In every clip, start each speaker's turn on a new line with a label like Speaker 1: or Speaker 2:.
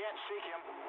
Speaker 1: can't seek him.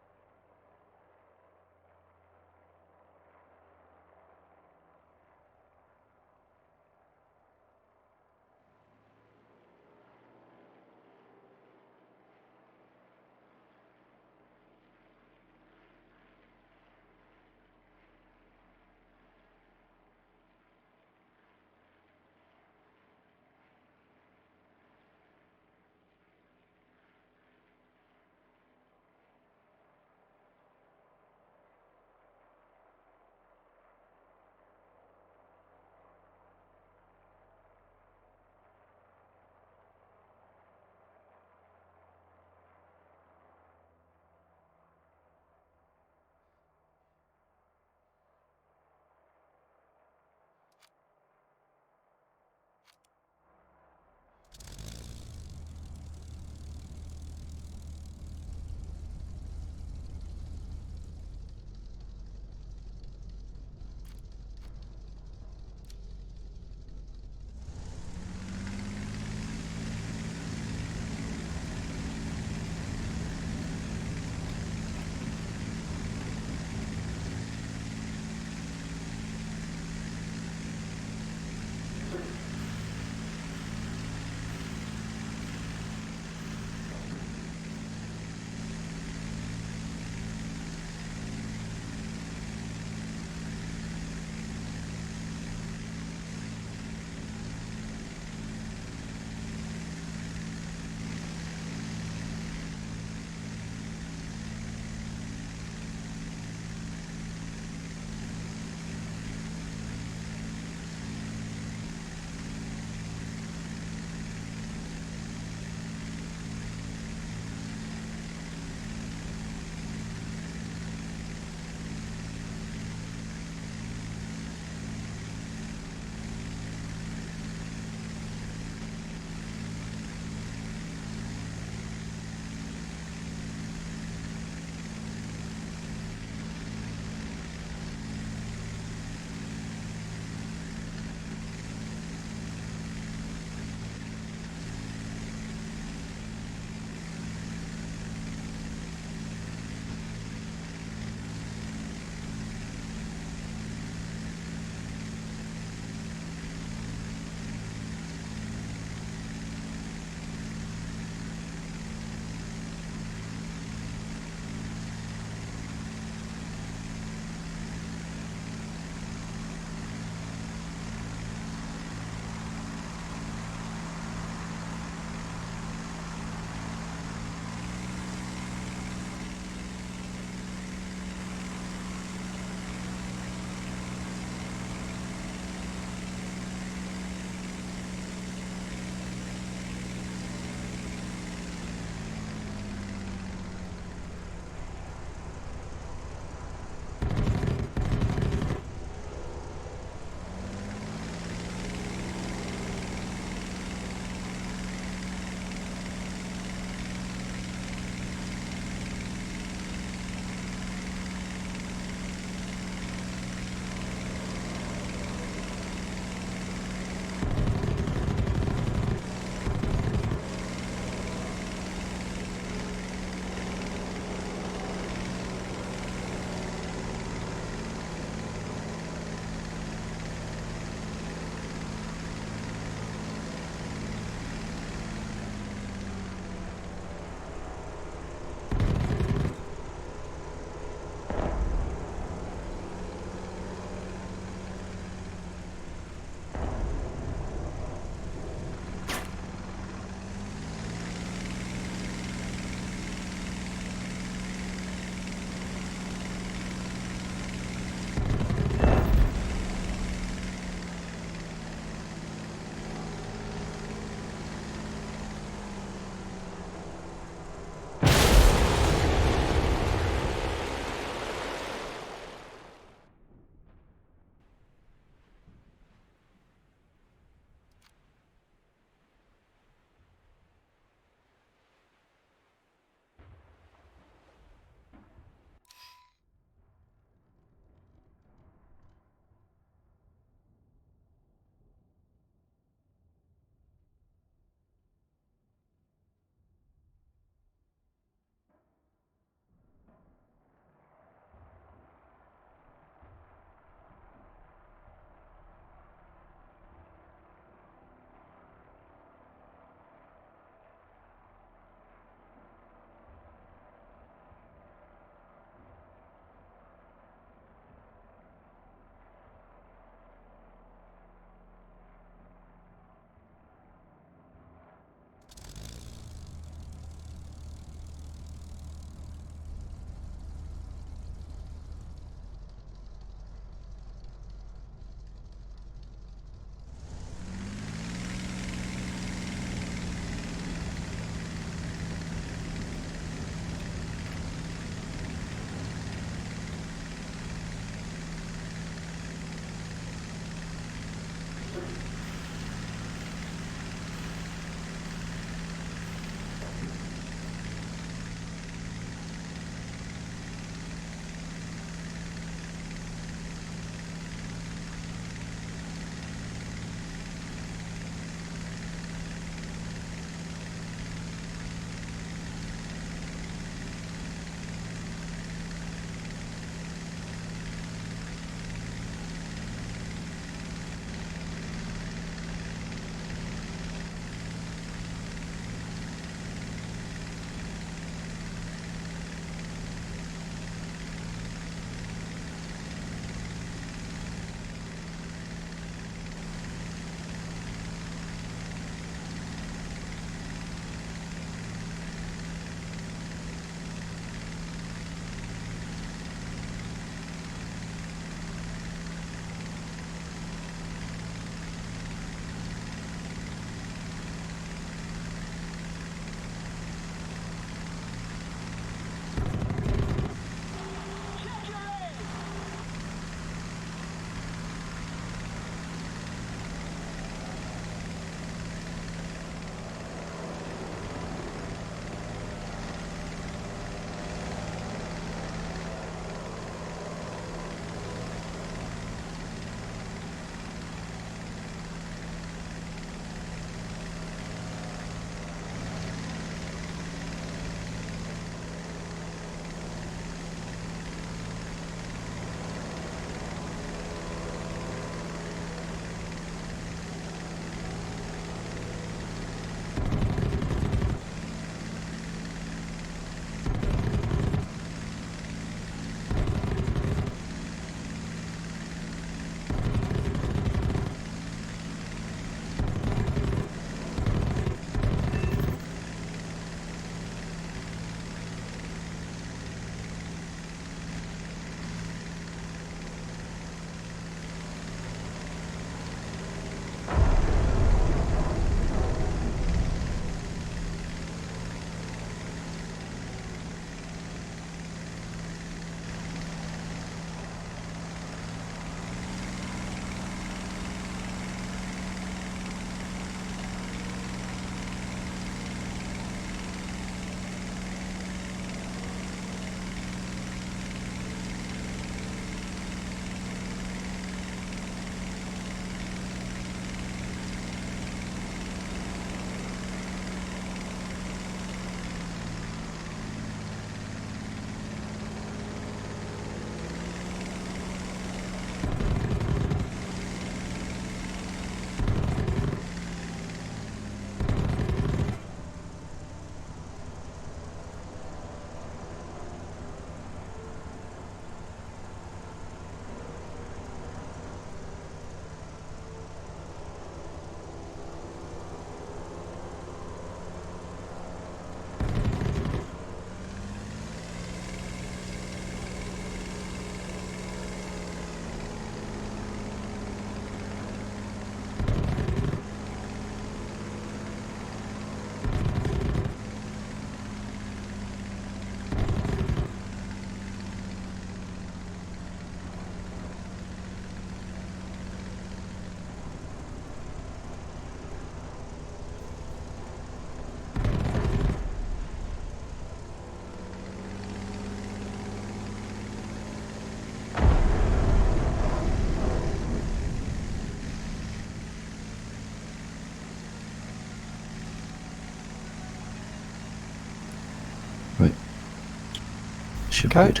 Speaker 1: should be good.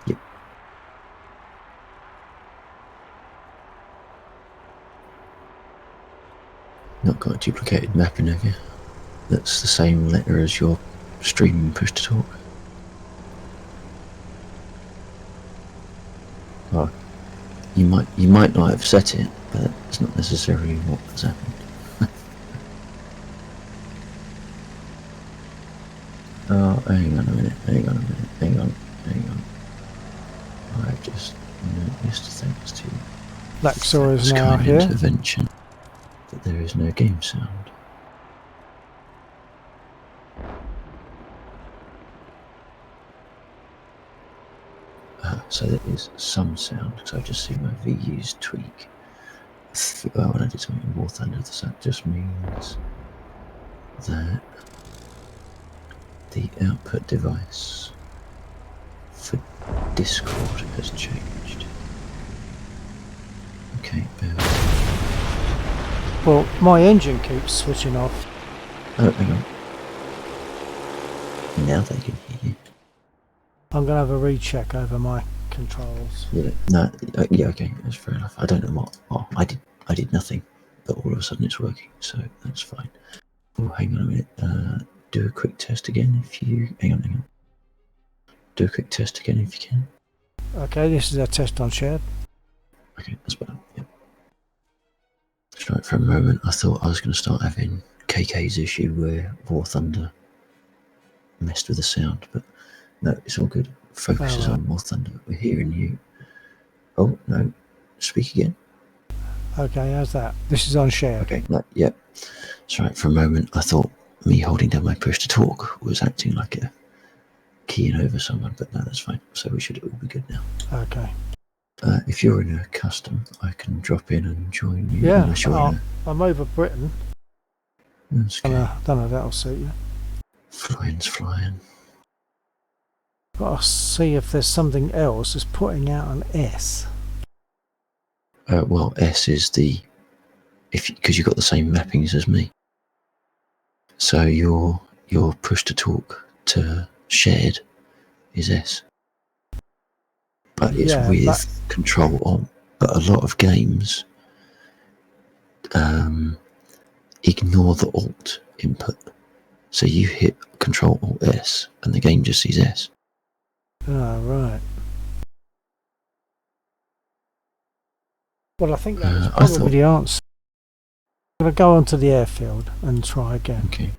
Speaker 1: Yep. Not got a duplicated mapping, have you? That's the same letter as your stream push to talk. Oh, you might not have set it, but it's not necessarily what has happened. Oh, hang on a minute, hang on. I just noticed, thanks to
Speaker 2: Laxor is now here.
Speaker 1: Intervention, that there is no game sound. So there is some sound, because I've just seen my VUs tweak. When I did something in War Thunder, that just means that the output device for Discord has changed. Okay, bear with me.
Speaker 2: Well, my engine keeps switching off.
Speaker 1: Oh, hang on. Now they can hear you.
Speaker 2: I'm going to have a recheck over my controls.
Speaker 1: Yeah, no, yeah, okay, that's fair enough. I don't know what. Oh, I did nothing, but all of a sudden it's working, so that's fine. Oh, hang on a minute. Do a quick test again if you. Hang on. Do a quick test again if you can.
Speaker 2: Okay, this is a test on shared.
Speaker 1: Okay, that's better. Yep. That's right. For a moment, I thought I was going to start having KK's issue where War Thunder messed with the sound, but no, it's all good. Focus is on War Thunder. We're hearing you. Oh no, speak again.
Speaker 2: Okay, how's that? This is on shared.
Speaker 1: Okay, no, yep. That's right. For a moment, I thought me holding down my push to talk was acting like a keying over someone, but no, that's fine. So we should all be good now.
Speaker 2: Okay.
Speaker 1: If you're in a custom, I can drop in and join you.
Speaker 2: Yeah,
Speaker 1: I'm
Speaker 2: over Britain.
Speaker 1: That's okay.
Speaker 2: Don't know if that'll suit you.
Speaker 1: Flying's flying.
Speaker 2: But I'll see if there's something else that's putting out an S.
Speaker 1: Well, S is the because you've got the same mappings as me. So your push to talk to shared is S. But it's with control on. But a lot of games ignore the alt input. So you hit control alt S and the game just sees S.
Speaker 2: Oh, right. Well, I think that's probably the answer. I'm going to go onto the airfield and try again.
Speaker 1: Okay.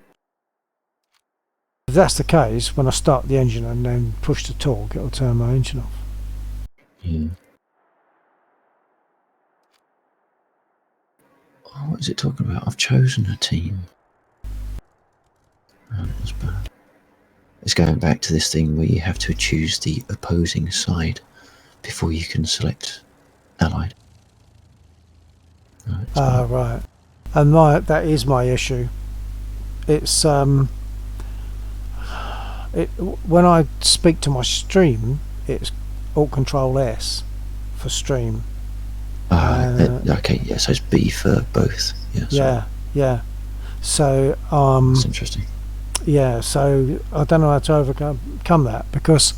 Speaker 2: If that's the case, when I start the engine and then push the torque, it'll turn my engine off.
Speaker 1: Yeah. Oh, what is it talking about? I've chosen a team. Oh, that's bad. It's going back to this thing where you have to choose the opposing side before you can select allied.
Speaker 2: Right. And that is my issue. It's when I speak to my stream, it's Alt Control S for stream.
Speaker 1: Okay, yeah, so it's B for both.
Speaker 2: Yeah. So
Speaker 1: that's interesting.
Speaker 2: Yeah, so I don't know how to overcome that, because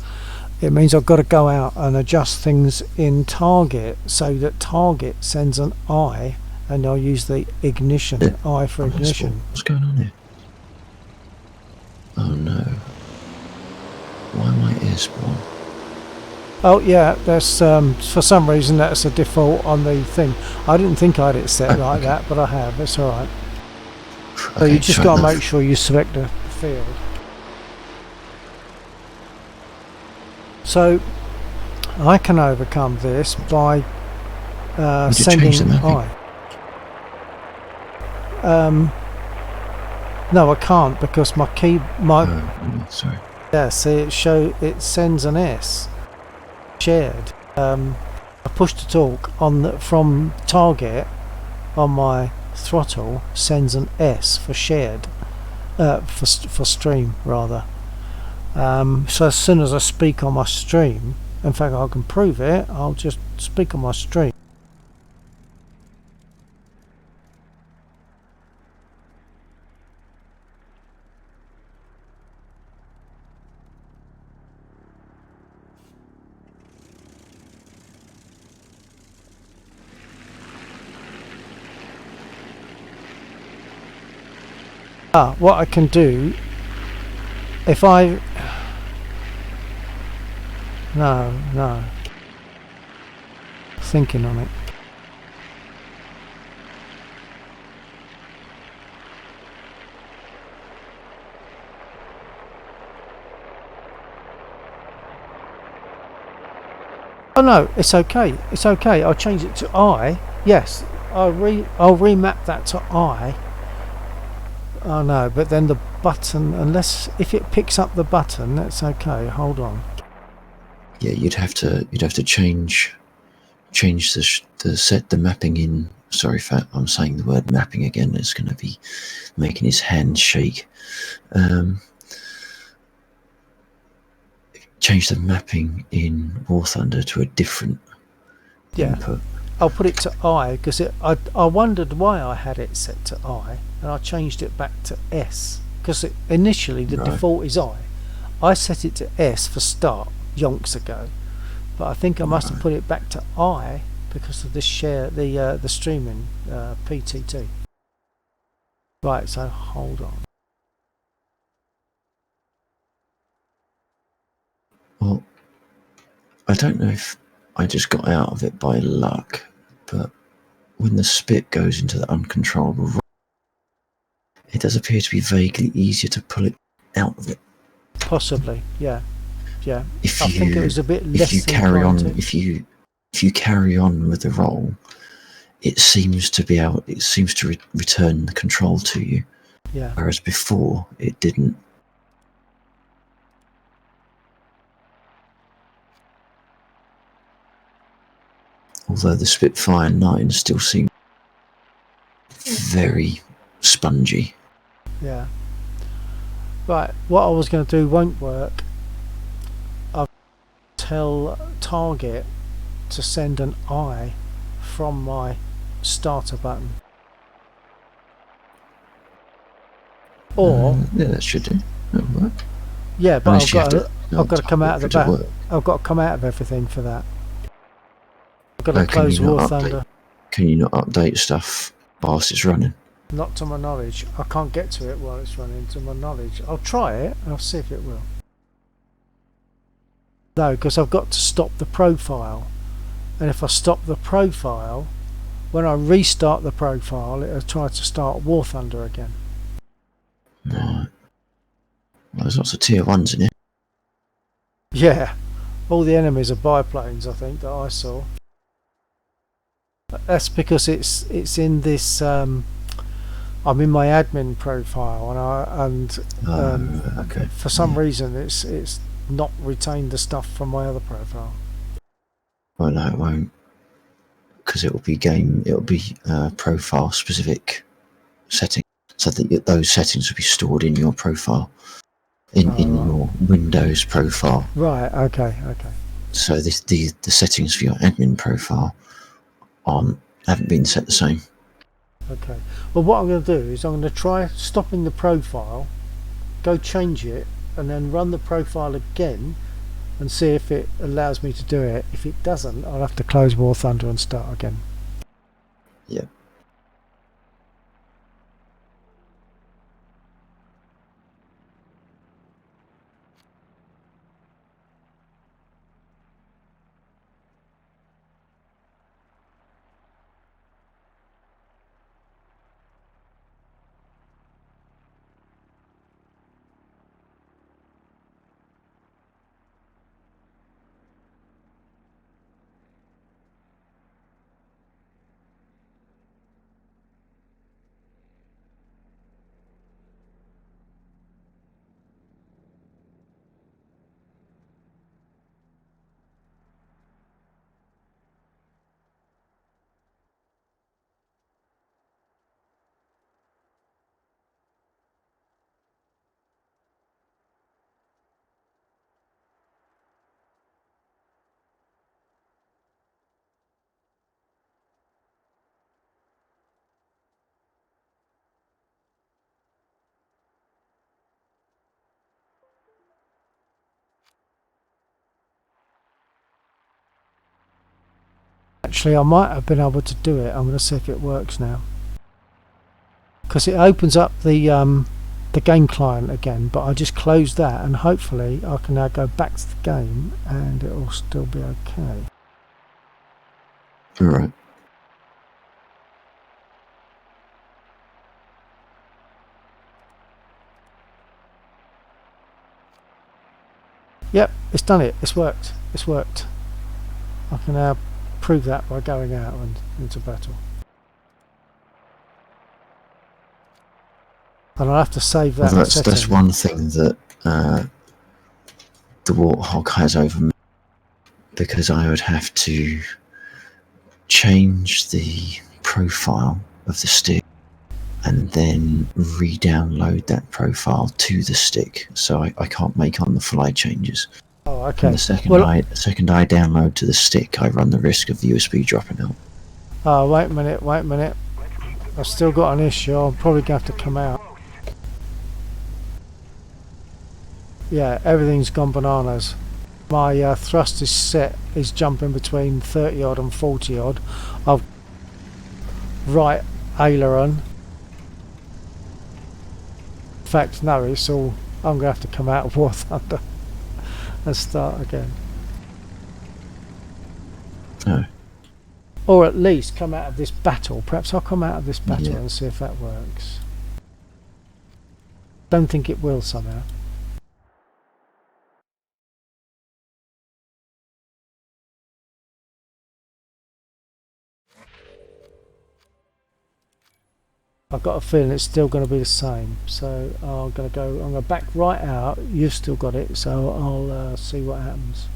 Speaker 2: it means I've got to go out and adjust things in target so that target sends an I, and I'll use the ignition, I for ignition.
Speaker 1: What's going on here? Oh no. Why am I airspawn?
Speaker 2: Oh yeah, that's for some reason that's a default on the thing. I didn't think I had it set like that, but I have. It's alright. So you just got to make sure you select the field. So I can overcome this by sending I. No, I can't, because my key,
Speaker 1: sorry.
Speaker 2: Yeah, see, it sends an S. Shared. I push to talk from target on my throttle, sends an S for shared, for stream rather. So as soon as I speak on my stream, in fact I can prove it, I'll just speak on my stream. what I can do if I no thinking on it. Oh no, it's okay. It's okay. I'll change it to I. Yes, I'll remap that to I. Oh no, but then the button, unless if it picks up the button, that's okay. Hold on.
Speaker 1: Yeah, you'd have to change the mapping in. Sorry if I'm saying the word mapping again. It's going to be making his hand shake. Change the mapping in War Thunder to a different input.
Speaker 2: I'll put it to I because I wondered why I had it set to I, and I changed it back to S because initially the default is I. I set it to S for start yonks ago, but I think I must have put it back to I because of the streaming PTT. Right, so hold on.
Speaker 1: Well, I don't know if I just got out of it by luck, but when the spit goes into the uncontrollable, it does appear to be vaguely easier to pull it out of it.
Speaker 2: Possibly, yeah. I
Speaker 1: think
Speaker 2: it was a bit less.
Speaker 1: If you carry on, if you carry on with the roll, it seems to return the control to you.
Speaker 2: Yeah.
Speaker 1: Whereas before it didn't. Although the Spitfire 9 still seems very spongy.
Speaker 2: Yeah. Right, what I was going to do won't work. I'll tell target to send an I from my starter button. Or
Speaker 1: yeah, that should do. That'll work.
Speaker 2: Yeah, but I've got to come out of the back. I've got to come out of everything for that. I've got to close War Thunder.
Speaker 1: Can you not update stuff whilst it's running?
Speaker 2: Not to my knowledge. I can't get to it while it's running, to my knowledge. I'll try it and I'll see if it will. No, because I've got to stop the profile. And if I stop the profile, when I restart the profile, it'll try to start War Thunder again.
Speaker 1: Right. Well, there's lots of tier 1s in here.
Speaker 2: Yeah. All the enemies are biplanes, I think, that I saw. That's because it's in this... I'm in my admin profile, and for some reason it's not retained the stuff from my other profile.
Speaker 1: Well, no, it won't, because it'll be profile specific settings, so that those settings will be stored in your profile, in your Windows profile.
Speaker 2: Right. Okay.
Speaker 1: So the settings for your admin profile haven't been set the same.
Speaker 2: Okay. Well, what I'm going to do is I'm going to try stopping the profile, go change it, and then run the profile again and see if it allows me to do it. If it doesn't, I'll have to close War Thunder and start again.
Speaker 1: Yeah.
Speaker 2: Actually, I might have been able to do it. I'm going to see if it works now, because it opens up the the game client again, but I just closed that, and hopefully I can now go back to the game and it will still be okay.
Speaker 1: All right.
Speaker 2: Yep, it's done it. It's worked. It's worked. I can now prove that by going out and into battle. And I'll have to save that
Speaker 1: Well,
Speaker 2: setting.
Speaker 1: that's one thing that the Warthog has over me, because I would have to change the profile of the stick and then re-download that profile to the stick, so I can't make on the fly changes.
Speaker 2: Oh, okay.
Speaker 1: And the second I download to the stick, I run the risk of the USB dropping out.
Speaker 2: Oh, wait a minute. I've still got an issue. I'm probably going to have to come out. Yeah, everything's gone bananas. My thrust is set, is jumping between 30 odd and 40 odd. I've right aileron. In fact, no, it's all. I'm going to have to come out of War Thunder and start again.
Speaker 1: Oh.
Speaker 2: Or at least come out of this battle. Perhaps I'll come out of this battle
Speaker 1: Yeah.
Speaker 2: and see if that works. Don't think it will somehow. I've got a feeling it's still going to be the same. So I'm going to back right out. You've still got it, so I'll see what happens.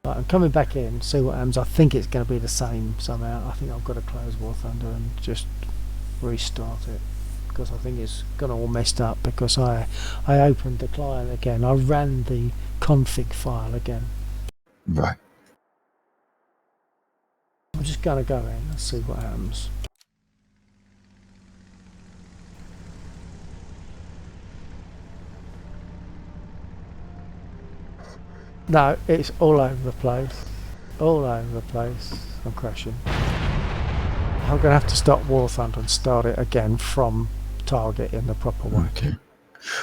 Speaker 2: Right, I'm coming back in, see what happens. I think it's going to be the same somehow. I think I've got to close War Thunder and just restart it, because I think it's got all messed up because I opened the client again. I ran the config file again.
Speaker 1: Right.
Speaker 2: I'm just going to go in and see what happens. No, it's all over the place. All over the place. I'm crashing. I'm going to have to stop War Thunder and start it again from target in the proper way.
Speaker 1: Okay.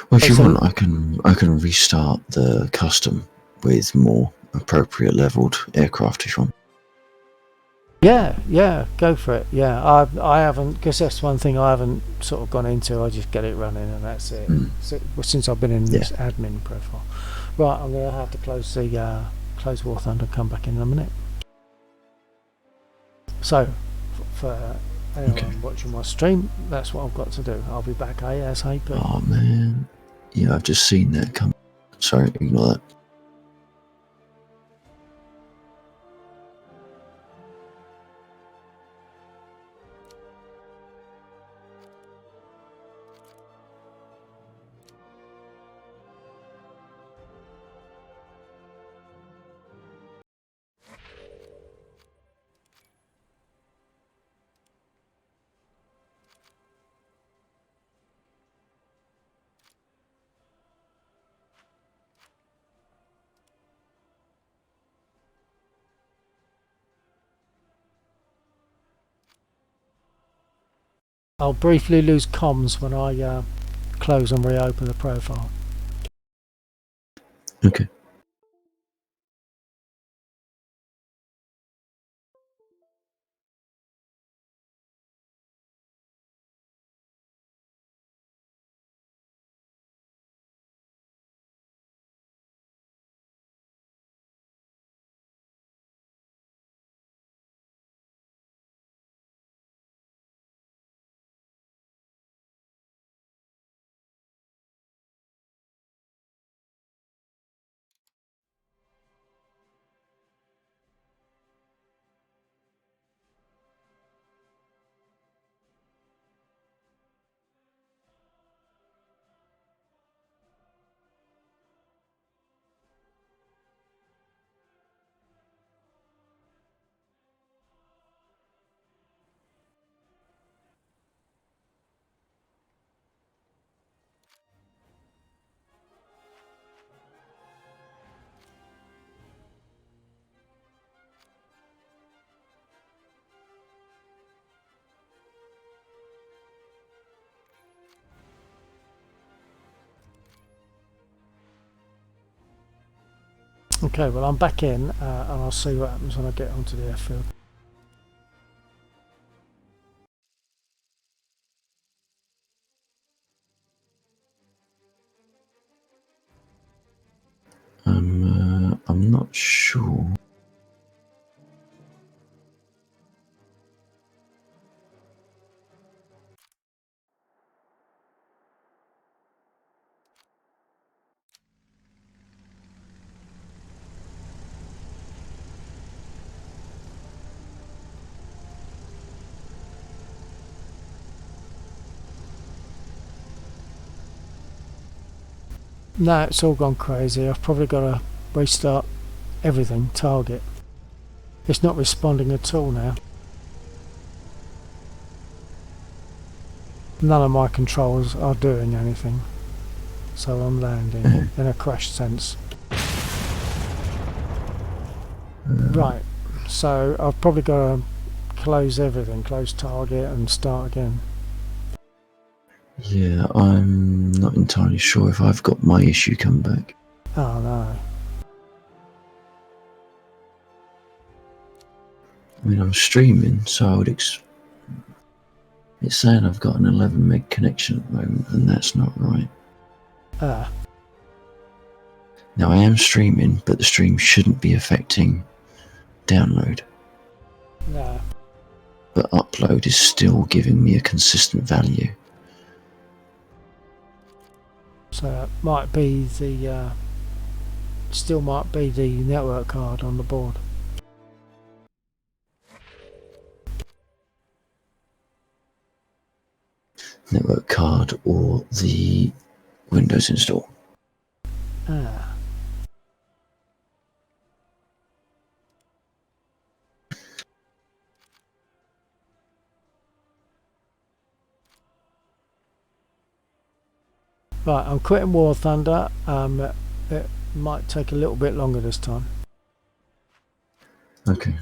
Speaker 1: Well, if you want, I can restart the custom with more appropriate leveled aircraft if you want.
Speaker 2: Yeah, go for it. Yeah, I haven't, because that's one thing I haven't sort of gone into. I just get it running and that's it. So, since I've been in this admin profile. Right, I'm going to have to close the close War Thunder and come back in a minute. So, for anyone watching my stream, that's what I've got to do. I'll be back ASAP.
Speaker 1: Oh man, yeah, I've just seen that come. Sorry, ignore that.
Speaker 2: I'll briefly lose comms when I close and reopen the profile.
Speaker 1: Okay.
Speaker 2: Okay, well I'm back in and I'll see what happens when I get onto the airfield.
Speaker 1: I'm not sure.
Speaker 2: No, it's all gone crazy. I've probably got to restart everything, target. It's not responding at all now. None of my controls are doing anything. So I'm landing in a crash sense. Right, so I've probably got to close everything, close target and start again.
Speaker 1: Yeah, I'm not entirely sure if I've got my issue come back.
Speaker 2: Oh no.
Speaker 1: I mean, I'm streaming, so I would it's saying I've got an 11 meg connection at the moment, and that's not right.
Speaker 2: Ah.
Speaker 1: Now, I am streaming, but the stream shouldn't be affecting download.
Speaker 2: No.
Speaker 1: But upload is still giving me a consistent value.
Speaker 2: So it might be the still might be the network card on the board.
Speaker 1: Network card or the Windows install.
Speaker 2: Ah. Right, I'm quitting War Thunder. It might take a little bit longer this time.
Speaker 1: Okay.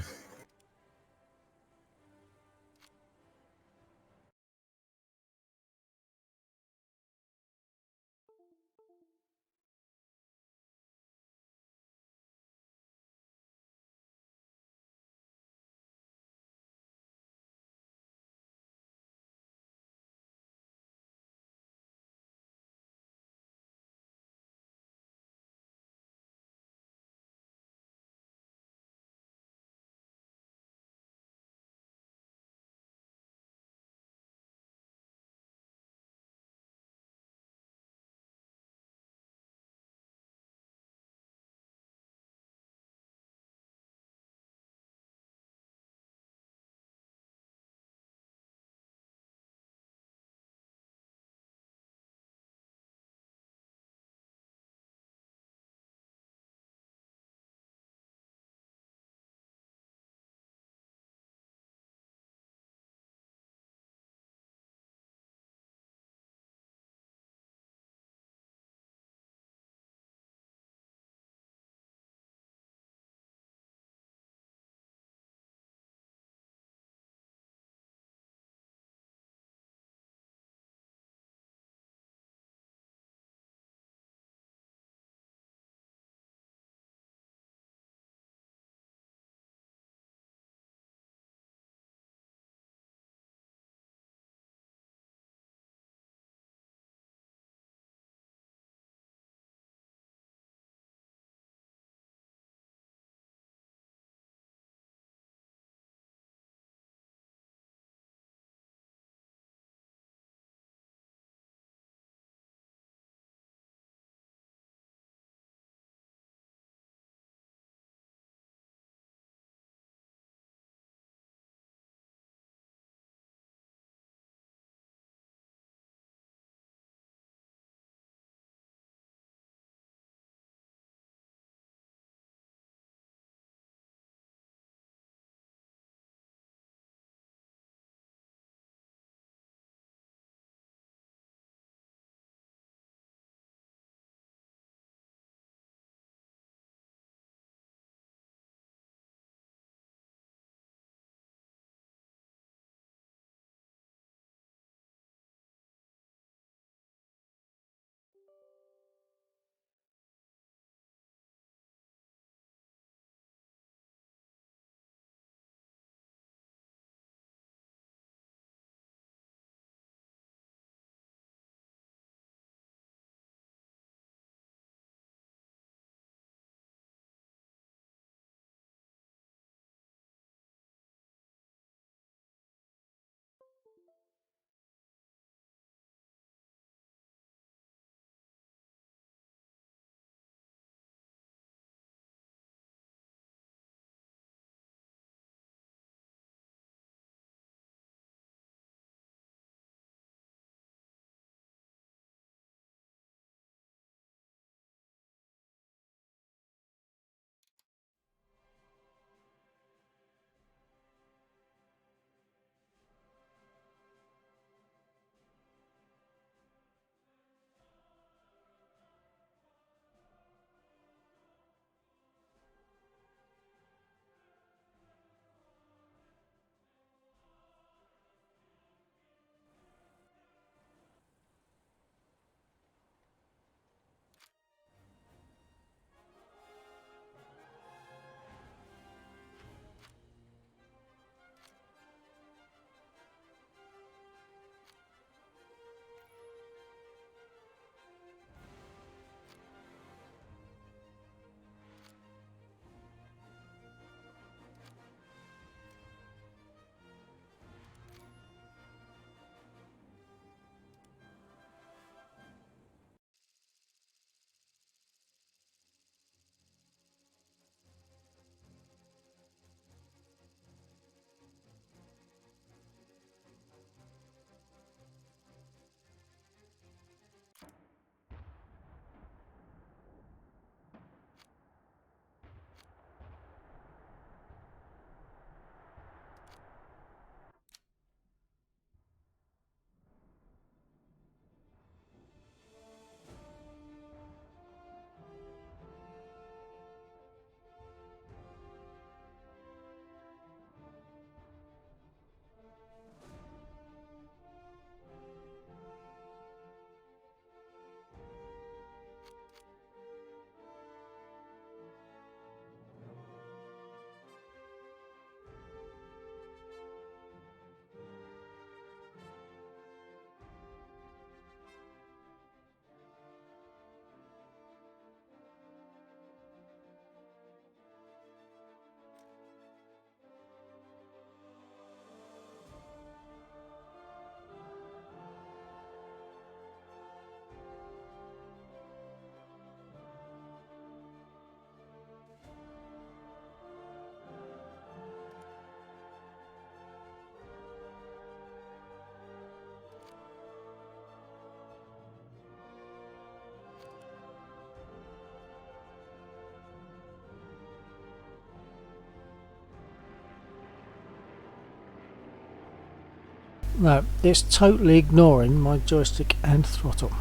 Speaker 2: No, it's totally ignoring my joystick and throttle.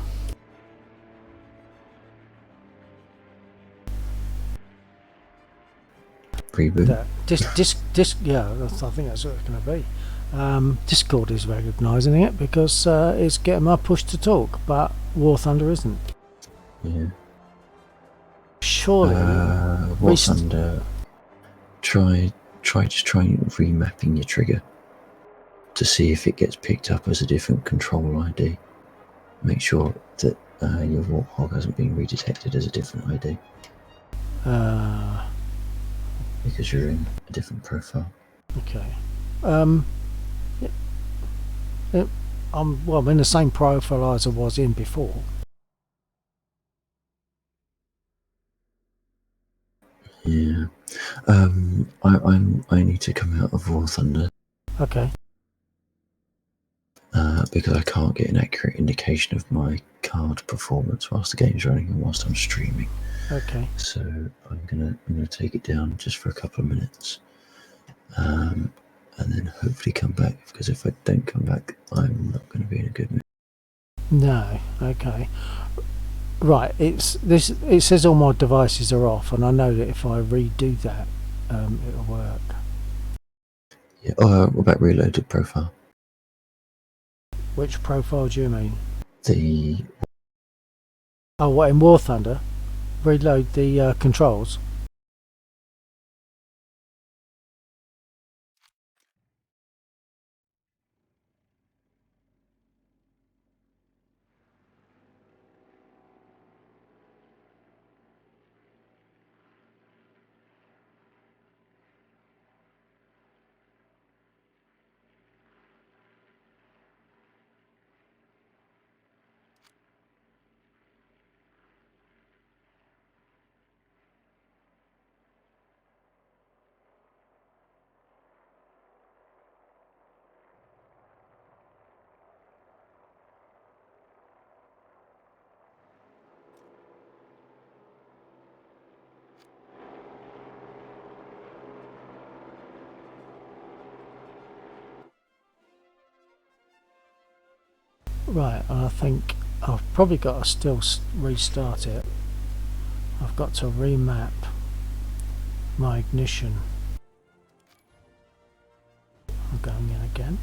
Speaker 1: Reboot.
Speaker 2: Yeah, I think that's what it's going to be. Discord is recognising it because it's getting my push to talk, but War Thunder isn't.
Speaker 1: Yeah.
Speaker 2: Surely.
Speaker 1: War Thunder. Try remapping your trigger to see if it gets picked up as a different control ID. Make sure that your Warthog hasn't been redetected as a different ID. Because you're in a different profile.
Speaker 2: Okay. I'm in the same profile as I was in before.
Speaker 1: Yeah. I need to come out of War Thunder.
Speaker 2: Okay.
Speaker 1: Because I can't get an accurate indication of my card performance whilst the game's running and whilst I'm streaming.
Speaker 2: Okay.
Speaker 1: So I'm gonna take it down just for a couple of minutes, and then hopefully come back. Because if I don't come back, I'm not going to be in a good mood.
Speaker 2: No. Okay. Right. It says all my devices are off, and I know that if I redo that, it'll work.
Speaker 1: Yeah. What about reloaded profile?
Speaker 2: Which profile do you mean?
Speaker 1: The
Speaker 2: what, in War Thunder? Reload the controls. Right, and I think I've probably got to still restart it. I've got to remap my ignition. I'm going in again.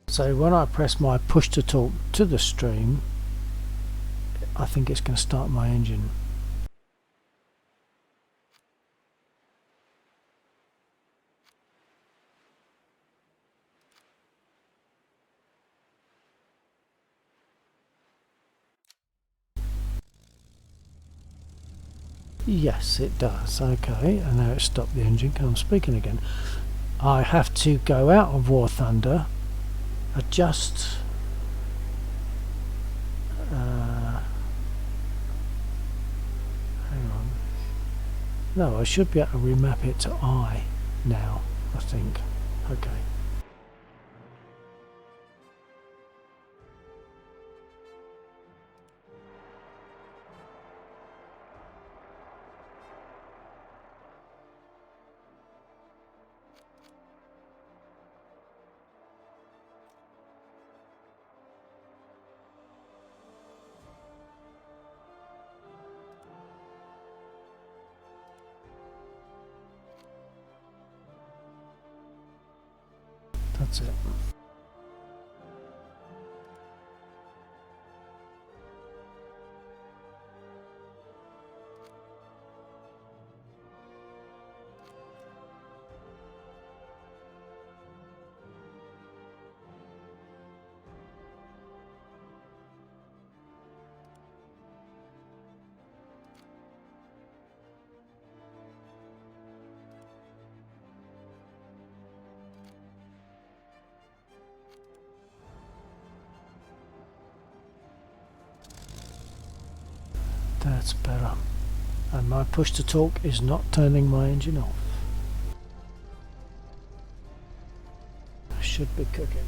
Speaker 2: So when I press my push to talk to the stream, I think it's going to start my engine. Yes, it does. Okay, and now it's stopped the engine because I'm speaking again. I have to go out of War Thunder, adjust hang on. No, I should be able to remap it to I now, I think. Okay. That's it. That's better. And my push to talk is not turning my engine off. should be cooking.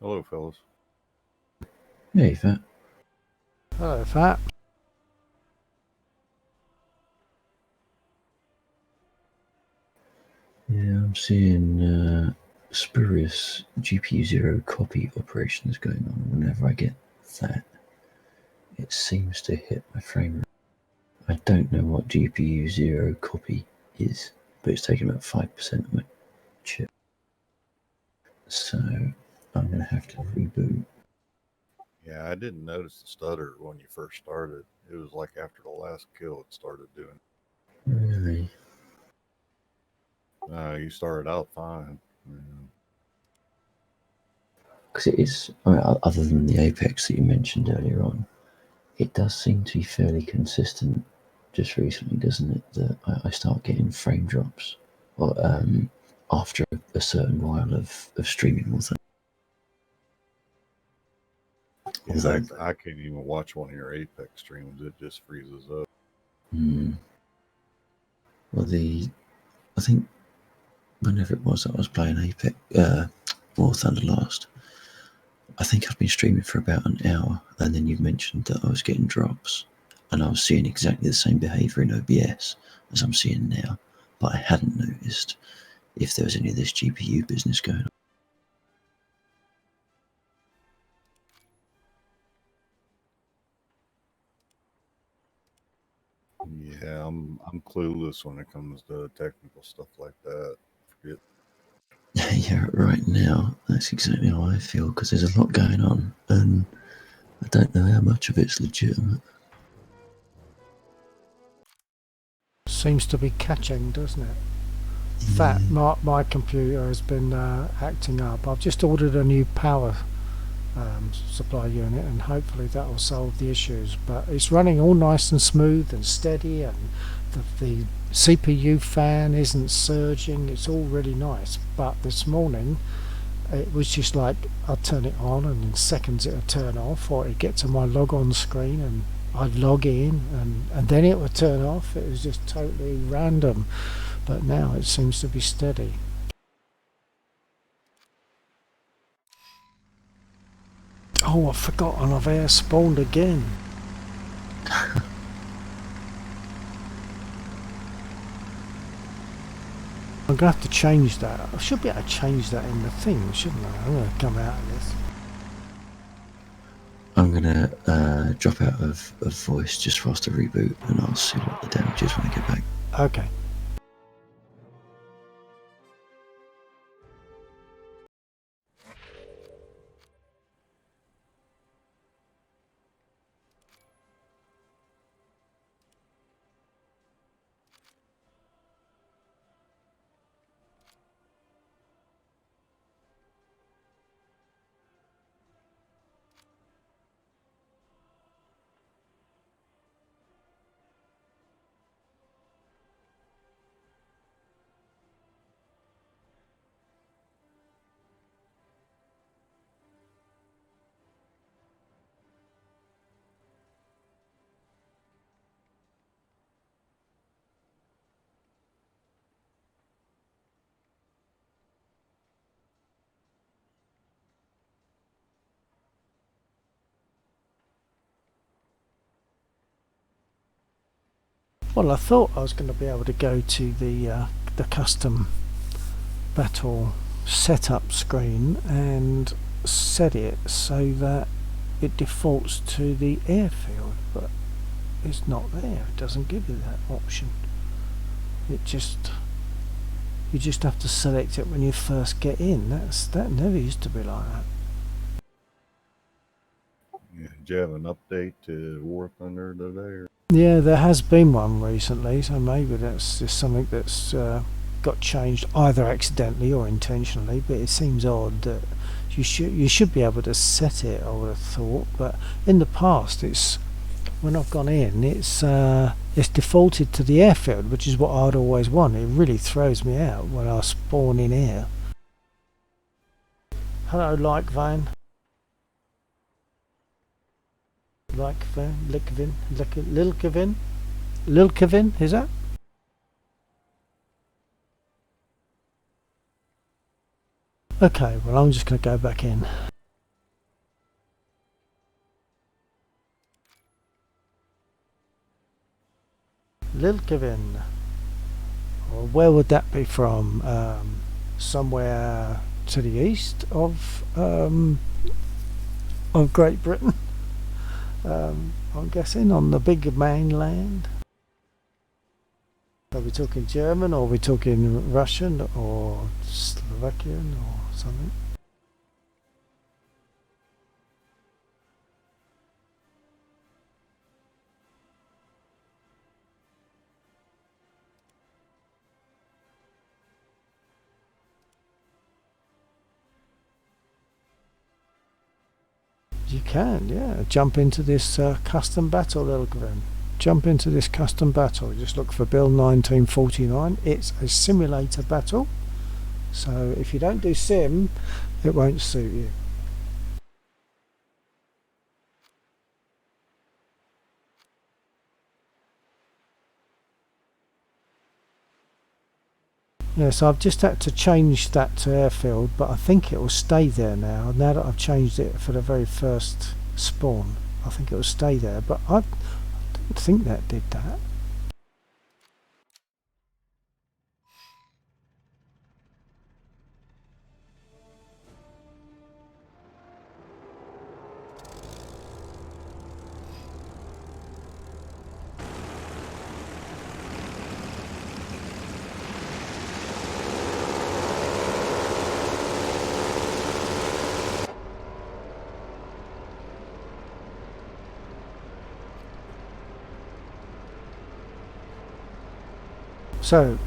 Speaker 3: Hello, fellas.
Speaker 1: Hey, Fat.
Speaker 2: Hello, Fat.
Speaker 1: Yeah, I'm seeing spurious GPU zero copy operations going on. Whenever I get that, it seems to hit my frame rate. I don't know what GPU zero copy is, but it's taking about 5% of my chip. So I'm going to have to reboot.
Speaker 3: Yeah, I didn't notice the stutter when you first started. It was like after the last kill, it started doing.
Speaker 1: Really?
Speaker 3: You started out fine.
Speaker 1: Because it is, I mean, other than the Apex that you mentioned earlier on, it does seem to be fairly consistent just recently, doesn't it? That I start getting frame drops or, after a certain while of streaming with it.
Speaker 3: Yeah, I can't even watch one of your Apex streams. It just freezes up.
Speaker 1: Well, I think whenever it was that I was playing Apex, War Thunder last, I think I've been streaming for about an hour, and then you mentioned that I was getting drops, and I was seeing exactly the same behaviour in OBS as I'm seeing now, but I hadn't noticed if there was any of this GPU business going on.
Speaker 3: Yeah, I'm clueless when it comes to technical stuff like that. Forget.
Speaker 1: Yeah, right now, that's exactly how I feel, because there's a lot going on, and I don't know how much of it's legitimate.
Speaker 2: Seems to be catching, doesn't it? In fact, my computer has been acting up. I've just ordered a new power supply unit, and hopefully that will solve the issues. But it's running all nice and smooth and steady, and the CPU fan isn't surging. It's all really nice. But this morning it was just like I'd turn it on and in seconds it would turn off, or it'd get to my log on screen and I'd log in and then it would turn off. It was just totally random, but now it seems to be steady. Oh, I've forgotten I've air spawned again. I'm going to have to change that. I should be able to change that in the thing, shouldn't I? I'm going to come out of this.
Speaker 1: I'm going to drop out of voice just for us to reboot, and I'll see what the damage is when I get back.
Speaker 2: Okay. Well, I thought I was going to be able to go to the custom battle setup screen and set it so that it defaults to the airfield, but it's not there. It doesn't give you that option. You just have to select it when you first get in. That never used to be like that.
Speaker 3: Yeah, did you have an update to War Thunder today? Or?
Speaker 2: Yeah, there has been one recently, so maybe that's just something that's got changed either accidentally or intentionally. But it seems odd that you should be able to set it, I would have thought. But in the past, when I've gone in, it's defaulted to the airfield, which is what I'd always want. It really throws me out when I spawn in here. Hello, Like Van. Like Van, Lilkevin, is that? Okay, well I'm just going to go back in. Lilkevin. Well, where would that be from? Somewhere to the east of Great Britain. I'm guessing on the big mainland. Are we talking German, or are we talking Russian or Slovakian or something? You can, yeah. Jump into this custom battle, little Grim. Jump into this custom battle. Just look for Bill1949. It's a simulator battle. So if you don't do sim, it won't suit you. Yeah, so I've just had to change that to airfield, but I think it will stay there now. Now that I've changed it for the very first spawn, I think it will stay there, but I don't think that did that. So,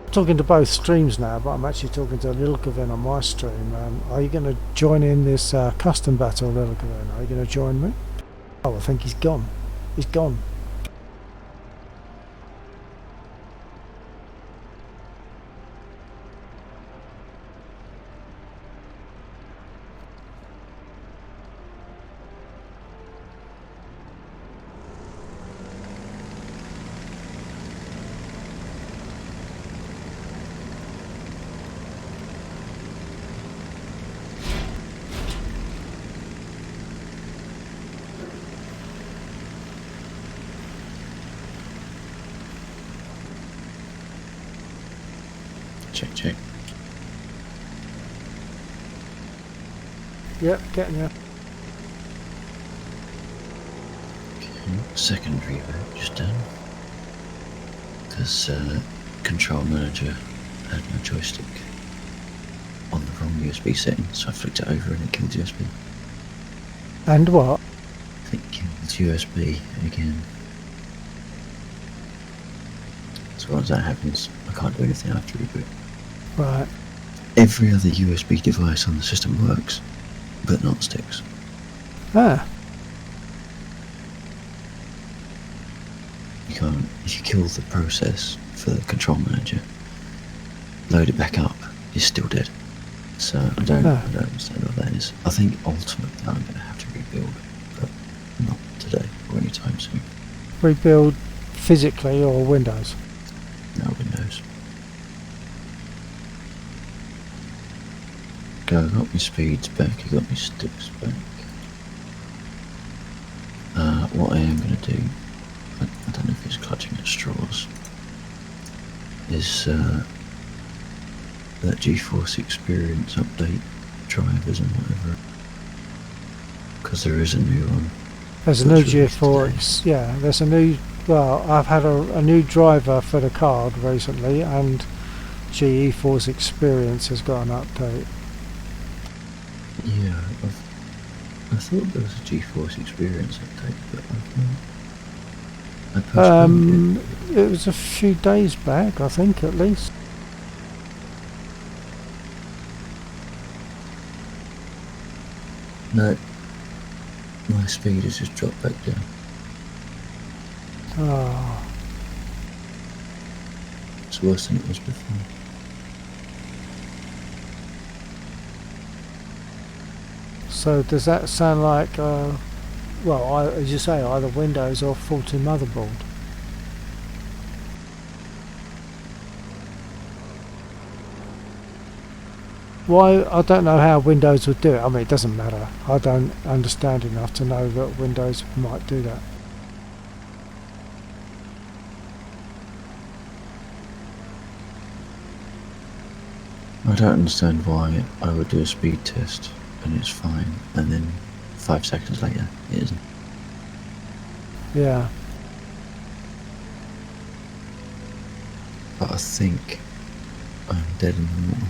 Speaker 2: I'm talking to both streams now, but I'm actually talking to Little Gavin on my stream. Are you going to join in this custom battle, Little Gavin? Are you going to join me? Oh, I think he's gone. He's gone.
Speaker 1: Check.
Speaker 2: Yep, getting you.
Speaker 1: Okay, secondary vote just done. Because control manager had no joystick on the wrong USB setting, so I flicked it over and it killed USB.
Speaker 2: And what?
Speaker 1: I think it killed USB again. So once that happens, I can't do anything after reboot.
Speaker 2: Right.
Speaker 1: Every other USB device on the system works, but not sticks.
Speaker 2: Ah.
Speaker 1: You can't, if you kill the process for the control manager, load it back up, it's still dead. So I don't understand what that is. I think ultimately I'm going to have to rebuild, but not today or anytime soon.
Speaker 2: Rebuild physically or Windows?
Speaker 1: No, Windows. Go, I got my speeds back, you got my sticks back. What I am going to do, I don't know if it's clutching at straws, is that GeForce Experience update drivers and whatever, because there is a new one.
Speaker 2: There's a new GeForce, yeah, there's a new, well, I've had a new driver for the card recently, and GeForce Experience has got an update.
Speaker 1: Yeah, I thought there was a GeForce Experience update, but I postponed it.
Speaker 2: It was a few days back, I think, at least.
Speaker 1: No, my speed has just dropped back down.
Speaker 2: Oh.
Speaker 1: It's worse than it was before.
Speaker 2: So does that sound like, well, as you say, either Windows or faulty motherboard? Why? I don't know how Windows would do it. I mean, it doesn't matter. I don't understand enough to know that Windows might do that.
Speaker 1: I don't understand why I would do a speed test and it's fine, and then 5 seconds later it isn't.
Speaker 2: Yeah.
Speaker 1: But I think I'm dead in the water.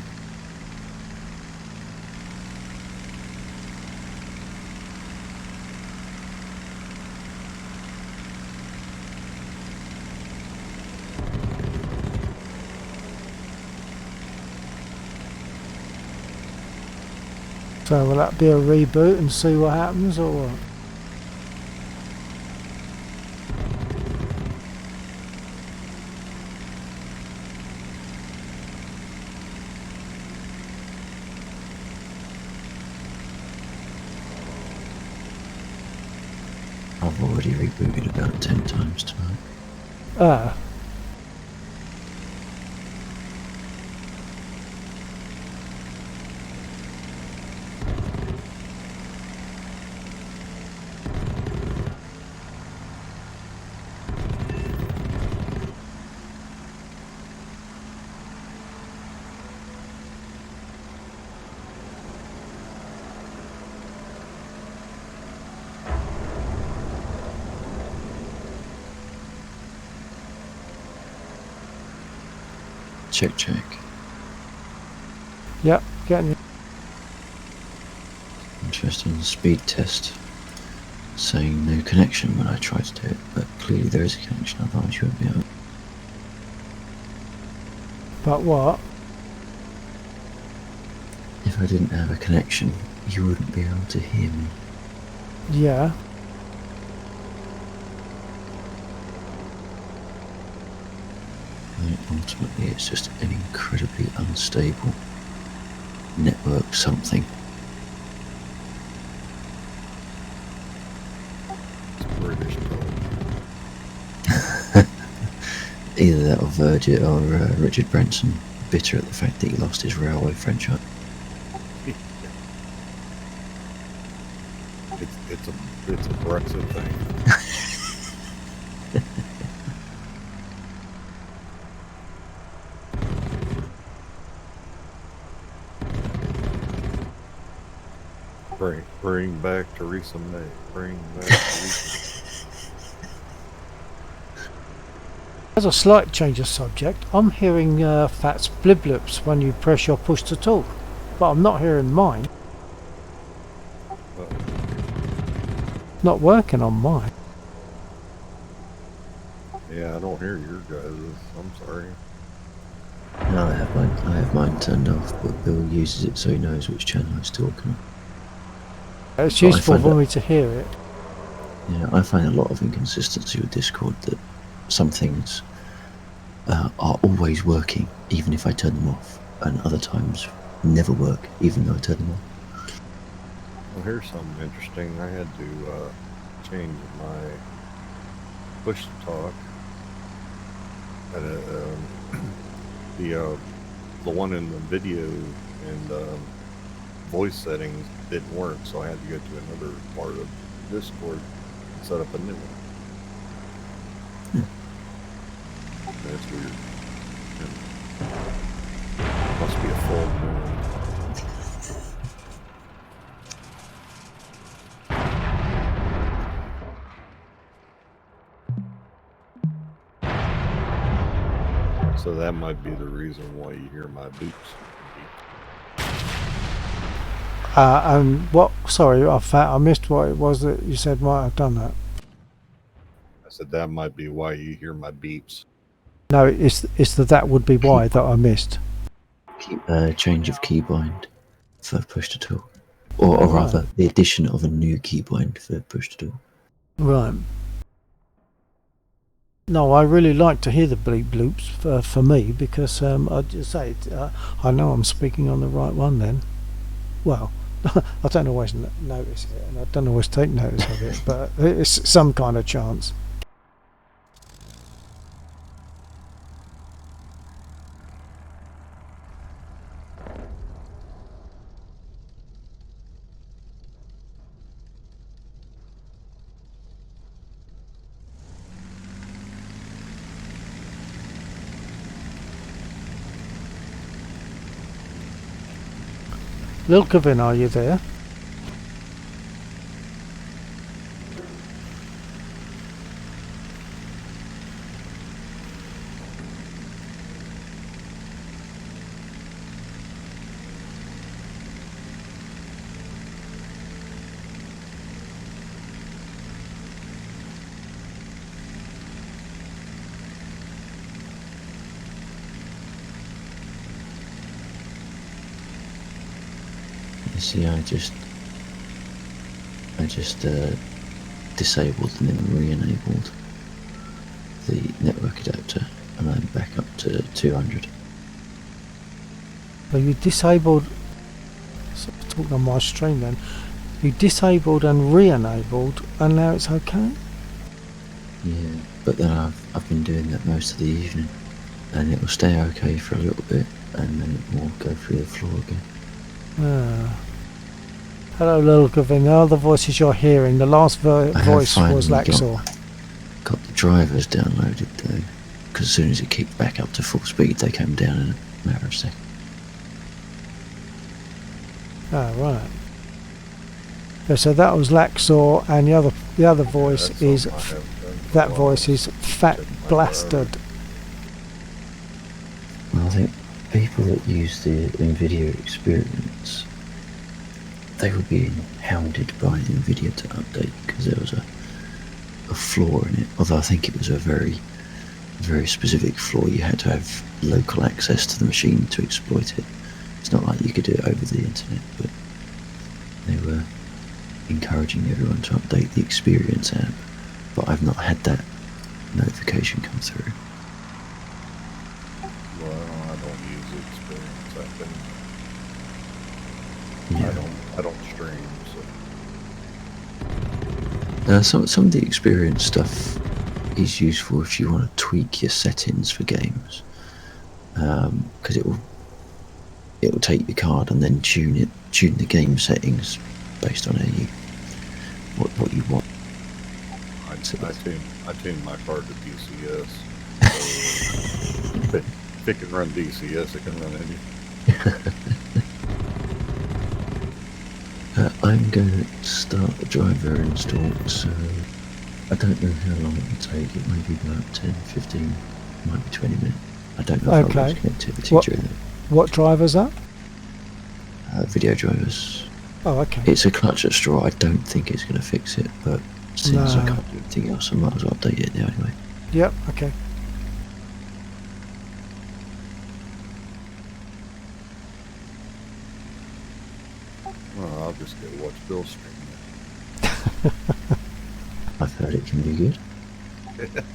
Speaker 2: So will that be a reboot and see what happens, or what?
Speaker 1: I've already rebooted about 10 times tonight.
Speaker 2: Ah.
Speaker 1: Check.
Speaker 2: Yep, getting you.
Speaker 1: Interesting. Speed test. Saying no connection when I try to do it, but clearly there is a connection, otherwise you won't be able.
Speaker 2: But what?
Speaker 1: If I didn't have a connection, you wouldn't be able to hear me.
Speaker 2: Yeah.
Speaker 1: Ultimately, it's just an incredibly unstable network something.
Speaker 3: It's British television.
Speaker 1: Either that or Virgin or Richard Branson, bitter at the fact that he lost his railway franchise.
Speaker 3: It's a Brexit thing. Bring back Theresa May. Bring back Theresa May.
Speaker 2: As a slight change of subject, I'm hearing Fat's blibloops when you press your push to talk, but I'm not hearing mine. Not working on mine.
Speaker 3: Yeah, I don't hear your guys'. I'm sorry.
Speaker 1: No, I have mine turned off, but Bill uses it so he knows which channel it's talking on.
Speaker 2: It's
Speaker 1: But
Speaker 2: useful for me to hear it.
Speaker 1: Yeah, I find a lot of inconsistency with Discord, that some things are always working, even if I turn them off, and other times never work, even though I turn them off.
Speaker 3: Well, here's something interesting. I had to change my push to talk. The one in the video and voice settings didn't work, so I had to go to another part of Discord and set up a new one. That's weird. Must be a full moon. So that might be the reason why you hear my boots.
Speaker 2: And what? Sorry, I missed what it was that you said might have done that.
Speaker 3: I said that might be why you hear my beeps.
Speaker 2: No, it's that would be why that I missed.
Speaker 1: Change of keybind for push to talk, or
Speaker 2: Right.
Speaker 1: rather, the addition of a new keybind for push to talk.
Speaker 2: Right. No, I really like to hear the bleep bloops for me, because I just say I know I'm speaking on the right one then. Well, I don't always notice it, and I don't always take notice of it, but it's some kind of chance. Lil Kevin, are you there?
Speaker 1: see, I just disabled and then re-enabled the network adapter, and I'm back up to 200.
Speaker 2: Well, you disabled. So talking on my stream then. You disabled and re-enabled, and now it's okay.
Speaker 1: Yeah, but then I've been doing that most of the evening, and it will stay okay for a little bit, and then it will go through the floor again.
Speaker 2: Hello, little Gavin. The other voices you're hearing, the last voice was Laxor.
Speaker 1: Got the drivers downloaded though, because as soon as it kicked back up to full speed, they came down in a matter of seconds.
Speaker 2: Oh, right. Yeah, so that was Laxor, and the other voice is that voice is Fat Blasted.
Speaker 1: Well, I think people that use the NVIDIA experience, they were being hounded by NVIDIA to update because there was a flaw in it. Although I think it was a very, very specific flaw. You had to have local access to the machine to exploit it. It's not like you could do it over the internet, but they were encouraging everyone to update the Experience app. But I've not had that notification come through.
Speaker 3: Well, I don't use the Experience app anymore.
Speaker 1: Yeah.
Speaker 3: I don't stream, so.
Speaker 1: Some of the Experience stuff is useful if you want to tweak your settings for games, because it will take your card and then tune the game settings based on what you want.
Speaker 3: I tune my card to DCS. So if it can run DCS, it can run anything.
Speaker 1: I'm going to start the driver install, so I don't know how long it will take. It may be about 10, 15, might be 20 minutes. I don't know if I'll lose connectivity during it.
Speaker 2: What driver's that?
Speaker 1: Video drivers.
Speaker 2: Oh, okay.
Speaker 1: It's a clutch at straw. I don't think it's going to fix it, but since I can't do anything else, I might as well update it now anyway.
Speaker 2: Yep, okay.
Speaker 3: Well, I'll just go watch Bill stream.
Speaker 1: I've heard it can be good.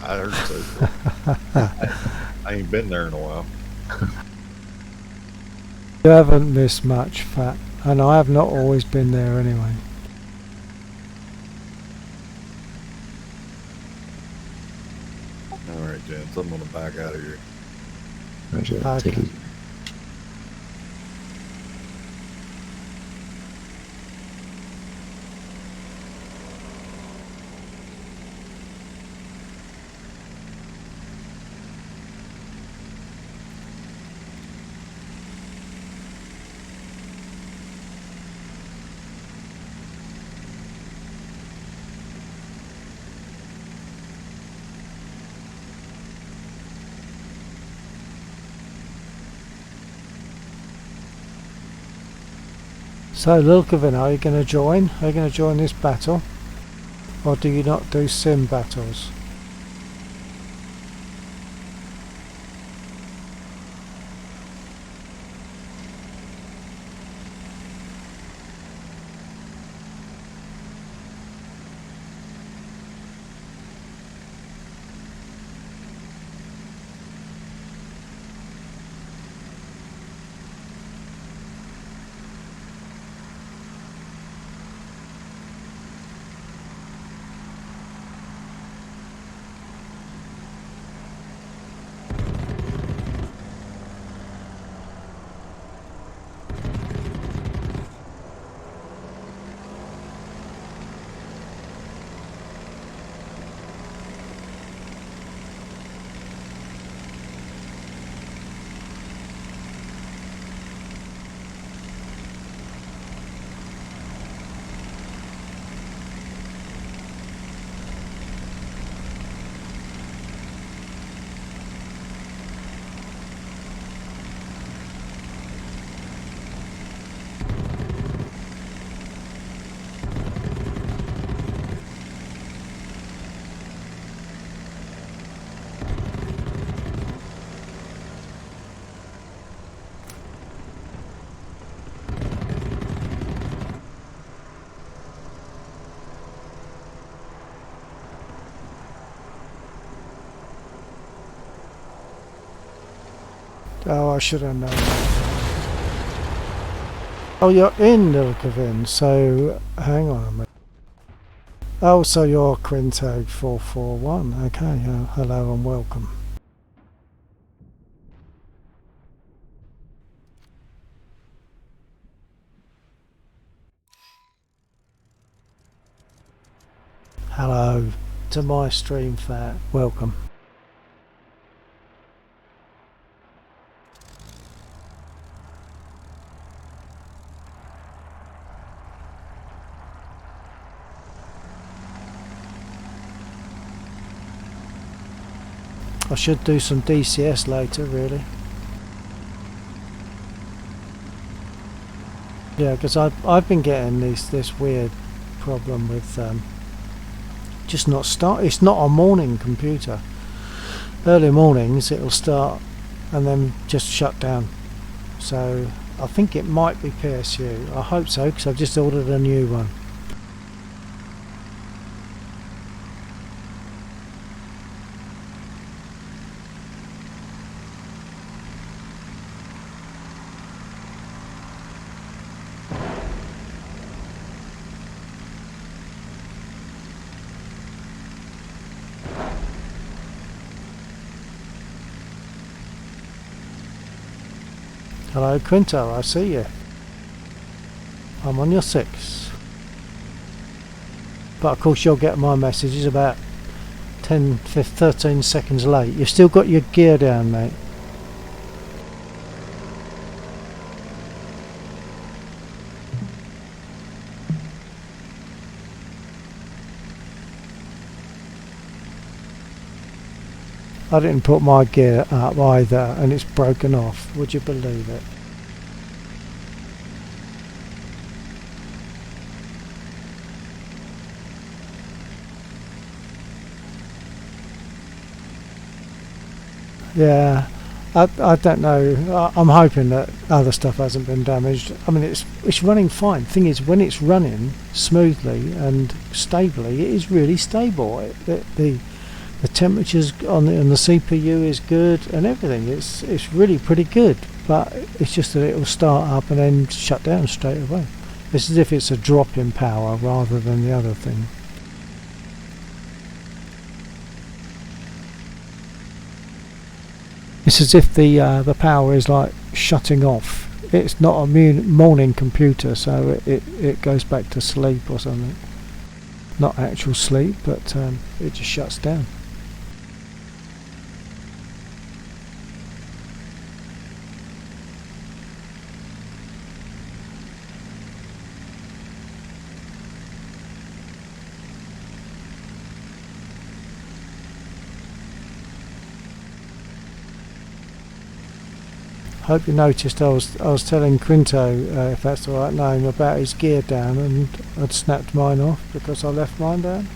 Speaker 3: I heard so. I ain't been there in a while.
Speaker 2: You haven't missed much, Fat, and I have not always been there anyway.
Speaker 3: Alright, gents, I'm gonna back out of here.
Speaker 1: Roger,
Speaker 2: Okay.
Speaker 1: take it easy.
Speaker 2: So, Lil Gavin, are you going to join? Are you going to join this battle? Or do you not do sim battles? Oh, I should have known that. Oh, you're in Ilkovin, so hang on a minute. Oh, so you're Quinto441. Okay, hello and welcome. Hello to my stream fat. Welcome. I should do some DCS later, really. Yeah, because I've been getting this weird problem with just not start. It's not a morning computer. Early mornings it'll start and then just shut down. So I think it might be PSU. I hope so, because I've just ordered a new one. Hello Quinto, I see you. I'm on your 6. But of course you'll get my messages about 10, 13 seconds late. You've still got your gear down, mate. I didn't put my gear up either and it's broken off. Would you believe it? Yeah, I don't know. I'm hoping that other stuff hasn't been damaged. I mean, it's running fine. Thing is, when it's running smoothly and stably, it is really stable. The temperatures on the CPU is good and everything. It's really pretty good. But it's just that it will start up and then shut down straight away. It's as if it's a drop in power rather than the other thing. It's as if the power is like shutting off. It's not a morning computer, so it goes back to sleep or something. Not actual sleep, but it just shuts down. Hope you noticed I was telling Quinto, if that's the right name, about his gear down, and I'd snapped mine off because I left mine down.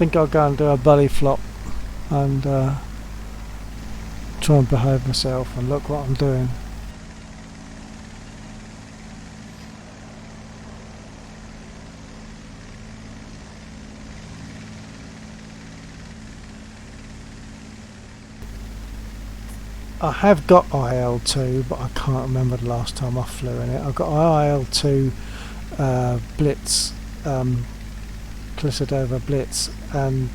Speaker 2: think I'll go and do a belly flop and try and behave myself and look what I'm doing. I have got IL-2, but I can't remember the last time I flew in it. I've got IL-2 Blitz, Clissadova Blitz, and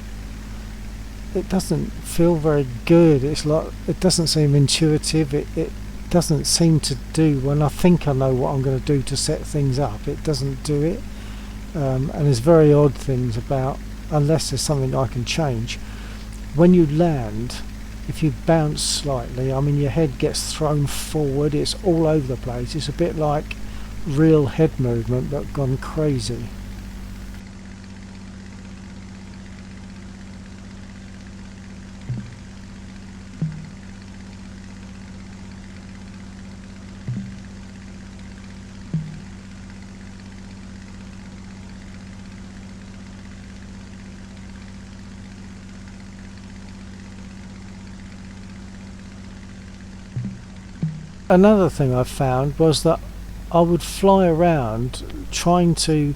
Speaker 2: it doesn't feel very good. It's like, it doesn't seem intuitive. It doesn't seem to do, when I think I know what I'm going to do to set things up, it doesn't do it. And there's very odd things about, unless there's something I can change. When you land, if you bounce slightly, I mean, your head gets thrown forward. It's all over the place. It's a bit like real head movement but gone crazy. Another thing I found was that I would fly around trying to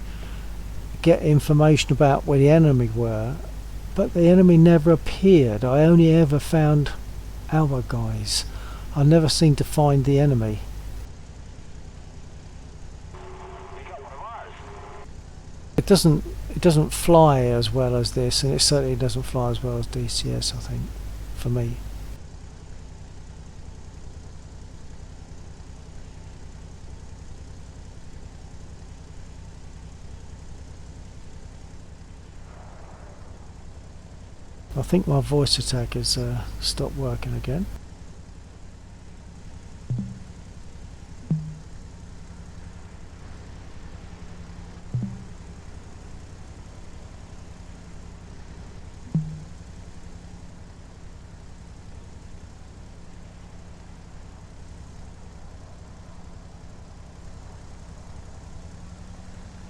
Speaker 2: get information about where the enemy were, but the enemy never appeared. I only ever found our guys. I never seemed to find the enemy. It doesn't fly as well as this, and it certainly doesn't fly as well as DCS, I think, for me. I think my voice attack has stopped working again.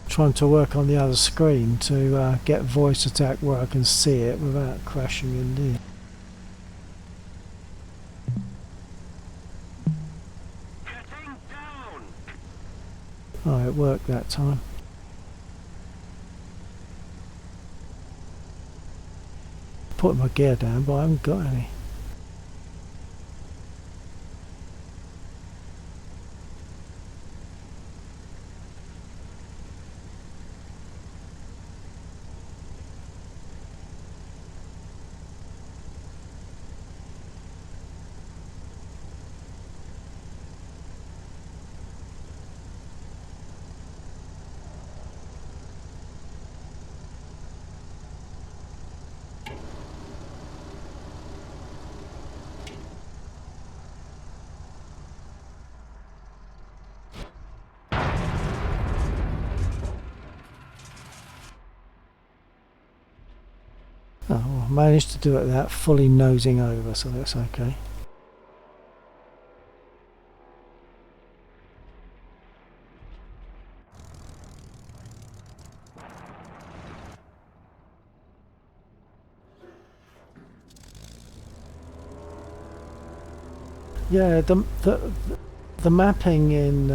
Speaker 2: Trying to work on the other screen to get voice attack where I can see it without crashing in there. Oh, it worked that time. Put my gear down, but I haven't got any. Oh, well, I managed to do it without fully nosing over, so that's okay. Yeah, the mapping in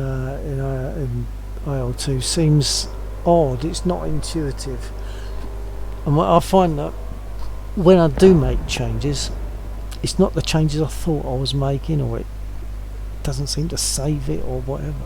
Speaker 2: IL-2 seems odd. It's not intuitive, and I find that when I do make changes, it's not the changes I thought I was making, or it doesn't seem to save it or whatever.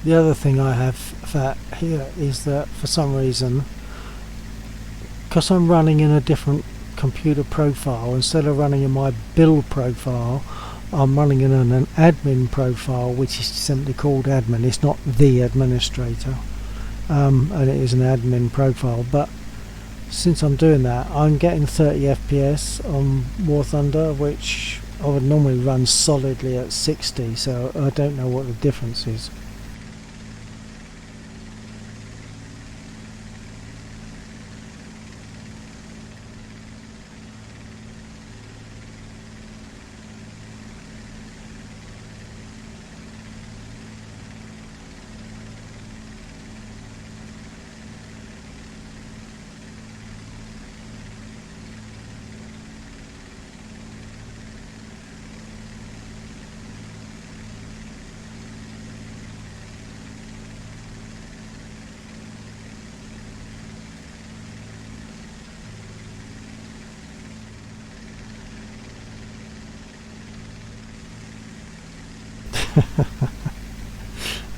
Speaker 2: The other thing I have for here is that for some reason, because I'm running in a different computer profile, instead of running in my build profile, I'm running in an admin profile, which is simply called admin. It's not the administrator, and it is an admin profile. But since I'm doing that, I'm getting 30 FPS on War Thunder, which I would normally run solidly at 60, so I don't know what the difference is.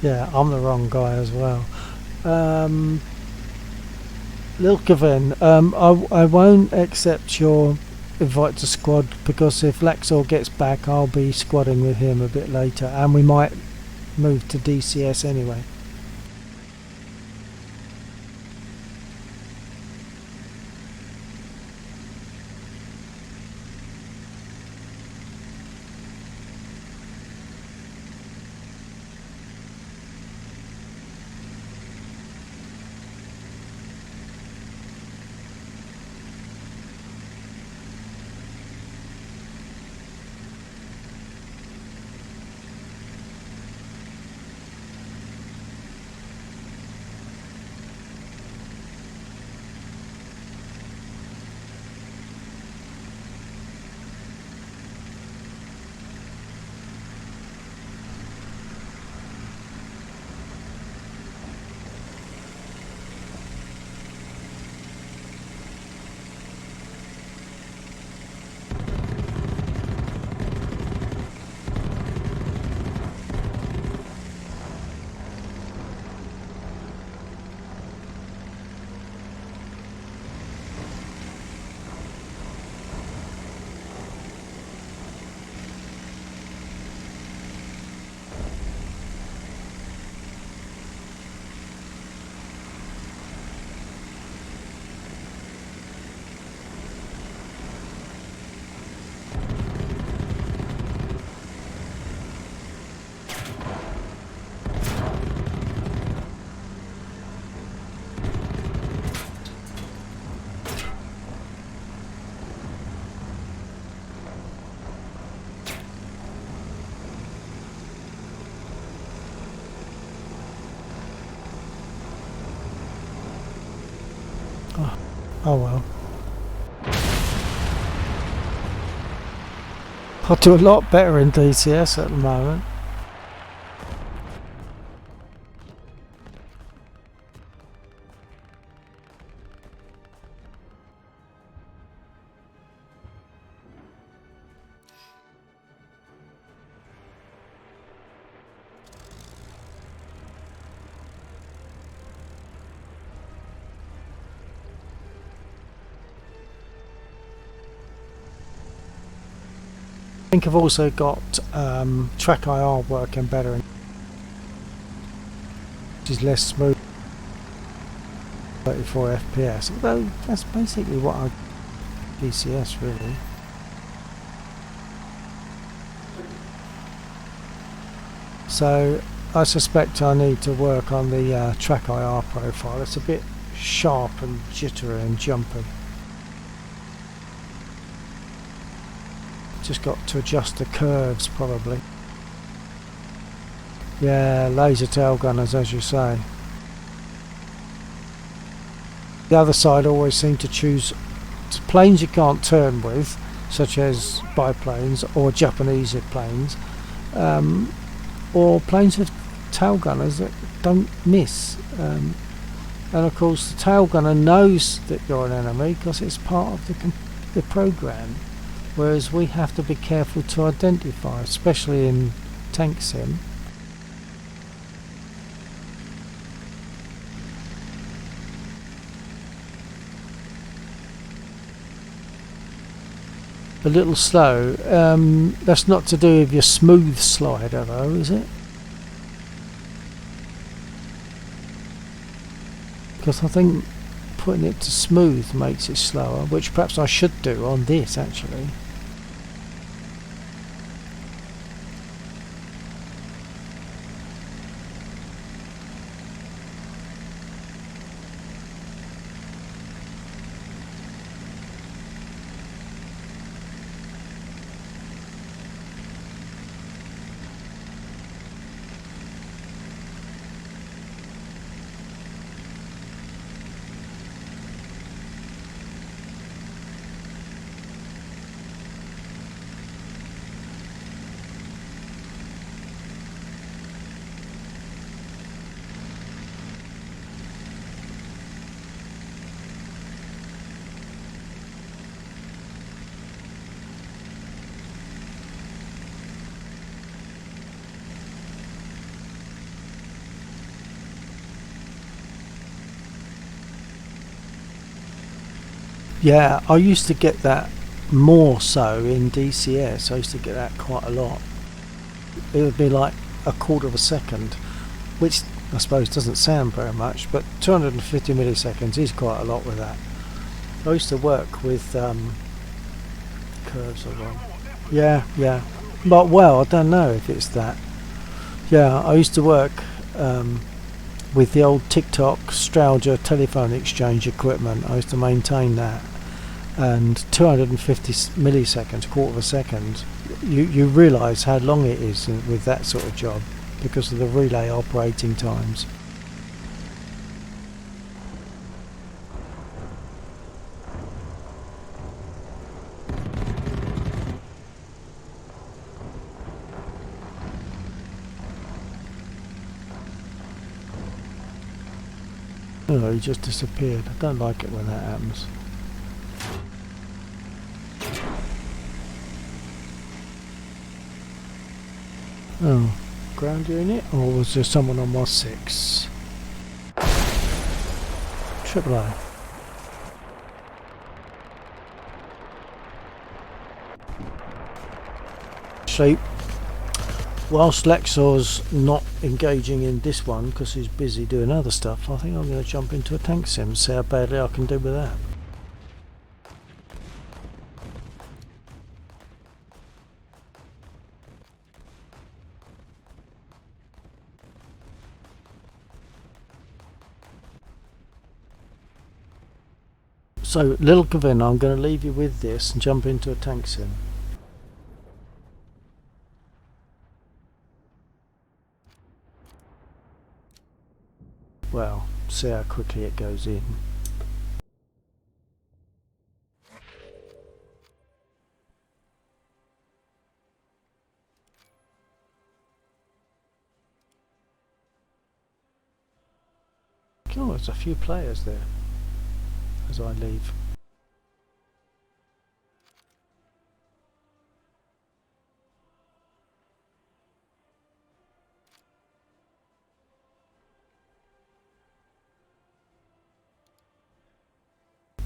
Speaker 2: Yeah, I'm the wrong guy as well. Lil Kevin, I won't accept your invite to squad, because if Laxor gets back, I'll be squadding with him a bit later, and we might move to DCS anyway. Oh well. I'll do a lot better in DCS at the moment. I think I've also got track IR working better, which is less smooth, 34 FPS, although that's basically what I DCS really. So I suspect I need to work on the track IR profile. It's a bit sharp and jittery and jumpy. Just got to adjust the curves probably. Yeah, laser tail gunners, as you say. The other side always seem to choose planes you can't turn with, such as biplanes or Japanese planes, or planes with tail gunners that don't miss. And of course the tail gunner knows that you're an enemy because it's part of the program. Whereas we have to be careful to identify, especially in tank sim. a little slow. That's not to do with your smooth slider though, is it? Because I think putting it to smooth makes it slower, which perhaps I should do on this actually. Yeah, I used to get that more so in DCS. I used to get that quite a lot. It would be like a quarter of a second, which I suppose doesn't sound very much, but 250 milliseconds is quite a lot with that. I used to work with curves or wrong. Yeah, but well, I don't know if it's that. Yeah, I used to work with the old TikTok Strowger telephone exchange equipment. I used to maintain that, and 250 milliseconds, quarter of a second, you realise how long it is with that sort of job because of the relay operating times. Oh, he just disappeared. I don't like it when that happens. Oh, ground unit? Or was there someone on my 6? Triple A. So, whilst Lexor's not engaging in this one because he's busy doing other stuff, I think I'm going to jump into a tank sim and see how badly I can do with that. So, Little Kevin, I'm going to leave you with this and jump into a tank sim. Well, see how quickly it goes in. Oh, there's a few players there as I leave.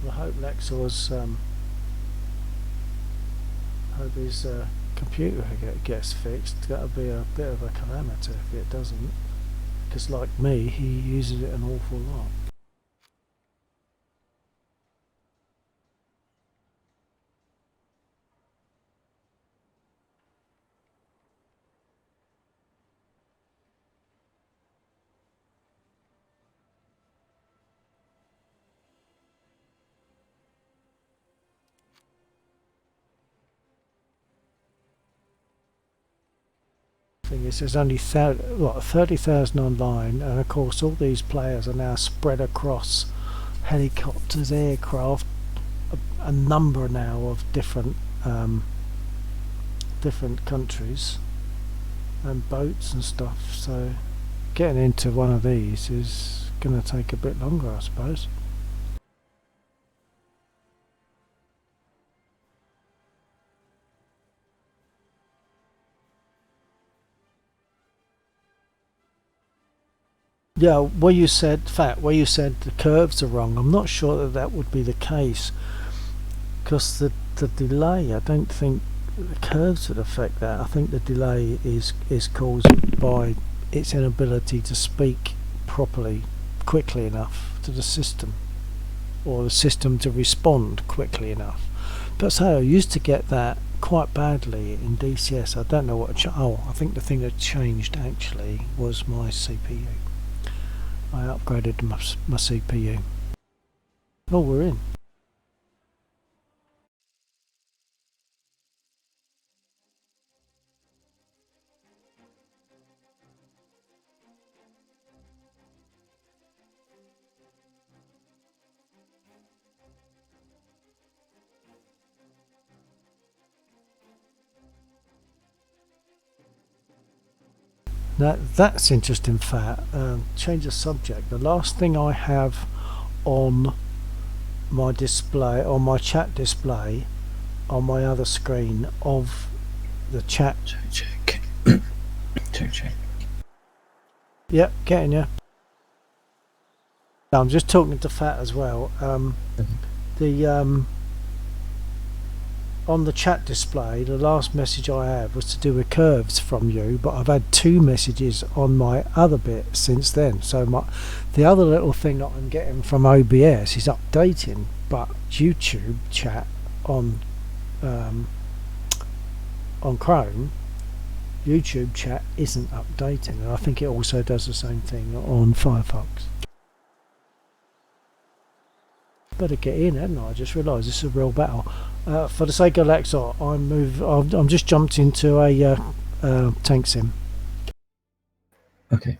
Speaker 2: I hope Lexor's hope his computer gets fixed. That'll be a bit of a calamity if it doesn't, because like me, he uses it an awful lot. Thing is, there's only 30,000 online, and of course all these players are now spread across helicopters, aircraft, a number now of different countries and boats and stuff, so getting into one of these is going to take a bit longer, I suppose. Yeah, where you said the curves are wrong, I'm not sure that would be the case, because the the delay. I don't think the curves would affect that. I think the delay is caused by its inability to speak properly, quickly enough to the system, or the system to respond quickly enough. But so I used to get that quite badly in DCS. I don't know what. I think the thing that changed actually was my CPU. I upgraded my CPU. Oh, we're in. Now that's interesting, Fat. Change the subject. The last thing I have on my display, on my chat display, on my other screen of the chat.
Speaker 1: Check. Check.
Speaker 2: Yep, getting you. I'm just talking to Fat as well. On the chat display, the last message I had was to do with curves from you, but I've had 2 messages on my other bit since then. So the other little thing that I'm getting from OBS is updating, but YouTube chat on Chrome, YouTube chat isn't updating, and I think it also does the same thing on Firefox. Better get in, hadn't I? I just realised this is a real battle. For the sake of Alexa, I'm just jumped into a tank sim.
Speaker 1: Okay.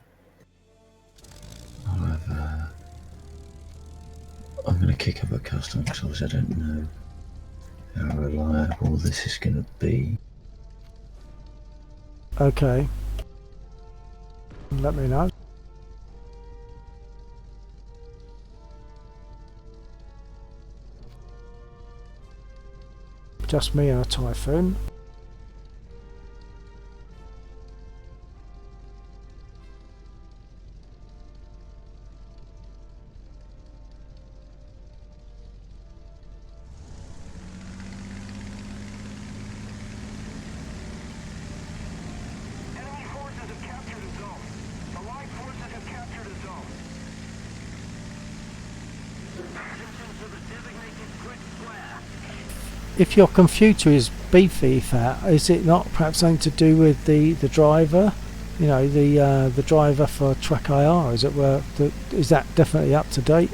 Speaker 1: I'm going to kick up a custom because obviously I don't know how reliable this is going to be.
Speaker 2: Okay. Let me know. Just me and a typhoon.
Speaker 4: Enemy forces have captured a zone. Allied forces have captured a zone. Position to the designated grid square.
Speaker 2: If your computer is beefy, Fat, is it not perhaps something to do with the driver? You know, the driver for Track IR, as it were. Is that definitely up to date?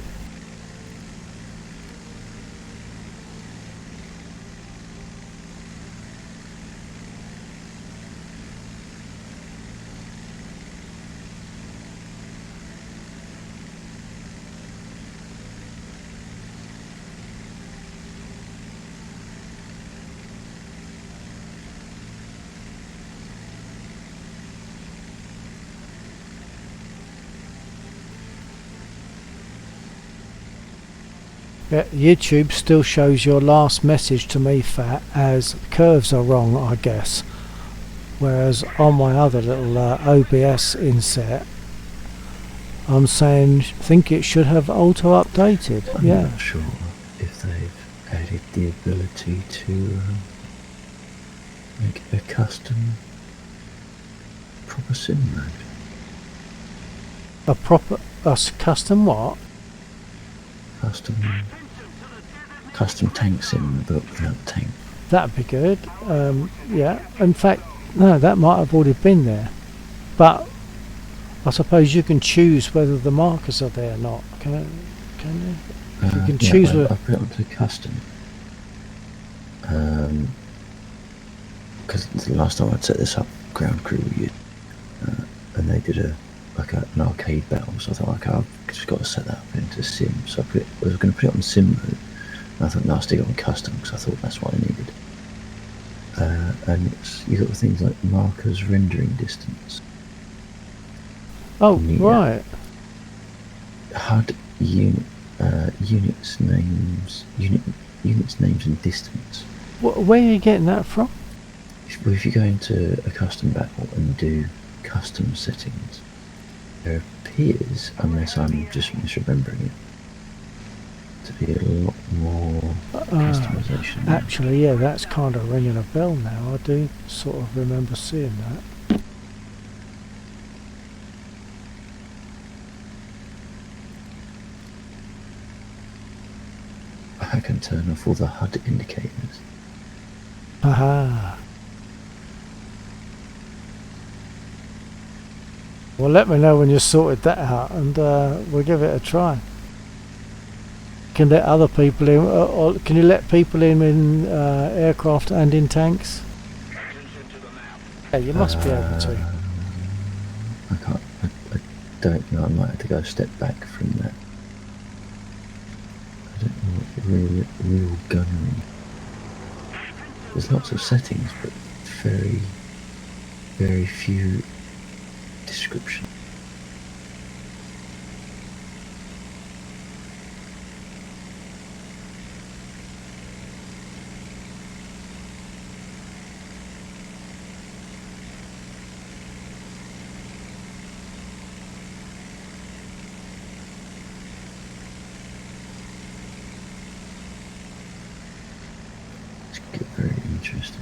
Speaker 2: Yeah, YouTube still shows your last message to me, Fat, as curves are wrong, I guess. Whereas on my other little OBS inset, I'm saying think it should have auto updated.
Speaker 1: I'm
Speaker 2: Yeah.
Speaker 1: not sure if they've added the ability to make a custom proper sim mode.
Speaker 2: A custom what?
Speaker 1: Custom tank sim, but without the tank.
Speaker 2: That'd be good. Yeah. In fact, no, that might have already been there. But I suppose you can choose whether the markers are there or not. Can you? If you can choose.
Speaker 1: I put it onto custom. Because the last time I'd set this up, Ground Crew were used, and they did an arcade battle. So I thought, okay, I've just got to set that up into sim. So I was going to put it on sim mode. And I thought, no, I'll stick it on custom because I thought that's what I needed. And you got things like markers rendering distance.
Speaker 2: Oh, right.
Speaker 1: HUD units names and distance.
Speaker 2: Where are you getting that from?
Speaker 1: If you go into a custom battle and do custom settings, there appears, unless I'm just misremembering it, to be a lot more customization.
Speaker 2: Actually, yeah, that's kind of ringing a bell now. I do sort of remember seeing that.
Speaker 1: I can turn off all the HUD indicators.
Speaker 2: Aha. Well, let me know when you've sorted that out, and we'll give it a try. Can let other people in, or can you let people in aircraft and in tanks? Yeah, you must be able to.
Speaker 1: I can't. I don't know. I might have to go a step back from that. I don't know what real gunnery. There's lots of settings, but very few descriptions. It's get very interesting.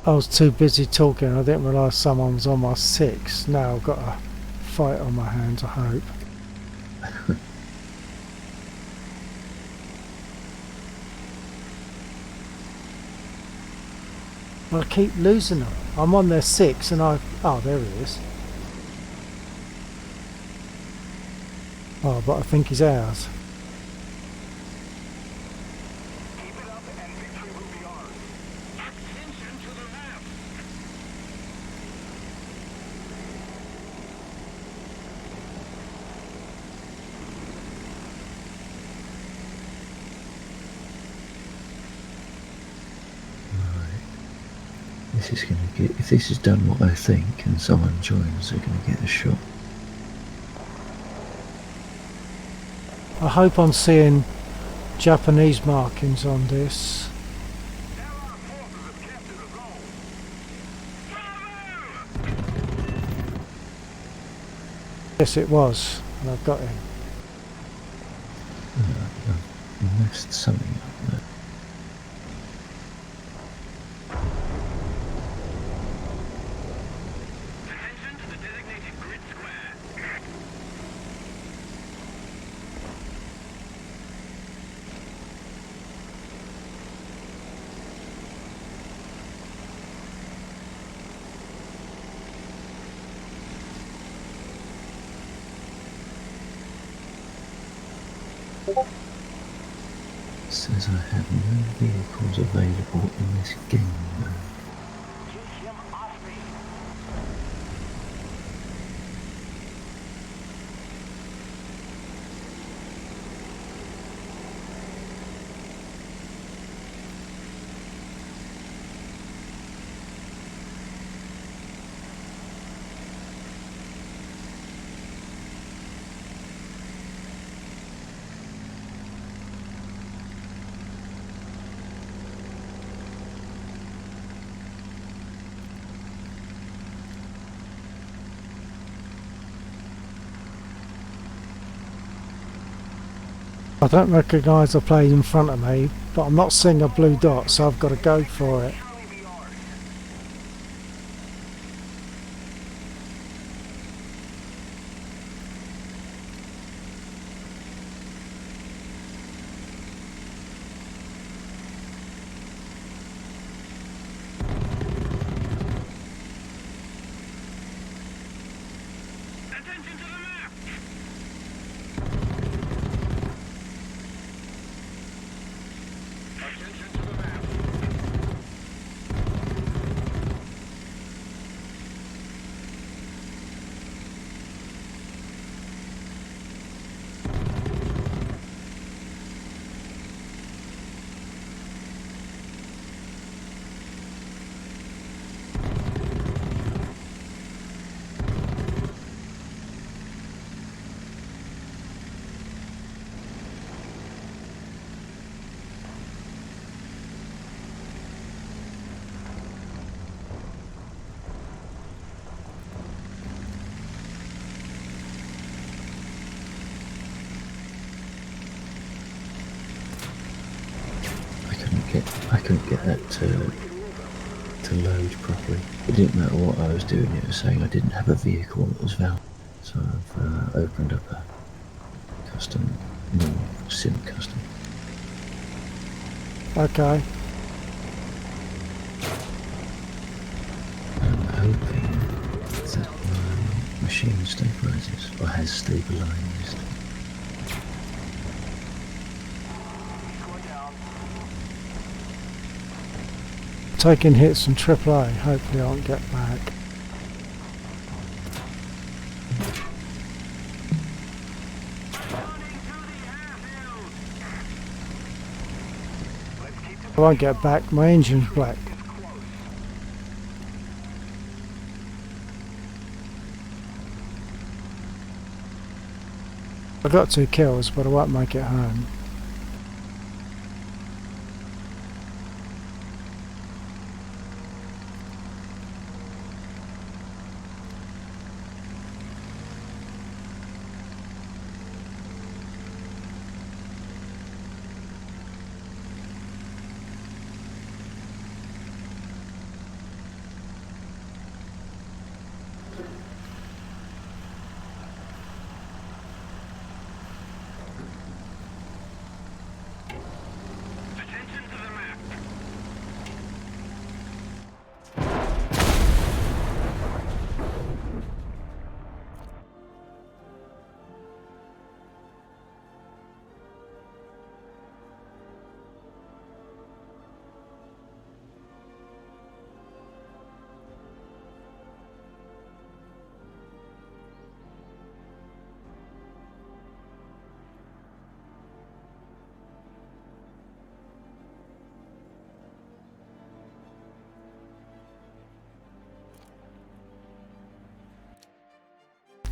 Speaker 2: I was too busy talking. I didn't realise someone was on my 6. Now I've got a fight on my hands, I hope. Well, I keep losing them. I'm on their 6 and I... Oh, there he is. Oh, but I think he's ours.
Speaker 4: Keep it up and victory will be ours. Attention to the map.
Speaker 1: This is going to get. If this has done what I think, and someone joins, they're going to get a shot.
Speaker 2: I hope I'm seeing Japanese markings on this.
Speaker 4: Allied forces have captured the zone.
Speaker 2: Yes, it was, and I've got him.
Speaker 1: I messed something up there.
Speaker 4: Attention to the designated grid square.
Speaker 1: It says I have no vehicles available in this game mode.
Speaker 4: Get him off me.
Speaker 2: I don't recognise the plane in front of me, but I'm not seeing a blue dot, so I've got to go for it.
Speaker 4: Surely be ours. Attention to the map. Attention to the map.
Speaker 1: I couldn't get that to load properly. It didn't matter what I was doing, it was saying I didn't have a vehicle that was valid. So I've opened up a custom, normal sim custom.
Speaker 2: Okay.
Speaker 1: I'm hoping that my machine stabilizes, or has stabilized.
Speaker 2: Taking hits from AAA. Hopefully I won't get back. I won't get back. My engine's black. I got 2 kills, but I won't make it home.
Speaker 4: Attention to the map.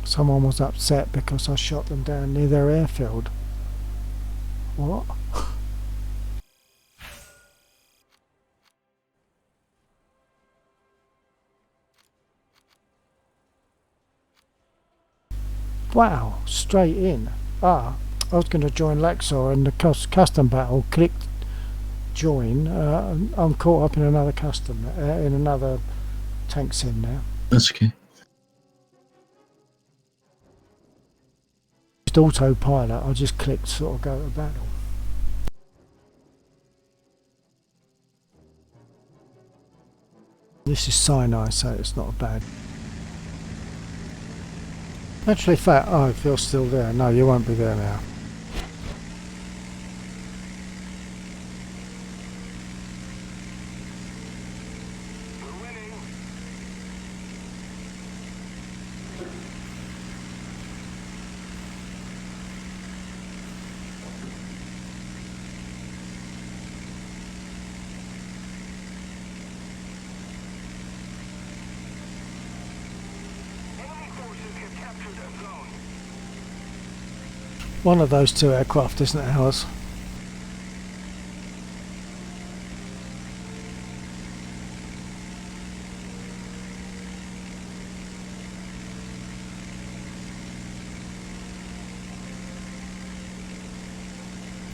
Speaker 2: Someone was upset because I shot them down near their airfield. What? Wow, straight in. I was going to join Lexor and the custom battle. Clicked join. I'm caught up in another custom, in another tank sim now.
Speaker 1: That's okay.
Speaker 2: Just autopilot. I just clicked sort of go to battle. This is Sinai, so it's not bad. Actually, fact, oh, if you're still there, no, you won't be there now.
Speaker 4: We're winning. Enemy forces have captured a zone.
Speaker 2: One of those 2 aircraft isn't ours.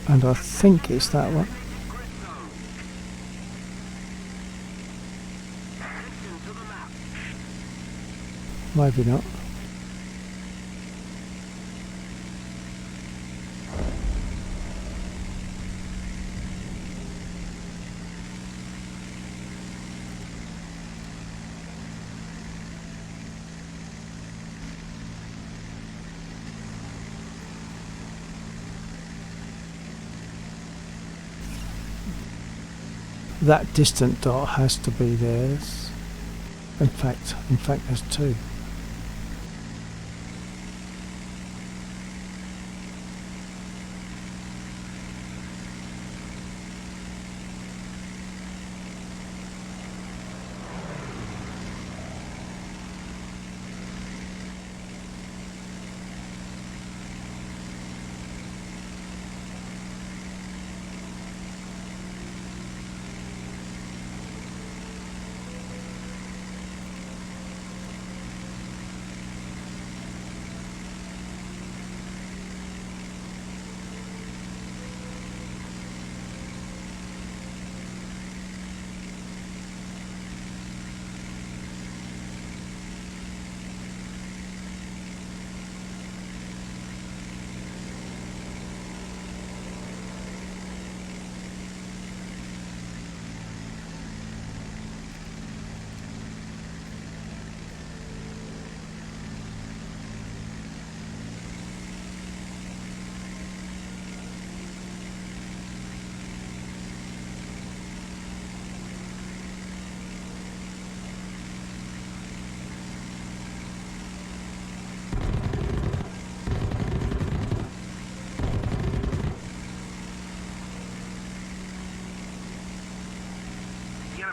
Speaker 2: And I think it's that one.
Speaker 4: Grid zone. Attention to the map.
Speaker 2: Maybe not. That distant dot has to be theirs. In fact, there's 2.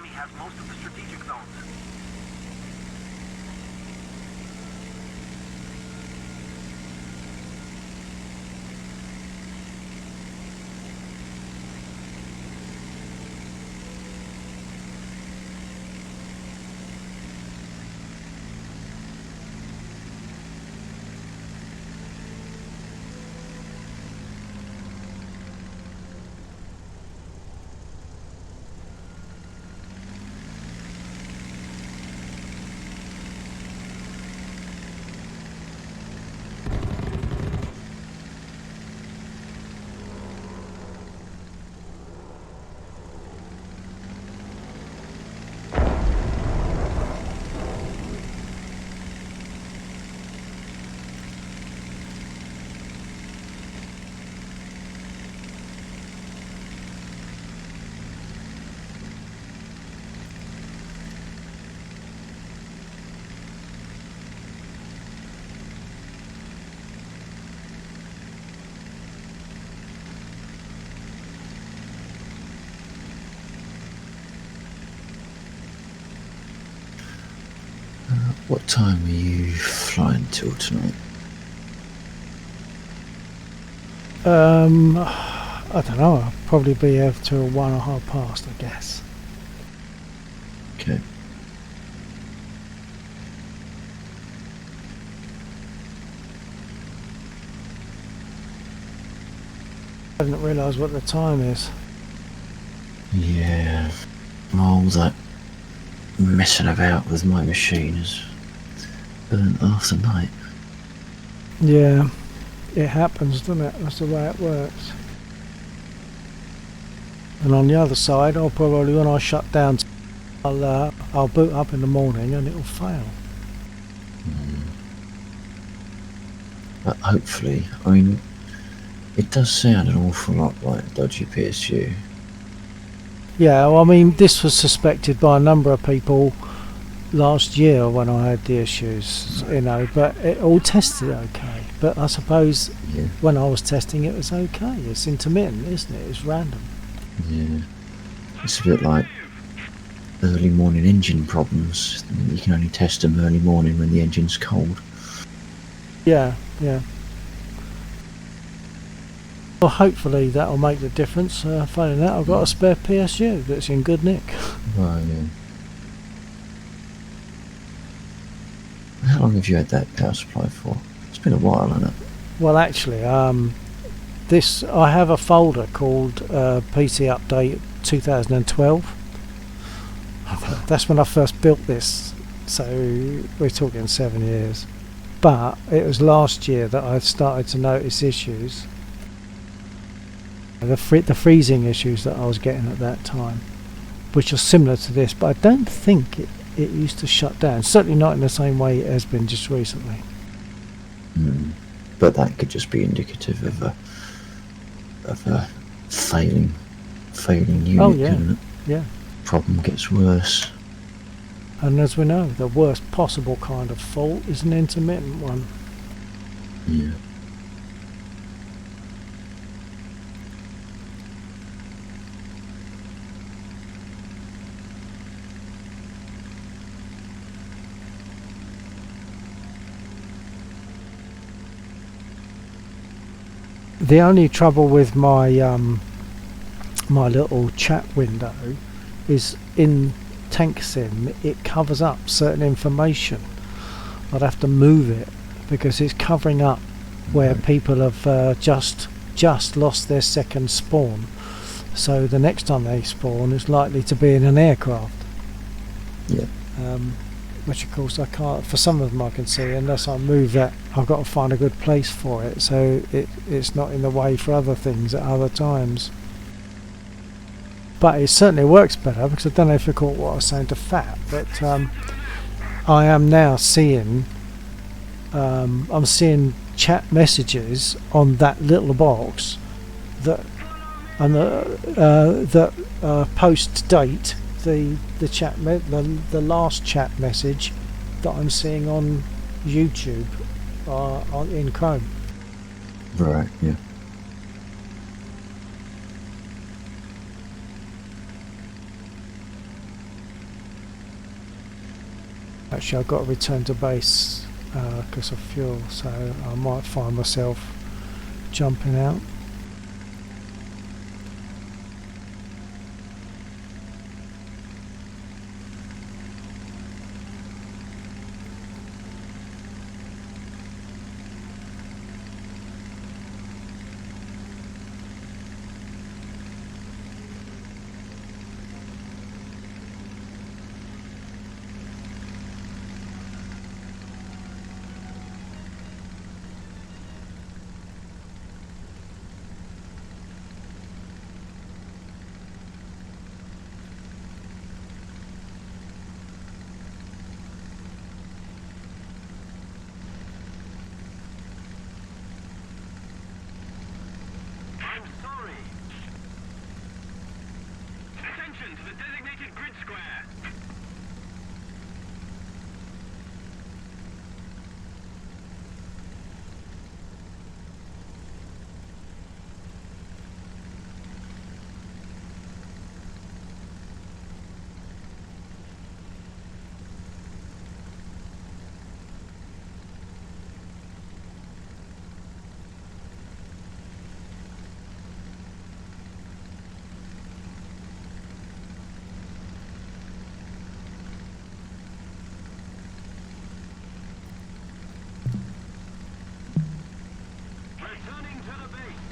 Speaker 4: enemy has most of the strategic zones.
Speaker 1: What time are you flying till tonight?
Speaker 2: I don't know. I'll probably be here till 1:30, I guess.
Speaker 1: Okay.
Speaker 2: I didn't realise what the time is.
Speaker 1: Yeah. All that messing about with my machine has burnt half the night.
Speaker 2: Yeah, it happens, doesn't it? That's the way it works. And on the other side, I'll probably, when I shut down, I'll boot up in the morning and it'll fail.
Speaker 1: But hopefully, I mean, it does sound an awful lot like dodgy PSU.
Speaker 2: Yeah, well, I mean, this was suspected by a number of people last year when I had the issues, you know, but it all tested okay. But I suppose
Speaker 1: Yeah.
Speaker 2: when I was testing, it was okay. It's intermittent, isn't it? It's random.
Speaker 1: Yeah. It's a bit like early morning engine problems. You can only test them early morning when the engine's cold.
Speaker 2: Yeah, yeah. Well, hopefully that'll make the difference. Failing that, I've got a spare PSU that's in good nick.
Speaker 1: Well, yeah. How long have you had that power supply for? It's been a while, hasn't it?
Speaker 2: Well, actually, this I have a folder called PC Update 2012. That's when I first built this, so we're talking 7 years. But it was last year that I started to notice issues. The freezing issues that I was getting at that time, which are similar to this, but I don't think it used to shut down. Certainly not in the same way it has been just recently.
Speaker 1: But that could just be indicative of a failing unit,
Speaker 2: Oh yeah,
Speaker 1: couldn't it?
Speaker 2: yeah.
Speaker 1: Problem gets worse.
Speaker 2: And as we know, the worst possible kind of fault is an intermittent one.
Speaker 1: Yeah.
Speaker 2: The only trouble with my my little chat window is in Tank Sim it covers up certain information. I'd have to move it because it's covering up where people have just lost their second spawn. So the next time they spawn is likely to be in an aircraft.
Speaker 1: Yeah.
Speaker 2: Which of course I can't, for some of them I can see, unless I move that I've got to find a good place for it, so it's not in the way for other things at other times. But it certainly works better, because I don't know if you caught what I was saying to Fat, but I am now seeing I'm seeing chat messages on that little box that and that post date the chat the last chat message that I'm seeing on YouTube in Chrome.
Speaker 1: Right, yeah.
Speaker 2: Actually, I've got to return to base because of fuel, so I might find myself jumping out.
Speaker 4: I'm sorry. Attention to the designated grid square. Returning to the base.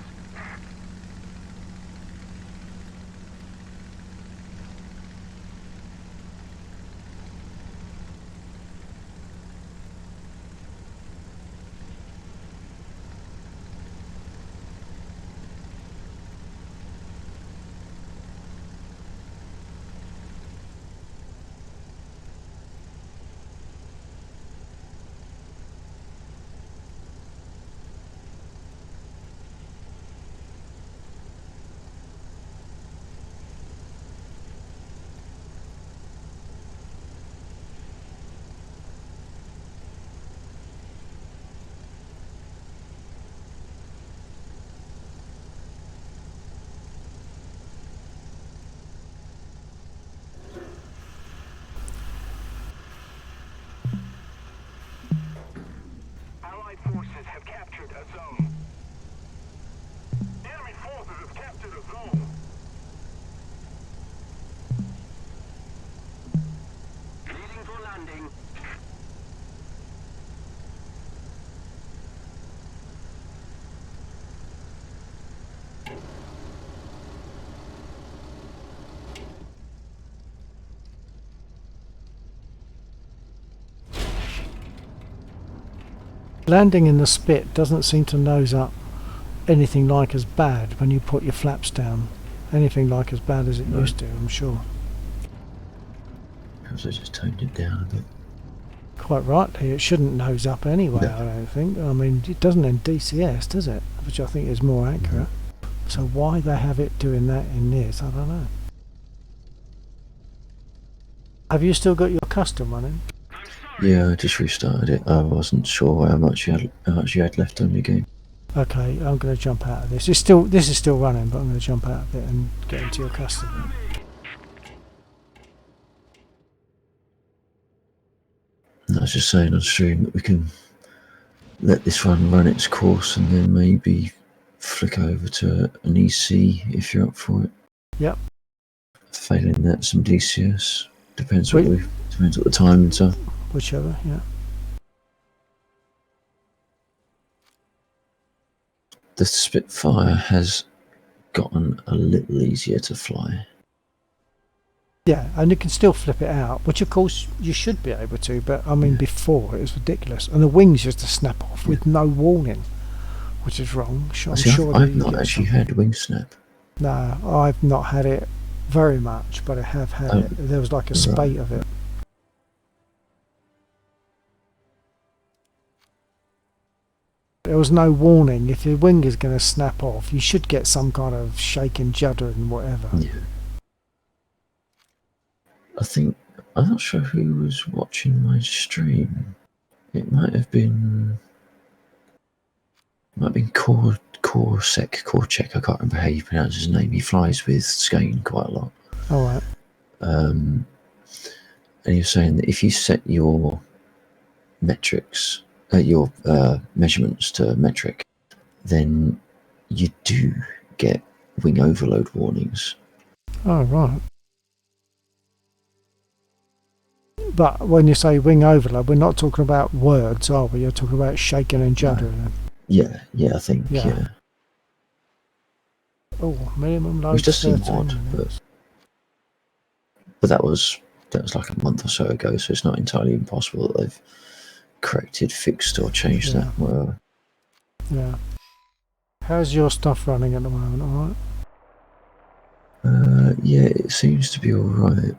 Speaker 4: Allied forces have captured a zone. Enemy forces have captured a zone. Leading for landing.
Speaker 2: Landing in the spit doesn't seem to nose up anything like as bad when you put your flaps down. Anything like as bad as it used to, I'm sure.
Speaker 1: Perhaps I just toned it down a bit.
Speaker 2: Quite rightly, it shouldn't nose up anyway,
Speaker 1: No.
Speaker 2: I don't think. I mean, it doesn't in DCS, does it? Which I think is more accurate. So why they have it doing that in this, I don't know. Have you still got your custom running?
Speaker 1: Yeah, I just restarted it. I wasn't sure how much you had left on your game.
Speaker 2: Okay, I'm going to jump out of this. This is still running, but I'm going to jump out of it and get into your custom.
Speaker 1: And I was just saying on stream that we can let this one run its course and then maybe flick over to an EC if you're up for it.
Speaker 2: Yep.
Speaker 1: Failing that, some DCS. Depends what the timings are.
Speaker 2: Whichever, yeah.
Speaker 1: The Spitfire has gotten a little easier to fly.
Speaker 2: Yeah, and you can still flip it out, which of course you should be able to, but I mean before it was ridiculous. And the wings used to snap off with no warning, which is wrong. I'm sure
Speaker 1: I've not actually had wing snap.
Speaker 2: No, I've not had it very much, but I have had it. There was like a spate of it. There was no warning. If your wing is going to snap off, you should get some kind of shake and judder and whatever.
Speaker 1: Yeah. I'm not sure who was watching my stream. It might have been Core Check. I can't remember how you pronounce his name. He flies with Skane quite a lot.
Speaker 2: All right.
Speaker 1: And you're saying that if you set your metrics, your measurements to metric, then you do get wing overload warnings.
Speaker 2: Oh, right. But when you say wing overload, we're not talking about words, are we? You're talking about shaking and juddering.
Speaker 1: Yeah, I think,
Speaker 2: Yeah.
Speaker 1: yeah.
Speaker 2: Oh, minimum load
Speaker 1: Which does seem
Speaker 2: 13
Speaker 1: odd,
Speaker 2: minutes.
Speaker 1: but that was like a month or so ago, so it's not entirely impossible that they've corrected, fixed, or changed that. Well,
Speaker 2: Yeah. How's your stuff running at the moment, alright?
Speaker 1: yeah, it seems to be alright.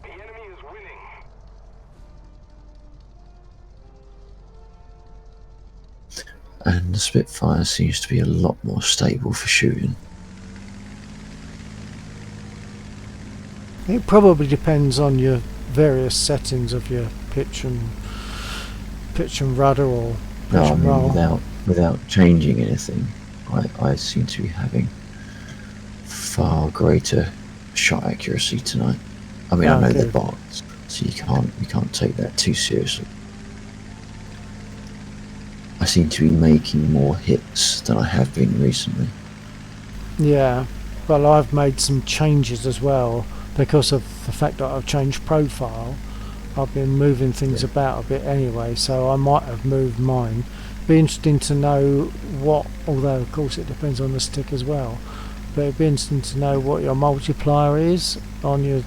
Speaker 4: The enemy is winning.
Speaker 1: And the Spitfire seems to be a lot more stable for shooting.
Speaker 2: It probably depends on your various settings of your pitch and rudder or pitch
Speaker 1: No, I
Speaker 2: and
Speaker 1: mean,
Speaker 2: roll.
Speaker 1: without changing anything, I seem to be having far greater shot accuracy tonight. I mean, I know they're
Speaker 2: Good.
Speaker 1: bots, so you can't take that too seriously. I seem to be making more hits than I have been recently.
Speaker 2: Yeah, well, I've made some changes as well because of the fact that I've changed profile. I've been moving things about a bit anyway, so I might have moved mine. Be interesting to know what, although of course it depends on the stick as well, but it'd be interesting to know what your multiplier is on your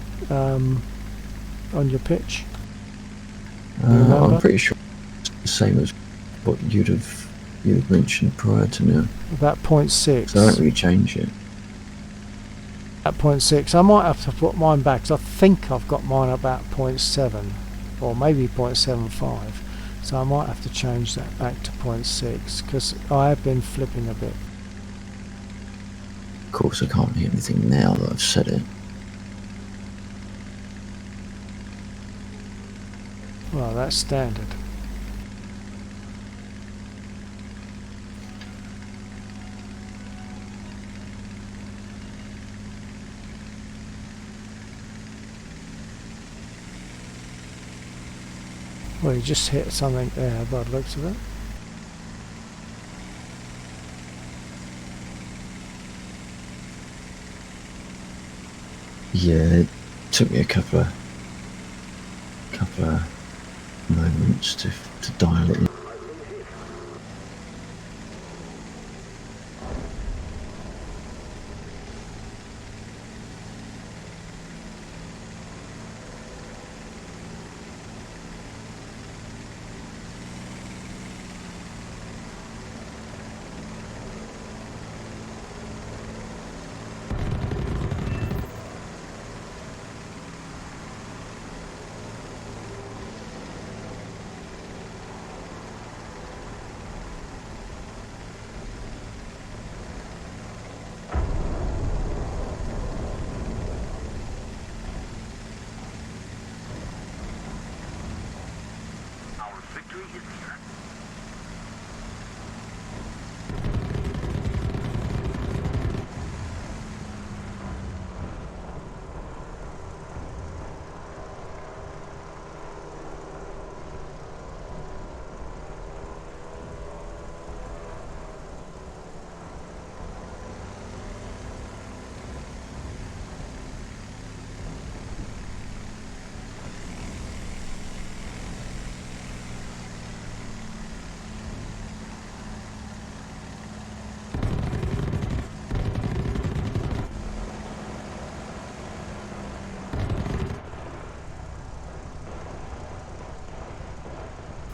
Speaker 2: pitch.
Speaker 1: I'm pretty sure it's the same as what you'd have mentioned prior to now.
Speaker 2: About 0.6.
Speaker 1: So I don't really change it.
Speaker 2: At 0.6, I might have to put mine back because I think I've got mine about 0.7 or maybe 0.75, so I might have to change that back to 0.6 because I have been flipping a bit.
Speaker 1: Of course, I can't hear anything now that I've said it.
Speaker 2: Well, that's standard. Well, you just hit something there by the looks of it.
Speaker 1: Yeah, it took me a couple of moments to dial it in.
Speaker 4: Our victory is near.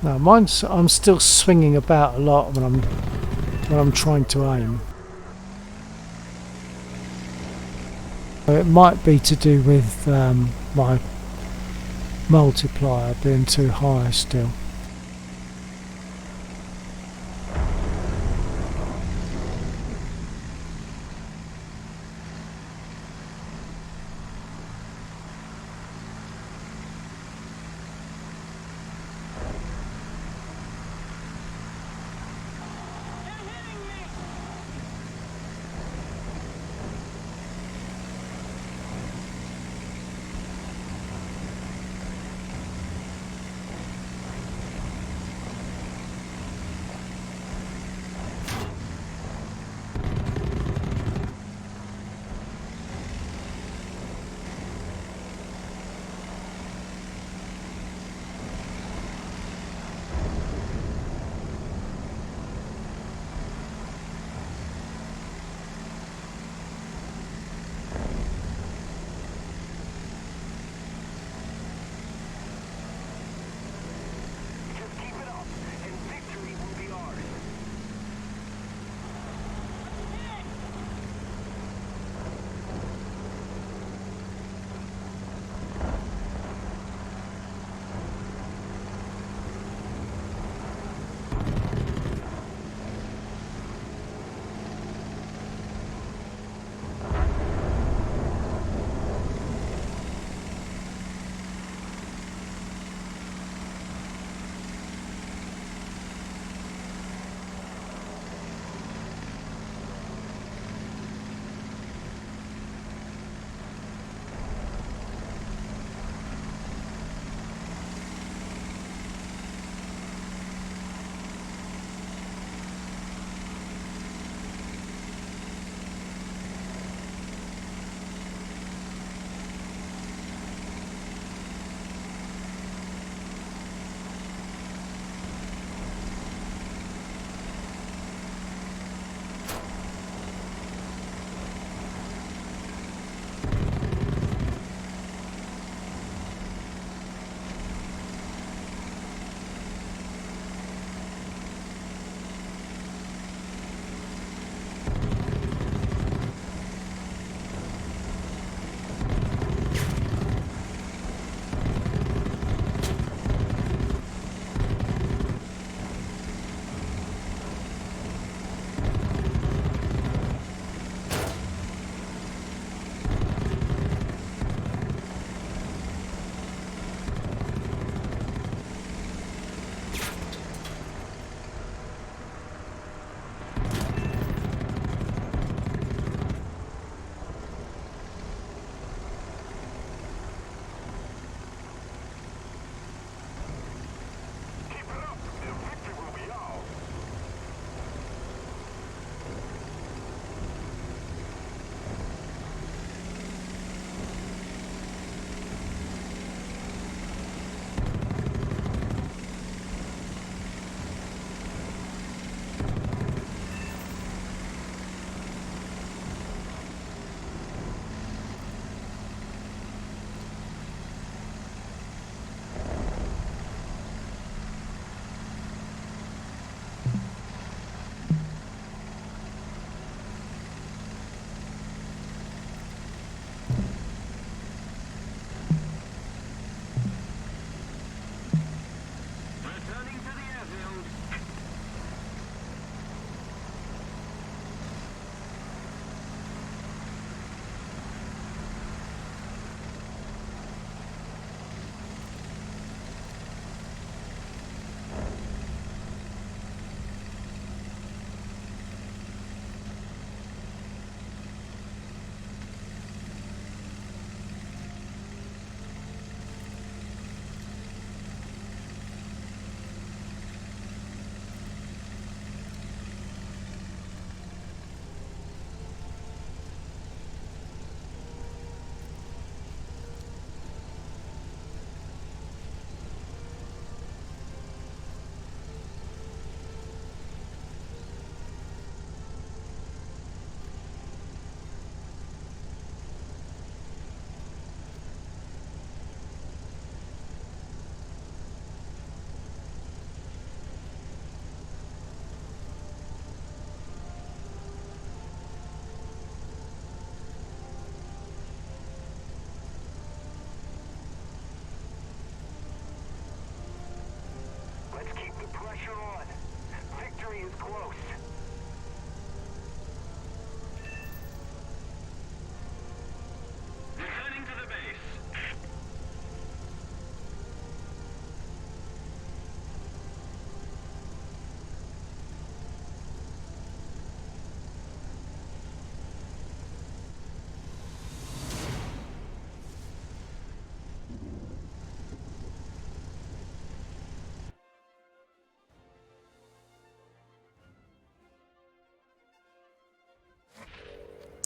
Speaker 2: Now mine's, I'm still swinging about a lot when I'm trying to aim. It might be to do with my multiplier being too high still.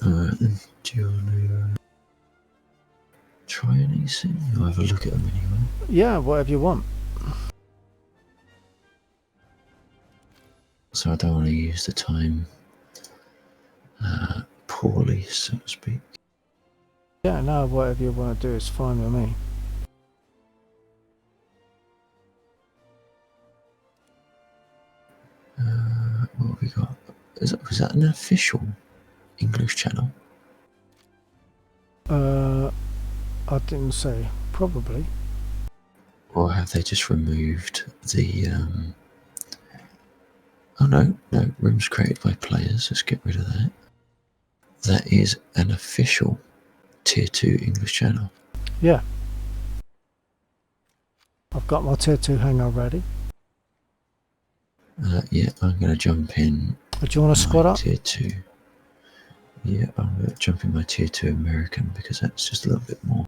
Speaker 1: Alright then, do you want to try anything? I'll have a look at them anyway.
Speaker 2: Yeah, whatever you want.
Speaker 1: So I don't want to use the time poorly, so to speak.
Speaker 2: Yeah, no, whatever you want to do is fine with me.
Speaker 1: What have we got? Was that an official English channel?
Speaker 2: I didn't say. Probably.
Speaker 1: Or have they just removed the oh no, rooms created by players, let's get rid of that. That is an official tier 2 English channel.
Speaker 2: Yeah. I've got my tier 2 hangar ready.
Speaker 1: Yeah, I'm going to jump in.
Speaker 2: Do you want to squad up?
Speaker 1: Tier 2. Yeah, I'm going to jump in my tier 2 American because that's just a little bit more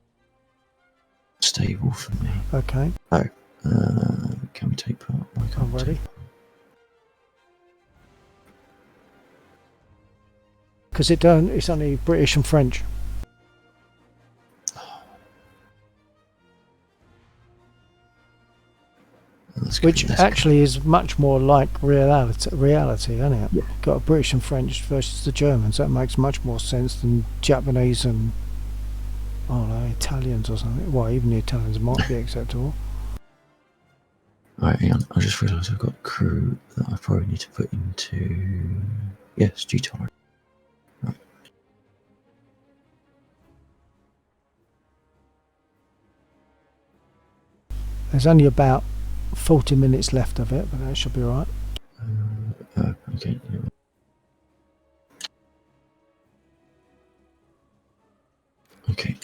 Speaker 1: stable for me.
Speaker 2: Okay.
Speaker 1: Oh, can we take part?
Speaker 2: I'm ready. Because it's only British and French. Which actually is much more like reality, isn't it?
Speaker 1: Yeah.
Speaker 2: Got a British and French versus the Germans. That makes much more sense than Japanese and I don't know, Italians or something. Well, even the Italians might be acceptable.
Speaker 1: Alright, hang on. I just realised I've got crew that I probably need to put into. Yes, G tolerance. Right.
Speaker 2: There's only about 40 minutes left of it, but that should be right.
Speaker 1: Okay. Yeah. Okay.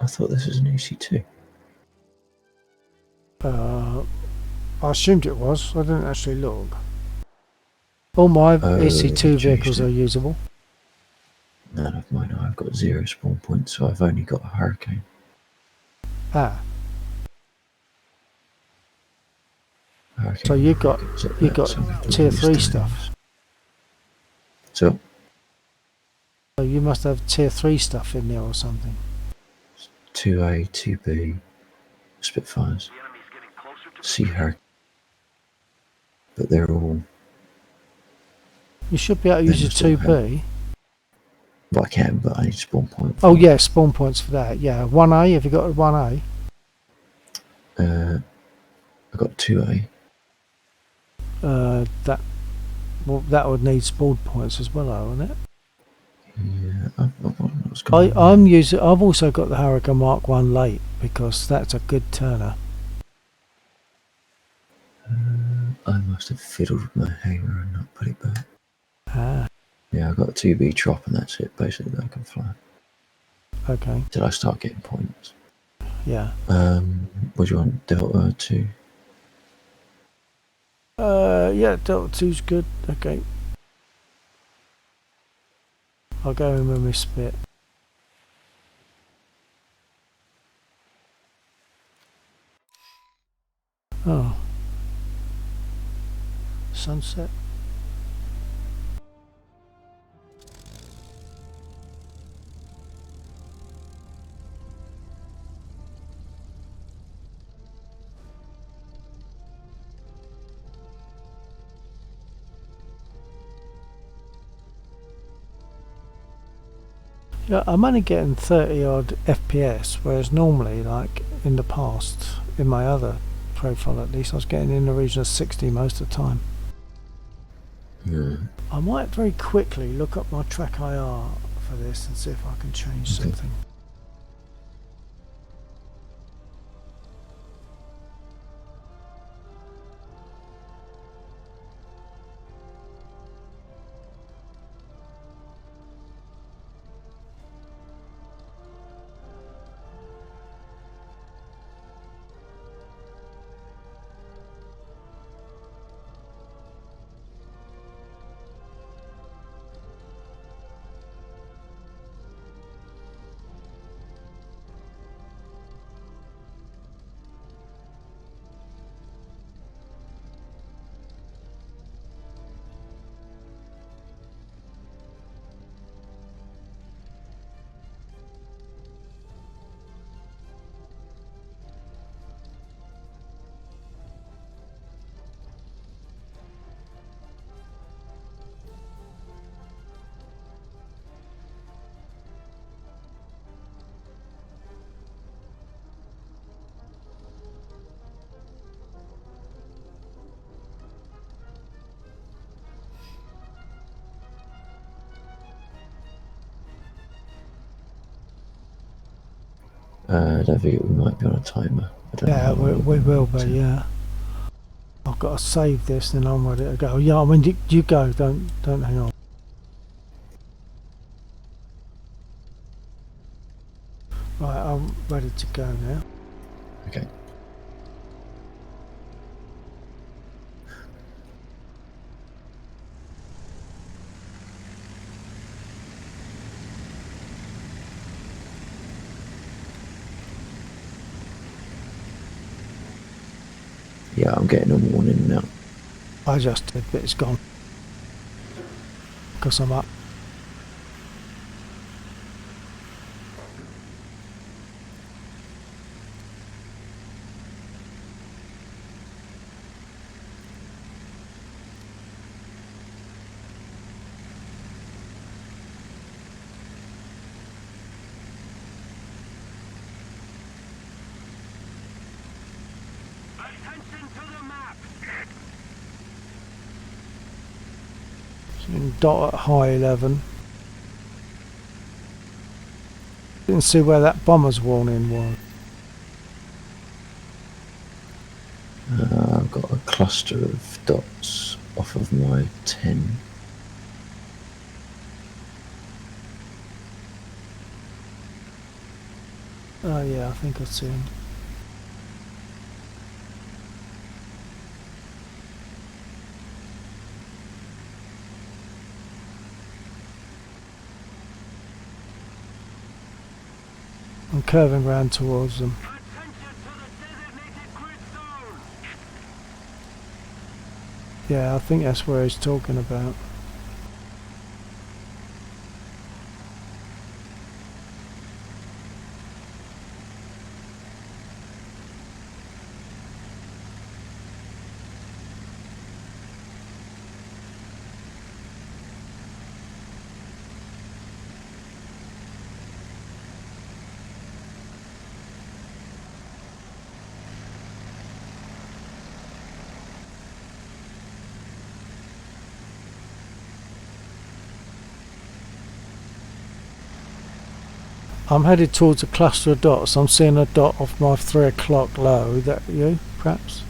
Speaker 1: I thought this was an EC2.
Speaker 2: I assumed it was. I didn't actually look. All my EC2 vehicles are usable.
Speaker 1: None of mine. I've got 0 spawn points, so I've only got a Hurricane.
Speaker 2: Ah.
Speaker 1: Hurricane
Speaker 2: So you've got tier 3 stuff.
Speaker 1: So
Speaker 2: you must have tier 3 stuff in there or something.
Speaker 1: 2A, 2B, Spitfires, C Hurricane. But they're all.
Speaker 2: You should be able to use your 2B.
Speaker 1: But I can, but I need spawn points.
Speaker 2: Oh yeah, spawn points for that. Yeah, 1A. Have you got a 1A?
Speaker 1: I got 2A.
Speaker 2: That would need spawn points as well, wouldn't it?
Speaker 1: Yeah,
Speaker 2: I've also got the Hurricane Mark 1 late because that's a good turner.
Speaker 1: I must have fiddled with my hangar and not put it back.
Speaker 2: Ah.
Speaker 1: Yeah, I got a 2B drop and that's it. Basically, I can fly.
Speaker 2: Okay.
Speaker 1: Did I start getting points?
Speaker 2: Yeah.
Speaker 1: What do you want? Delta 2?
Speaker 2: Yeah, Delta 2's good. Okay. I'll go in with my spit. Oh. Sunset. Yeah, I'm only getting 30 odd FPS, whereas normally, like in the past, in my other profile at least, I was getting in the region of 60 most of the time.
Speaker 1: Yeah.
Speaker 2: I might very quickly look up my track IR for this and see if I can change something.
Speaker 1: I don't think we might be on a timer. I don't know
Speaker 2: Yeah,
Speaker 1: how long
Speaker 2: we
Speaker 1: we've been
Speaker 2: will
Speaker 1: up
Speaker 2: be,
Speaker 1: to.
Speaker 2: yeah. I've got to save this and I'm ready to go. Yeah, I mean, you go, don't hang on. Right, I'm ready to go now.
Speaker 1: Okay. Yeah, I'm getting a warning now.
Speaker 2: I just did, but it's gone. Because I'm up.
Speaker 4: Attention to the map.
Speaker 2: In dot at high 11. Didn't see where that bomber's warning was.
Speaker 1: I've got a cluster of dots off of my 10.
Speaker 2: Oh yeah, I think I've seen. I'm curving round towards them.
Speaker 4: Attention to the designated grid zone.
Speaker 2: Yeah, I think that's where he's talking about. I'm headed towards a cluster of dots. I'm seeing a dot off my 3 o'clock low. Is that you, perhaps?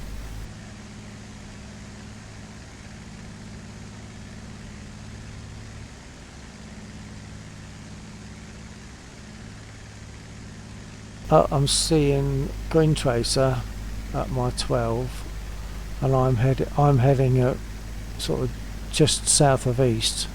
Speaker 2: I'm seeing Green Tracer at my 12, and I'm heading at sort of just south of east.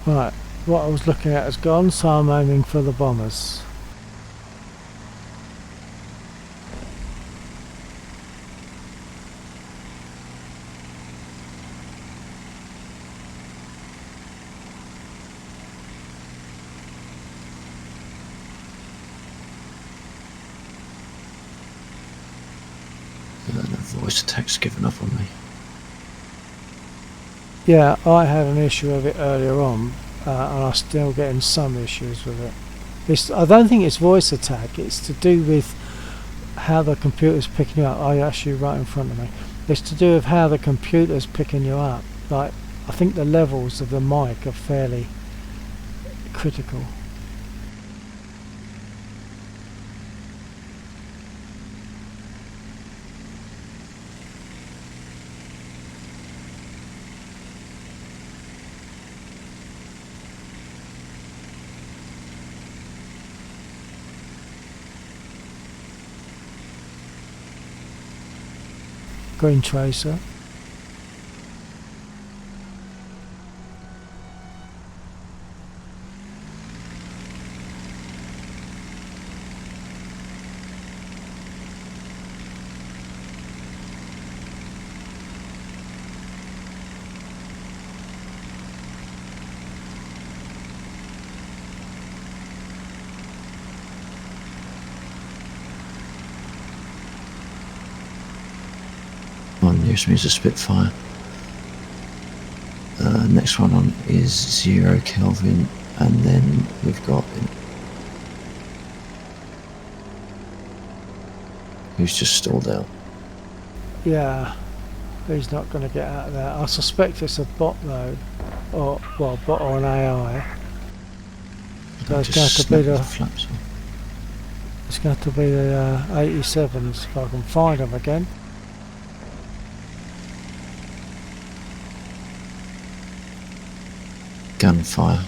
Speaker 2: Right, what I was looking at has gone, so I'm aiming for the bombers.
Speaker 1: The voice attack's given up on me.
Speaker 2: Yeah, I had an issue with it earlier on, and I'm still getting some issues with it. I don't think it's voice attack, it's to do with how the computer's picking you up. Oh, you're actually right in front of me. It's to do with how the computer's picking you up. Like, I think the levels of the mic are fairly critical. Green tracer.
Speaker 1: One nearest me is a Spitfire. Next one on is 0 Kelvin, and then we've got who's just stalled out.
Speaker 2: Yeah, he's not going to get out of there. I suspect it's a bot though, or well, bot or an AI. So it's going to be the
Speaker 1: flaps off.
Speaker 2: it's going to be the 87s if I can find them again.
Speaker 1: Gunfire.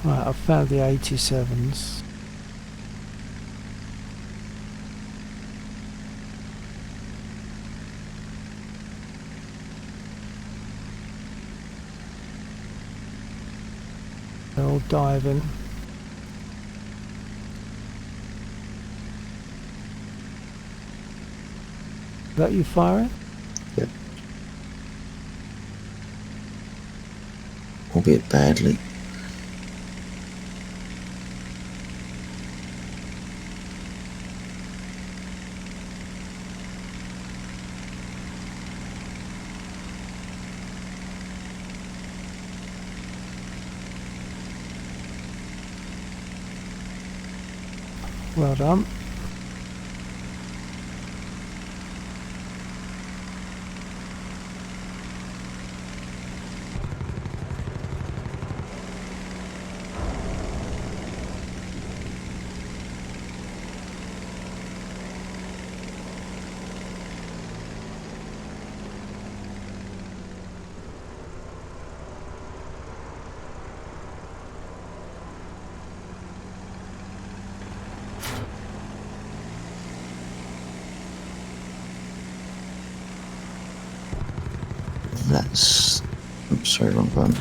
Speaker 2: Right, I've found the 87s. They're all diving. Is that you firing?
Speaker 1: Yep. Albeit badly.
Speaker 2: Well done.
Speaker 1: That's... Oops, sorry, wrong button.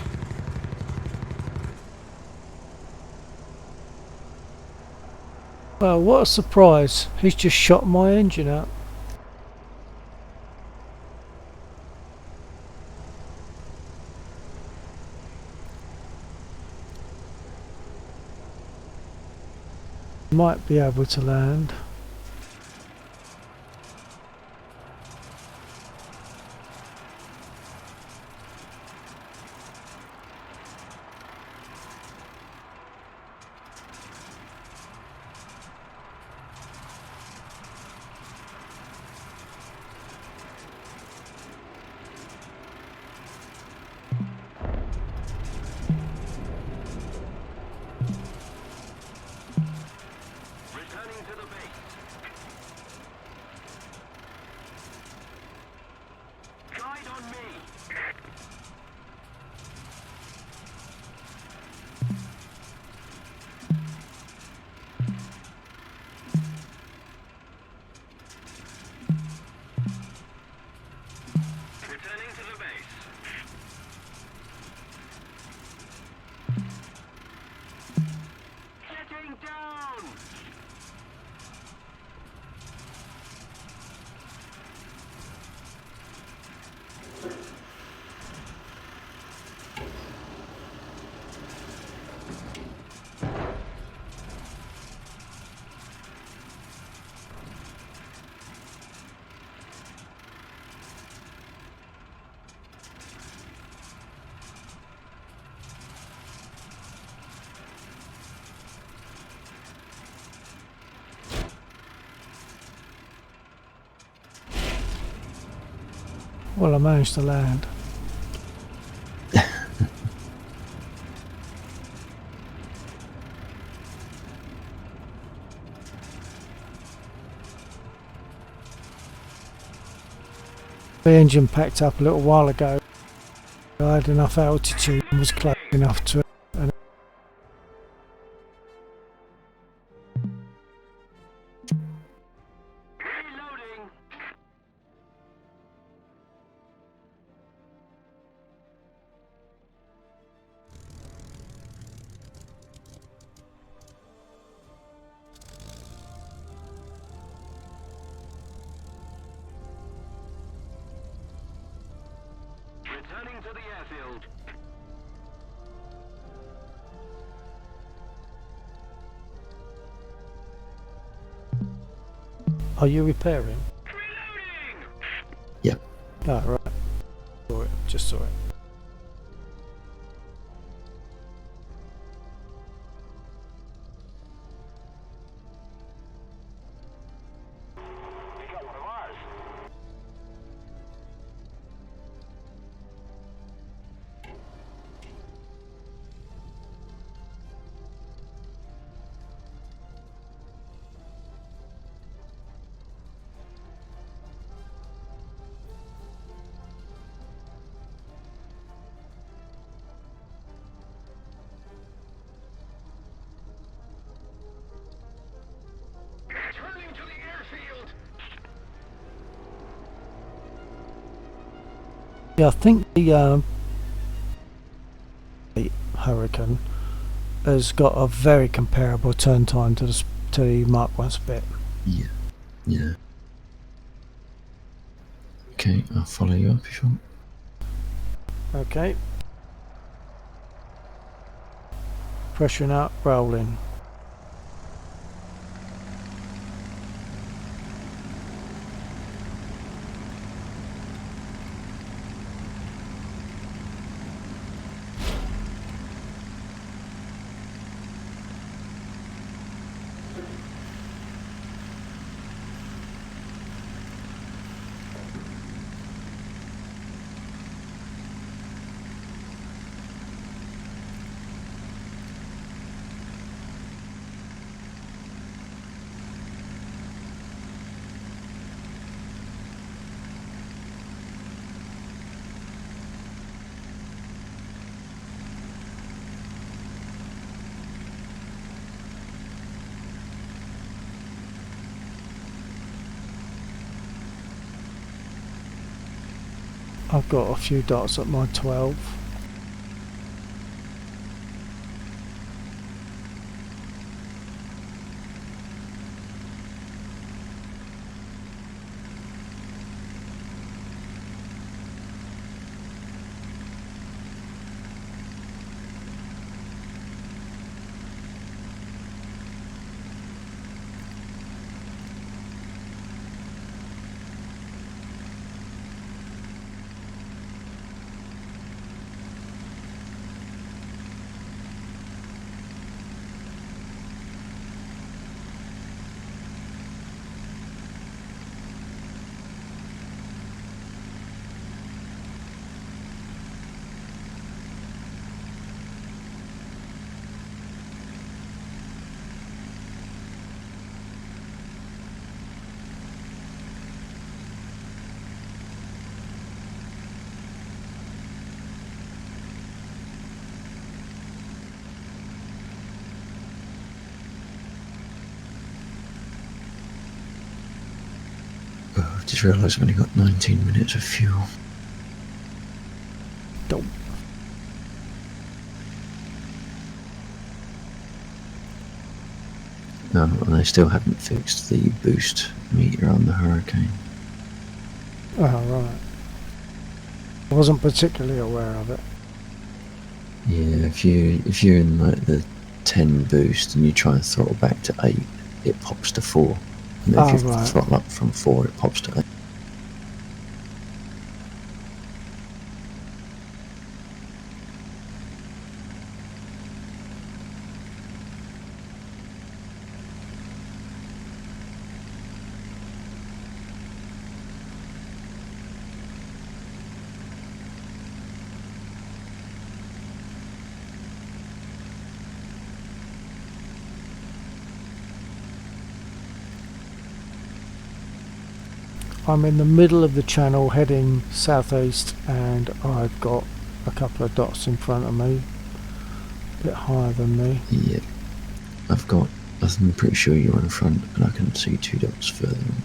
Speaker 2: Well, what a surprise. He's just shot my engine out. Might be able to land.
Speaker 4: Returning to the base. Guide on me. Returning to the base. Getting down.
Speaker 2: Well, I managed to land. The engine packed up a little while ago. I had enough altitude and was close enough to it. And
Speaker 4: Reloading. Returning to the airfield.
Speaker 2: are you repairing?
Speaker 4: Reloading.
Speaker 1: Yep.
Speaker 2: Oh, right. Saw it. Just saw it.
Speaker 4: We got one of ours. Returning to the airfield.
Speaker 2: Yeah, I think the Hurricane has got a very comparable turn time to the Mark 1 Spit.
Speaker 1: Yeah. Yeah. Okay, I'll follow you up if you want.
Speaker 2: Okay. Pressuring up, rolling. I've got a few dots at my 12.
Speaker 1: Oh, I've just realised I've only got 19 minutes of fuel.
Speaker 2: Don't.
Speaker 1: No, and they still haven't fixed the boost meter on the Hurricane.
Speaker 2: Oh, right. I wasn't particularly aware of it.
Speaker 1: Yeah, if you're in like the 10 boost and you try and throttle back to 8, it pops to 4. And then if you
Speaker 2: right.
Speaker 1: throttle up from 4, it pops to 8.
Speaker 2: I'm in the middle of the channel heading southeast, and I've got a couple of dots in front of me, a bit higher than me.
Speaker 1: Yep. I'm pretty sure you're in front, and I can see 2 dots further on.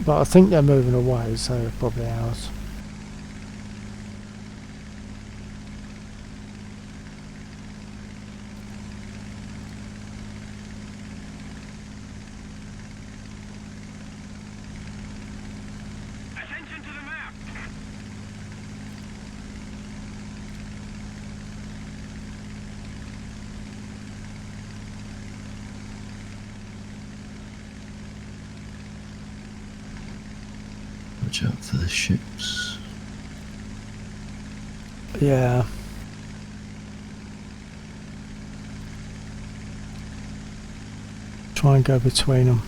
Speaker 2: But I think they're moving away, so they're probably ours.
Speaker 4: Attention to the map.
Speaker 1: Watch out for the ships.
Speaker 2: Yeah. Try and go between them.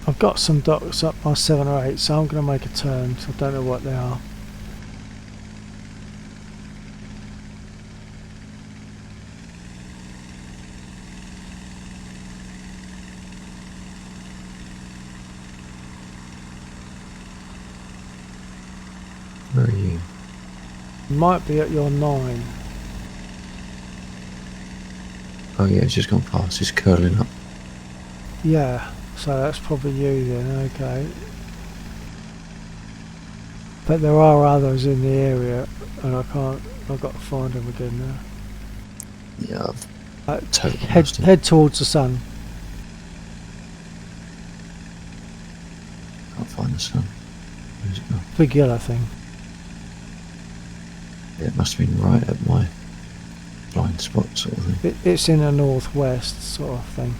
Speaker 2: I've got some dots up by 7 or 8, so I'm going to make a turn, so I don't know what they are.
Speaker 1: Where are you?
Speaker 2: Might be at your 9.
Speaker 1: Oh yeah, it's just gone past. It's curling up.
Speaker 2: Yeah, so that's probably you then, okay. But there are others in the area, and I've got to find them again now.
Speaker 1: Yeah, I've totally
Speaker 2: Head,
Speaker 1: lost it.
Speaker 2: head towards the sun.
Speaker 1: Can't find the sun. Where's it gone?
Speaker 2: Big yellow thing.
Speaker 1: Yeah, it must have been right at my blind spot sort of thing.
Speaker 2: It's in the northwest sort of thing.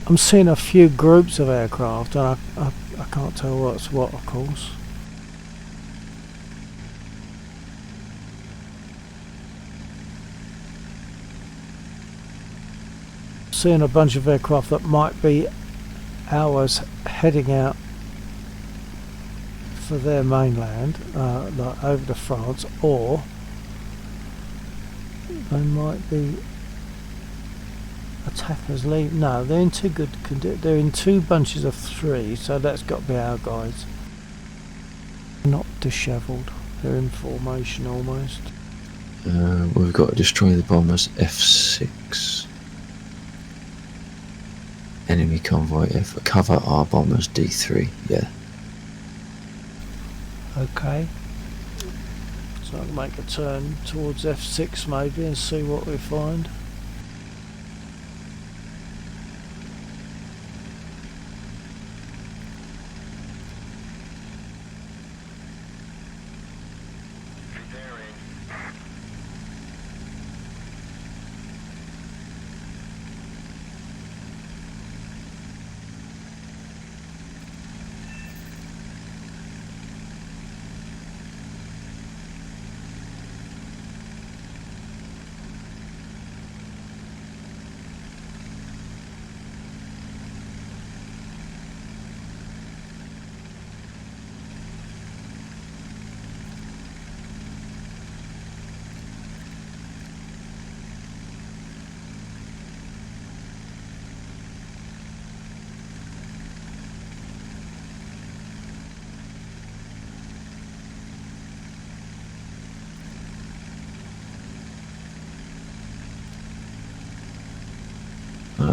Speaker 2: I'm seeing a few groups of aircraft, and I can't tell what's what, of course. Seeing a bunch of aircraft that might be ours heading out for their mainland, like over to France, or they might be attackers leave. No, they're in too good condition. They're in 2 bunches of 3, so that's got to be our guys. Not dishevelled. They're in formation almost.
Speaker 1: We've got to destroy the bombers F6. Enemy convoy F. Cover our bombers D3. Yeah.
Speaker 2: Okay. So I'll make a turn towards F6 maybe and see what we find.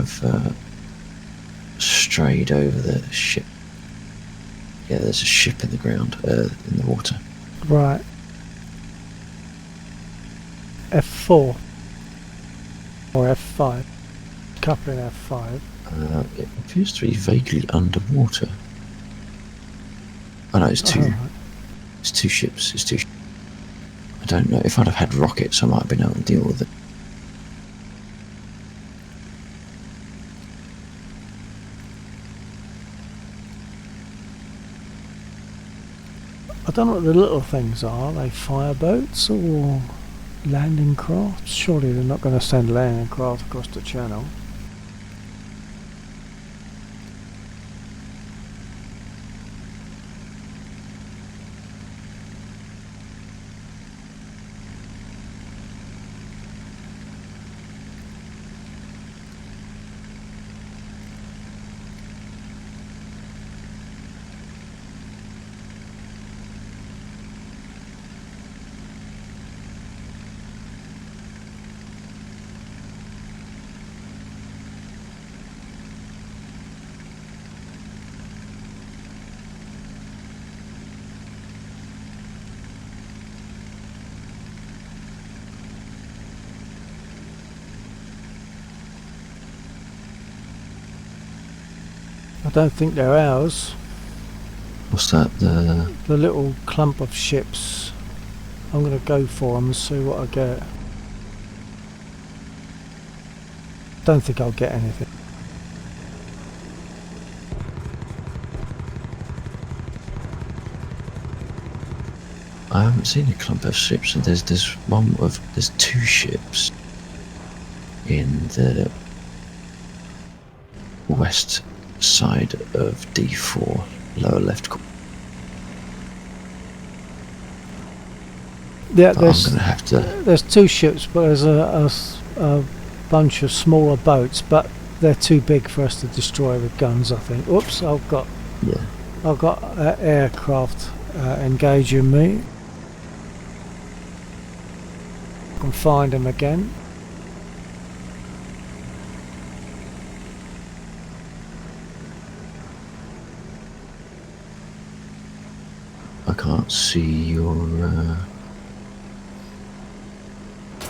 Speaker 1: I've strayed over the ship. Yeah, there's a ship in the ground, in the water.
Speaker 2: Right. F4 or F5. Coupling F5.
Speaker 1: It appears to be vaguely underwater. Oh no, it's two.
Speaker 2: Right.
Speaker 1: It's two ships. It's two. I don't know. If I'd have had rockets, I might have been able to deal with it.
Speaker 2: I don't know what the little things are. Are they fireboats or landing crafts? Surely they're not going to send landing craft across the channel. I don't think they're ours.
Speaker 1: What's that?
Speaker 2: The little clump of ships. I'm going to go for them and see what I get. Don't think I'll get anything.
Speaker 1: I haven't seen a clump of ships, and there's two ships in the west side of D4, lower left corner.
Speaker 2: Yeah,
Speaker 1: I'm going to have to.
Speaker 2: there's two ships, but there's a bunch of smaller boats, but they're too big for us to destroy with guns, I think. Oops, I've got aircraft engaging me. I can find him again.
Speaker 1: I can't see your.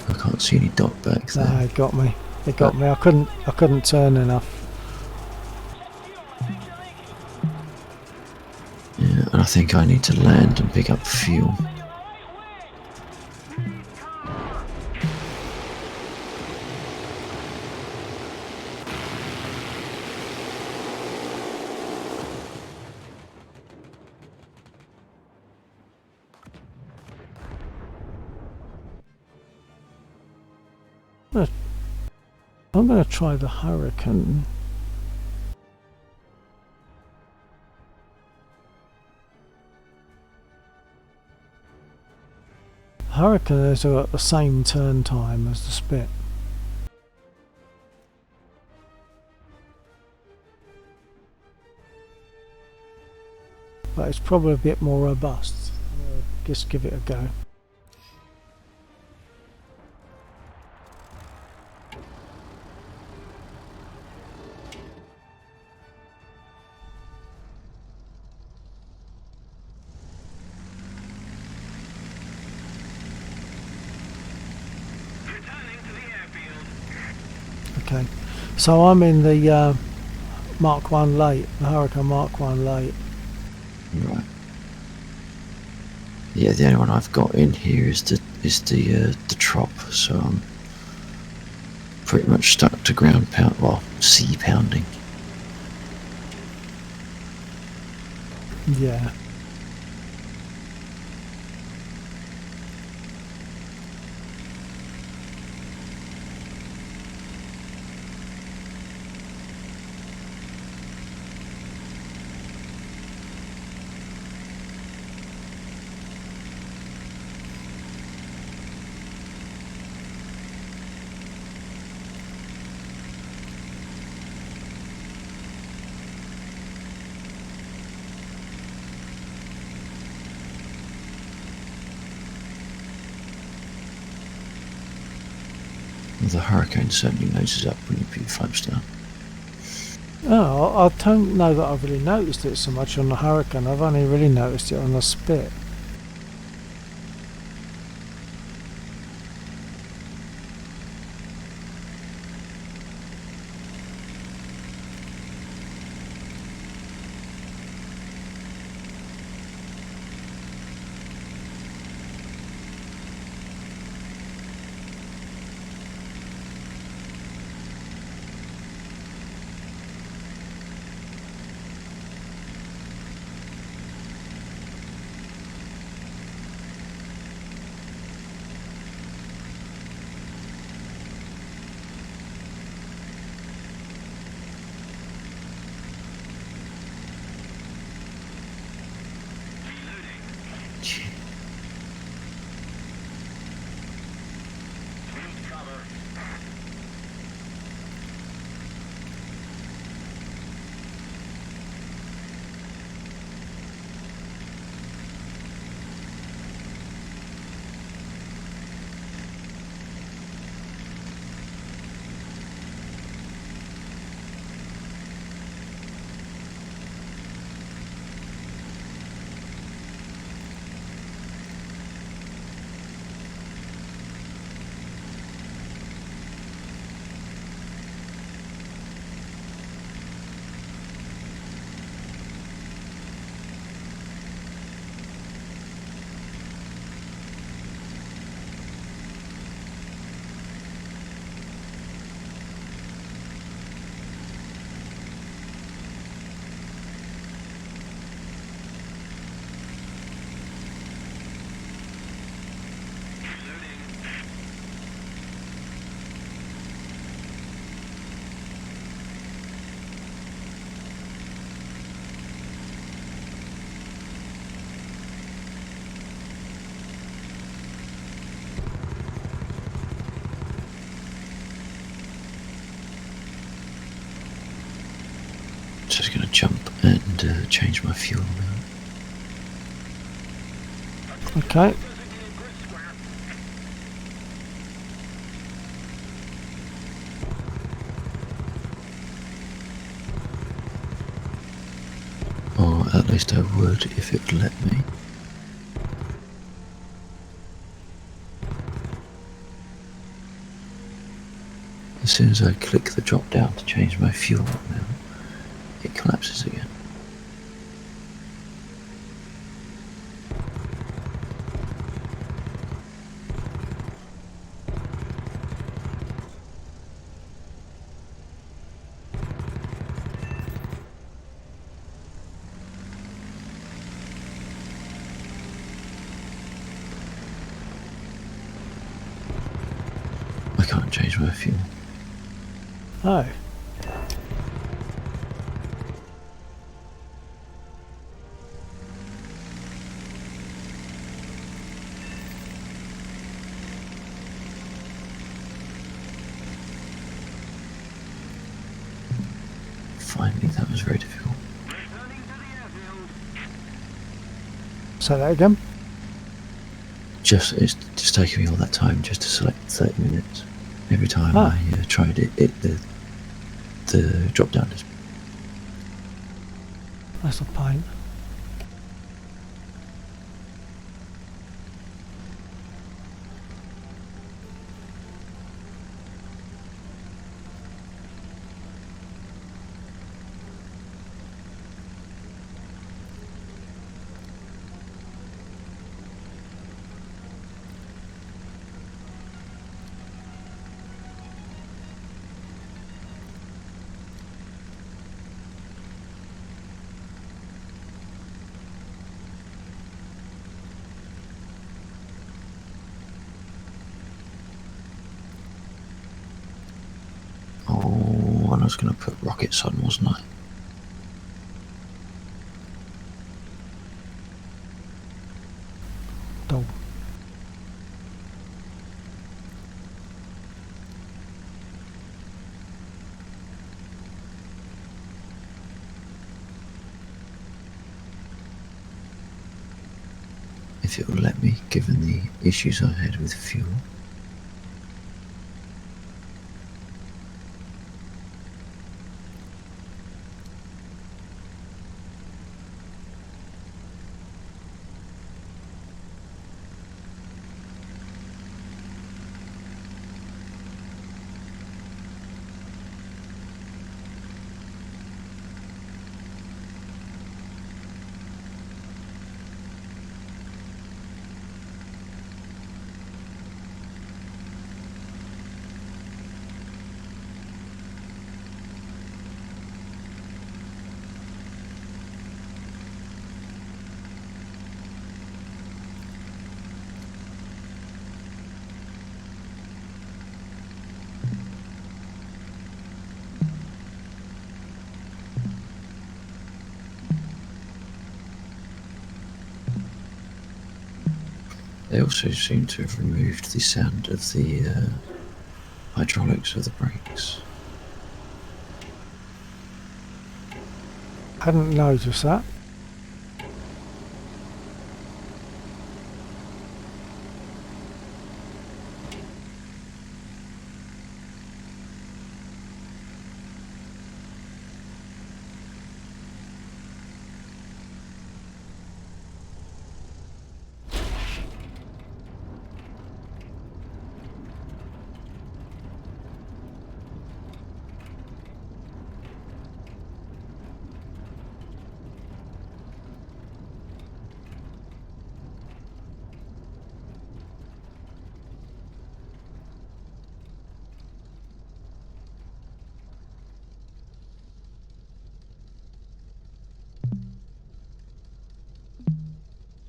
Speaker 1: I can't see any dock back there.
Speaker 2: Nah, it got me. It got me. I couldn't turn enough.
Speaker 1: Yeah, and I think I need to land and pick up fuel.
Speaker 2: I'm going to try the Hurricane. Hurricane is at the same turn time as the Spit. But it's probably a bit more robust. Just give it a go. Okay, so I'm in the Mark 1 late, the Hurricane Mark 1 late.
Speaker 1: Right. Yeah, the only one I've got in here is the trop, so I'm pretty much stuck to ground pound, well, sea pounding.
Speaker 2: Yeah.
Speaker 1: The Hurricane certainly noses up when you put your flaps down.
Speaker 2: Oh, I don't know that I've really noticed it so much on the Hurricane. I've only really noticed it on the Spit.
Speaker 1: Gee. Just going to jump and change my fuel now.
Speaker 2: Okay.
Speaker 1: Or at least I would if it would let me. As soon as I click the drop down to change my fuel now, it collapses again. I can't change my fuel.
Speaker 2: Oh.
Speaker 1: Finally, that was very difficult.
Speaker 2: Say that again.
Speaker 1: It's just taking me all that time just to select 30 minutes. Every time I tried it, the drop down is.
Speaker 2: That's a pain.
Speaker 1: Oh, and I was going to put rockets on, wasn't I?
Speaker 2: Dull.
Speaker 1: If it will let me, given the issues I had with fuel. They also seem to have removed the sound of the hydraulics of the brakes.
Speaker 2: Hadn't noticed that.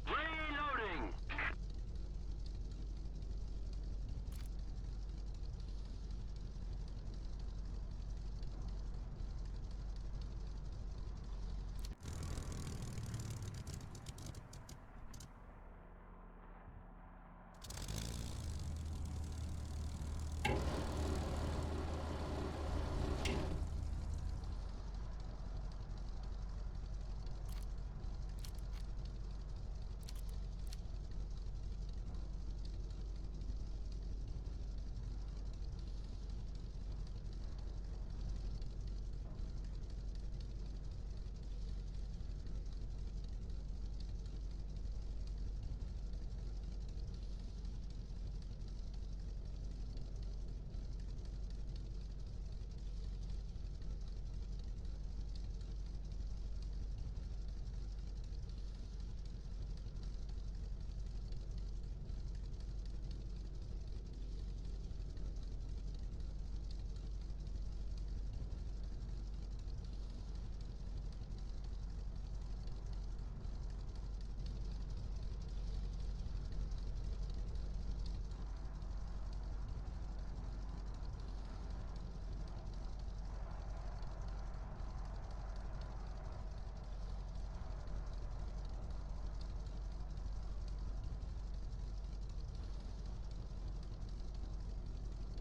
Speaker 4: Reloading!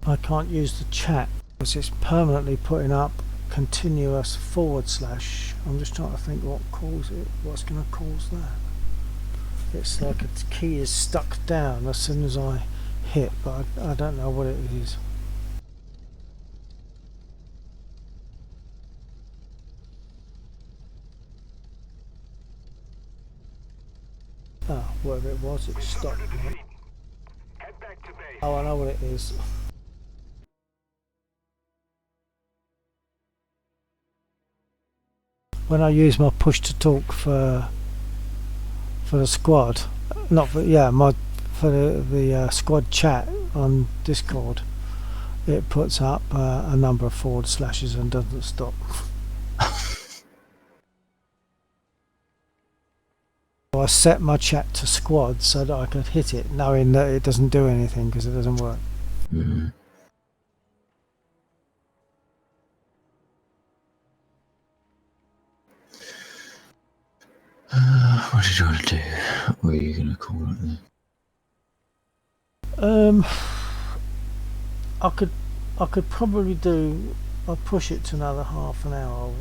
Speaker 2: I can't use the chat because it's permanently putting up continuous /. I'm just trying to think what's going to cause that. It's like a key is stuck down as soon as I hit, but I don't know what it is. Oh, whatever it was, it stopped.
Speaker 4: Head back to base.
Speaker 2: Oh, I know what it is. When I use my push to talk for the squad, not for for the squad chat on Discord, it puts up a number of / and doesn't stop. So I set my chat to squad so that I could hit it, knowing that it doesn't do anything because it doesn't work.
Speaker 1: Mm. What did you want to do? What were you going to call it then?
Speaker 2: I could probably do. I'll push it to another half an hour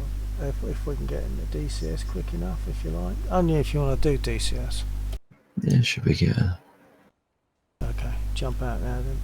Speaker 2: if we can get in the DCS quick enough, if you like. Only if you want to do DCS.
Speaker 1: Yeah, should we get a...
Speaker 2: Okay, jump out now then.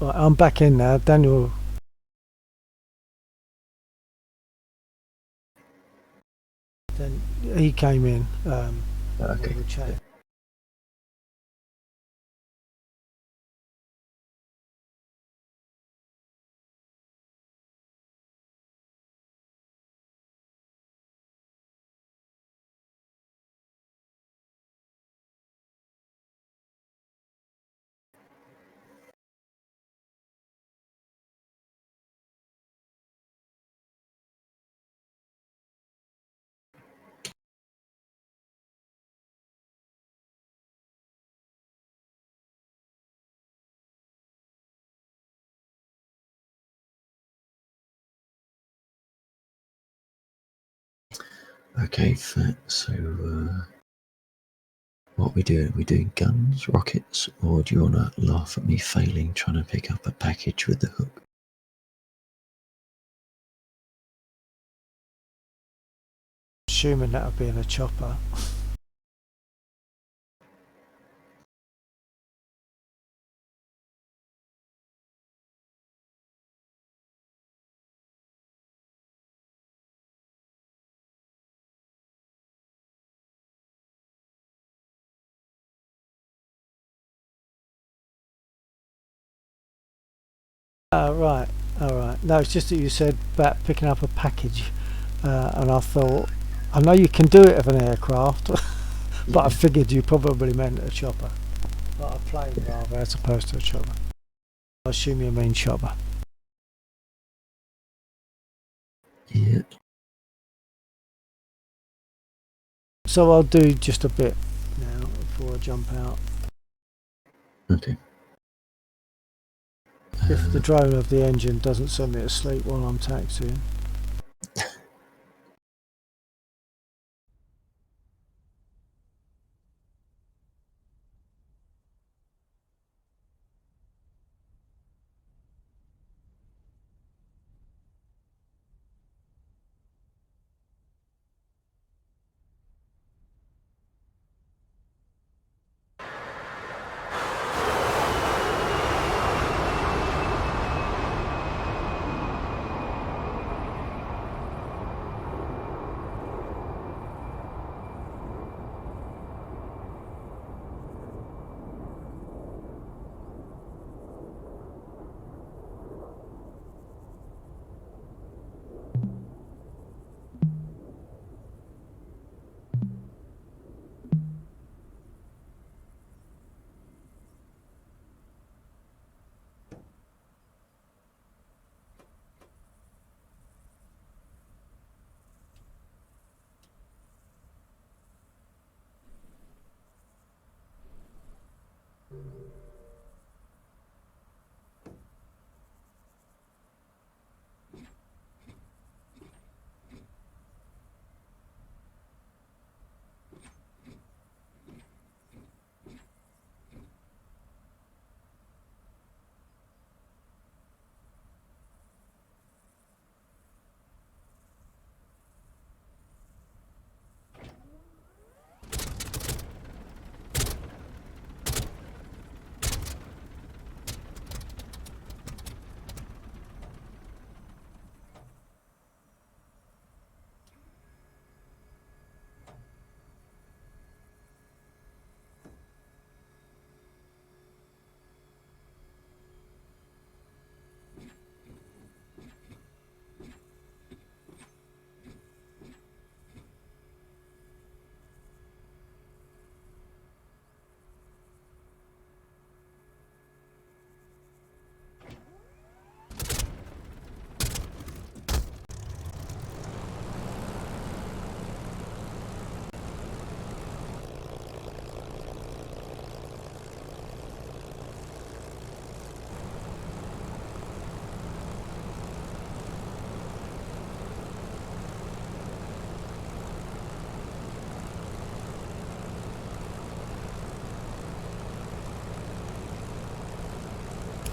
Speaker 2: Right, I'm back in now. Daniel. Then he came in.
Speaker 1: Okay.
Speaker 2: We were chatting.
Speaker 1: Okay, so what we do? Are we doing guns, rockets, or do you want to laugh at me failing trying to pick up a package with the hook?
Speaker 2: Assuming that would be in a chopper. Right, alright. No, it's just that you said about picking up a package, and I thought, I know you can do it of an aircraft, but I figured you probably meant a chopper. Like a plane rather, as opposed to a chopper. I assume you mean chopper.
Speaker 1: Yeah.
Speaker 2: So I'll do just a bit now before I jump out.
Speaker 1: Okay.
Speaker 2: If the drone of the engine doesn't send me to sleep while I'm taxiing.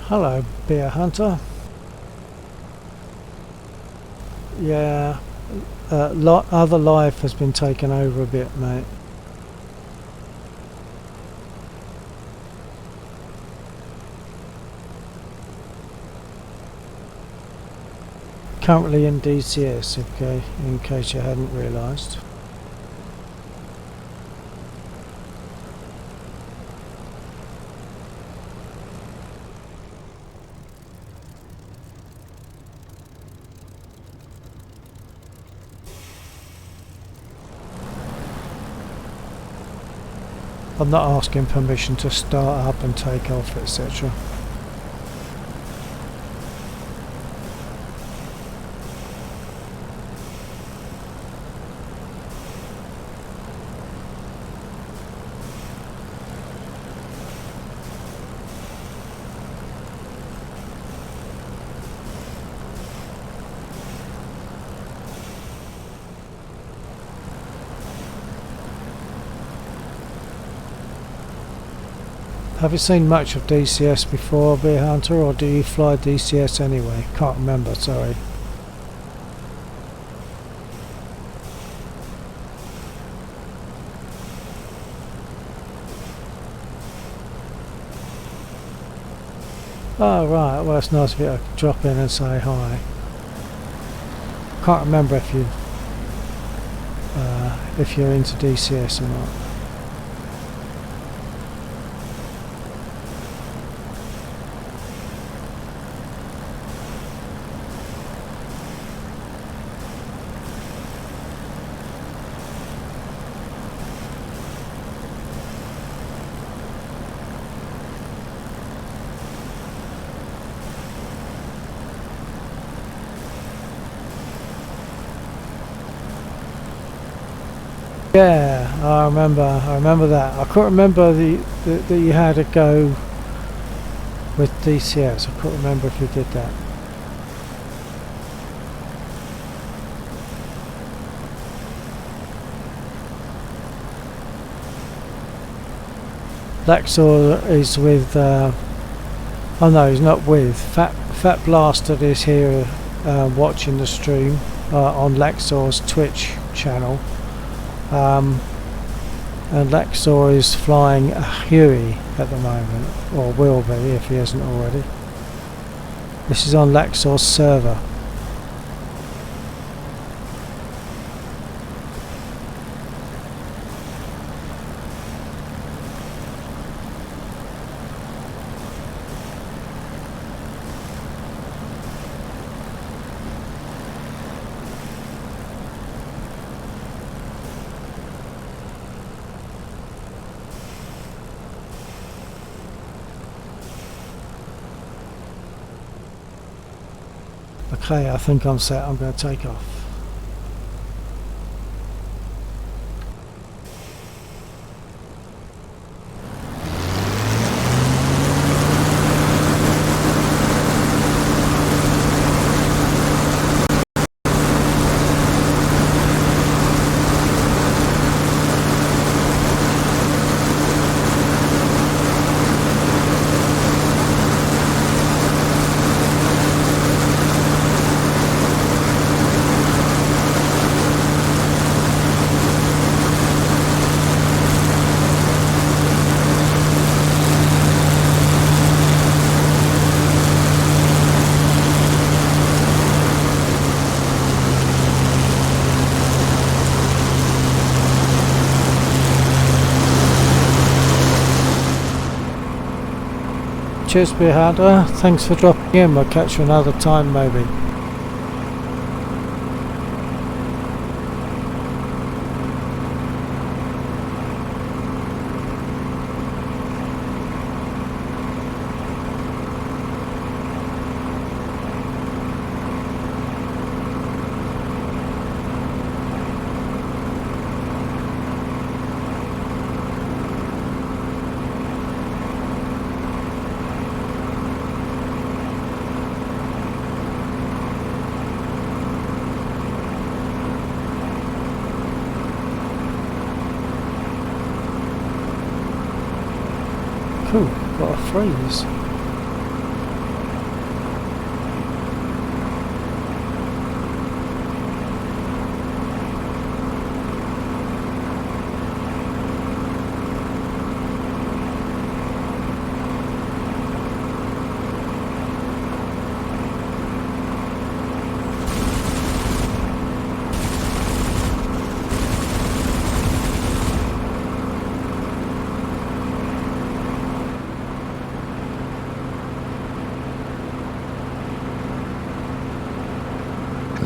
Speaker 2: Hello, beer hunter. Yeah, other life has been taken over a bit, mate. currently in DCS, okay, in case you hadn't realised. I'm not asking permission to start up and take off, etc. Have you seen much of DCS before, Beer Hunter, or do you fly DCS anyway? Can't remember, sorry. Oh right, well it's nice of you to drop in and say hi. Can't remember if you're into DCS or not. Yeah, I remember that. I couldn't remember that you had to go with DCS. I couldn't remember if you did that. Lexor is with, oh no, he's not with. Fat Blasted is here watching the stream on Lexor's Twitch channel. And Lexor is flying a Huey at the moment, or will be if he hasn't already. This is on Lexor's server. Okay, I think I'm set. I'm going to take off. Cheers, Beharder. Thanks for dropping in. We'll catch you another time, maybe. Cool, got a freeze.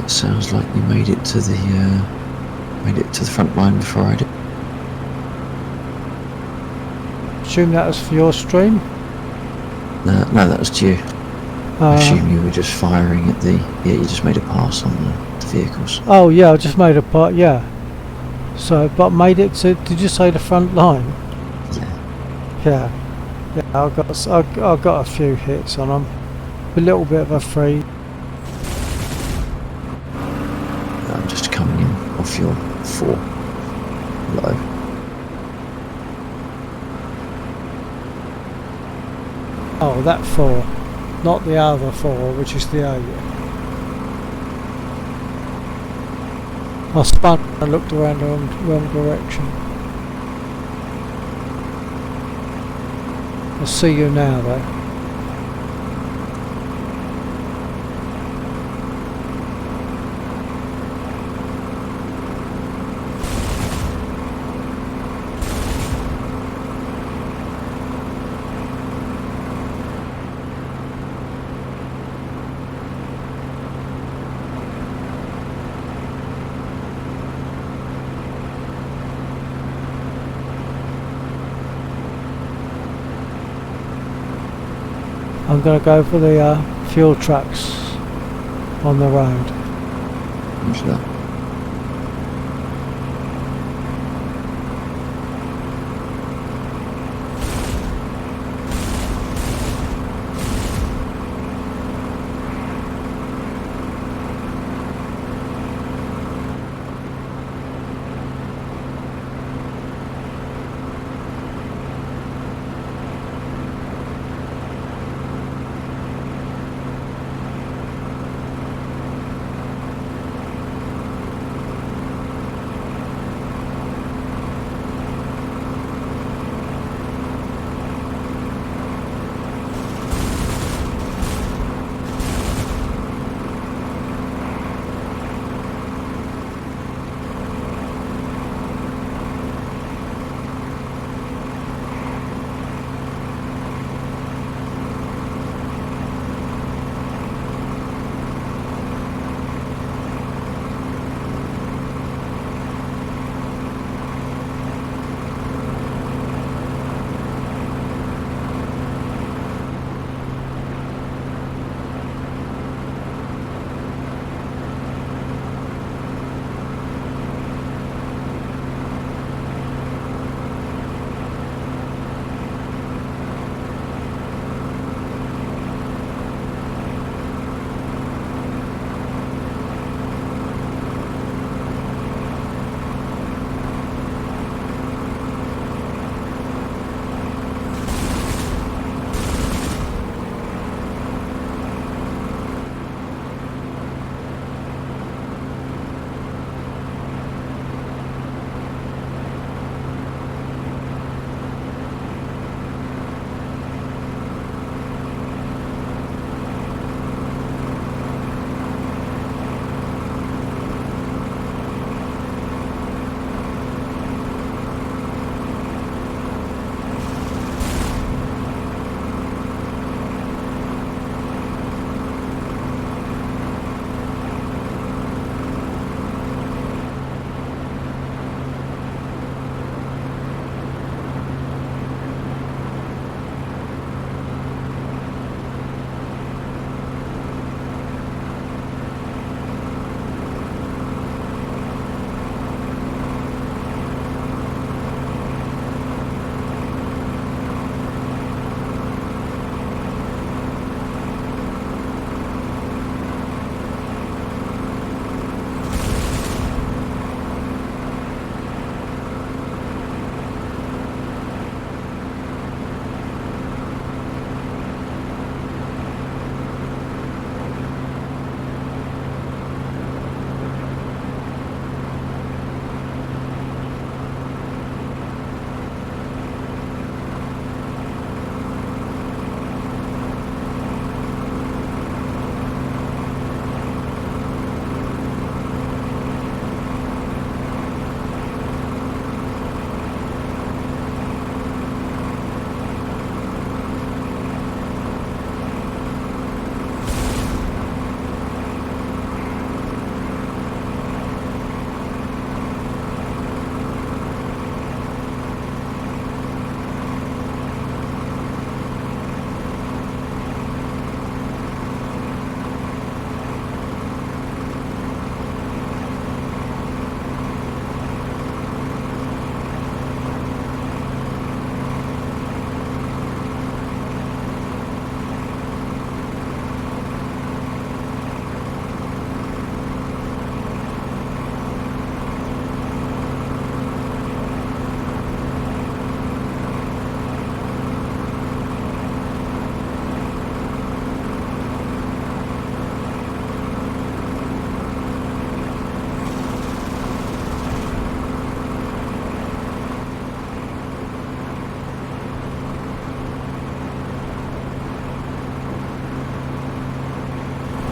Speaker 1: It sounds like you made it to the front line before I did.
Speaker 2: Assume that was for your stream.
Speaker 1: No, that was to you. I assume you were just firing at the. Yeah, you just made a pass on the vehicles.
Speaker 2: Oh yeah, I just made a part. Yeah. So, but made it to. Did you say the front line?
Speaker 1: Yeah.
Speaker 2: Yeah. Yeah. I got a few hits on them. A little bit of a free.
Speaker 1: I'm just coming in off your 4 low.
Speaker 2: Oh, that 4, not the other 4, which is the 8. I spun and looked around the wrong direction. I see you now though. I'm going to go for the fuel trucks on the road.
Speaker 1: What's that?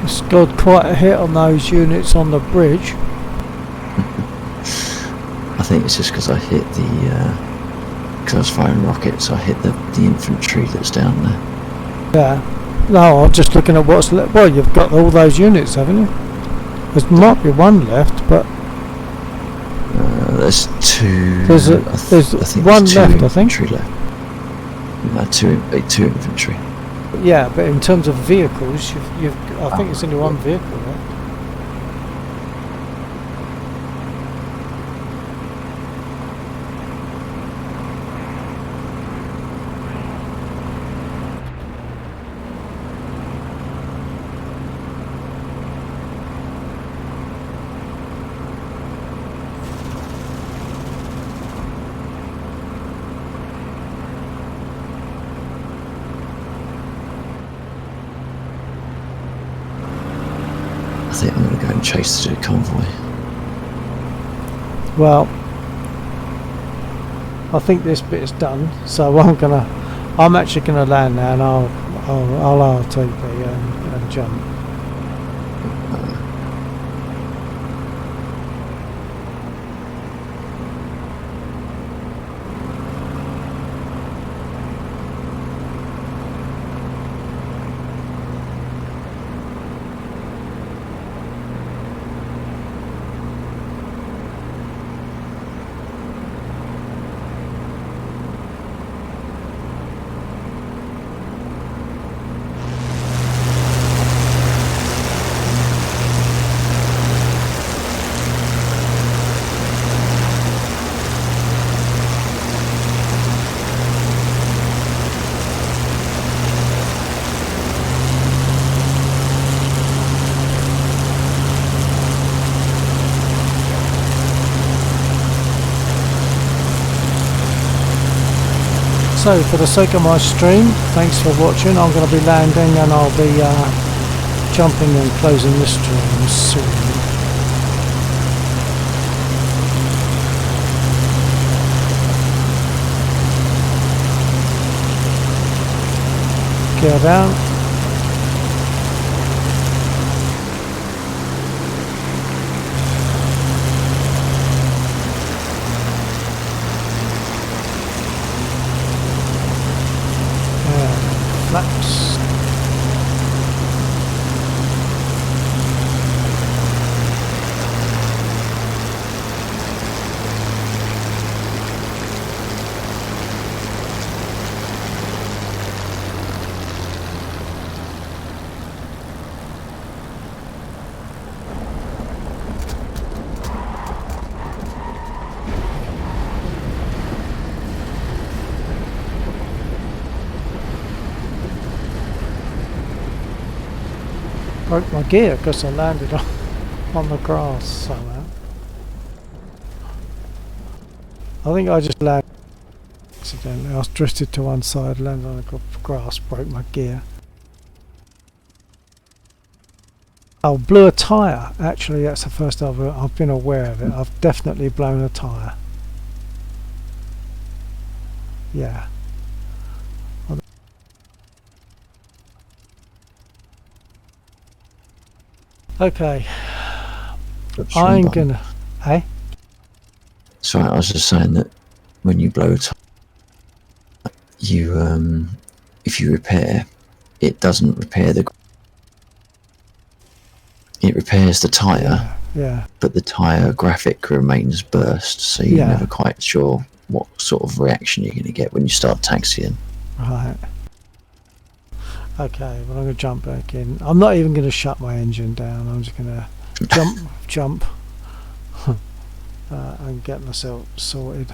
Speaker 2: scored quite a hit on those units on the bridge.
Speaker 1: I think it's just because I hit the, because I was firing rockets, I hit the infantry that's down there.
Speaker 2: Yeah. No, I'm just looking at what's left. Well, you've got all those units, haven't you? There might be one left, but
Speaker 1: There's two.
Speaker 2: there's
Speaker 1: I think
Speaker 2: one
Speaker 1: there's two
Speaker 2: left, I think.
Speaker 1: infantry left. No, two infantry.
Speaker 2: Yeah, but in terms of vehicles, I think it's only one vehicle left.
Speaker 1: I think I'm going to go and chase the convoy.
Speaker 2: Well, I think this bit is done, so I'm actually gonna land now, and I'll RTB and jump. So for the sake of my stream, thanks for watching. I'm going to be landing, and I'll be jumping and closing the stream soon. Gear down. Flaps. Broke my gear because I landed on the grass somehow. I think I just landed accidentally. I was drifted to one side, landed on the grass, broke my gear. Oh, blew a tyre. Actually, that's the first I've been aware of it. I've definitely blown a tyre. Yeah. Okay. I'm gonna. Hey?
Speaker 1: Sorry, I was just saying that when you blow a tyre, you if you repair, it doesn't repair it repairs the tyre,
Speaker 2: Yeah.
Speaker 1: but the tyre graphic remains burst, so you're never quite sure what sort of reaction you're going to get when you start taxiing.
Speaker 2: Right. Okay, well I'm going to jump back in. I'm not even going to shut my engine down. I'm just going to jump and get myself sorted.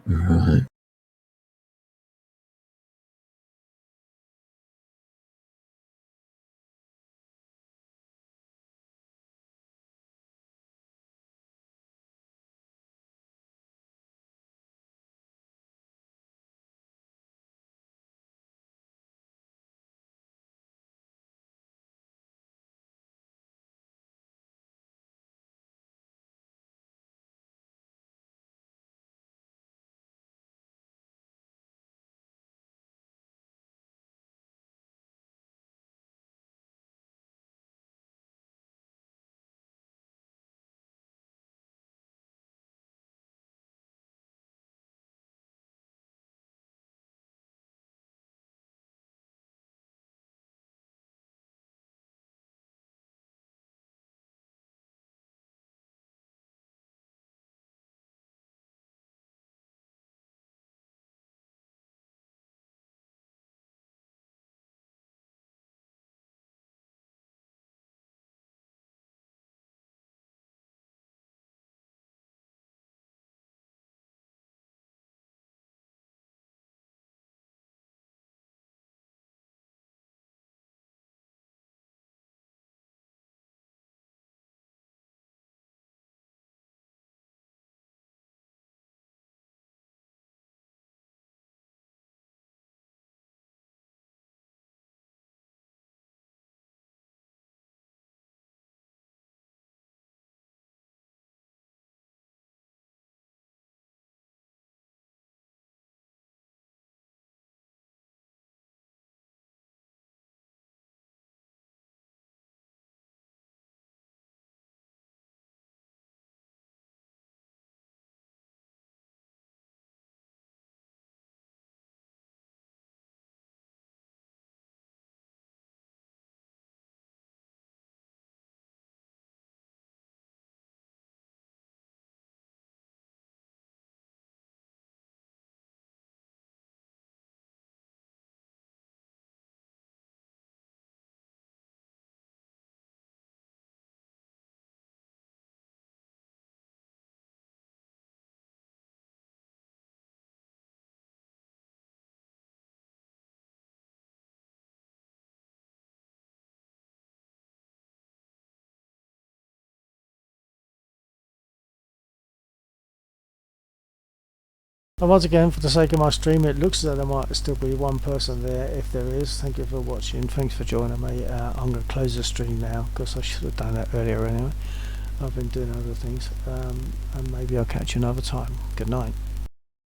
Speaker 1: Right.
Speaker 2: And once again, for the sake of my stream, it looks as though there might still be one person there. If there is, thank you for watching. Thanks for joining me. I'm going to close the stream now because I should have done that earlier anyway. I've been doing other things, and maybe I'll catch you another time. Good night.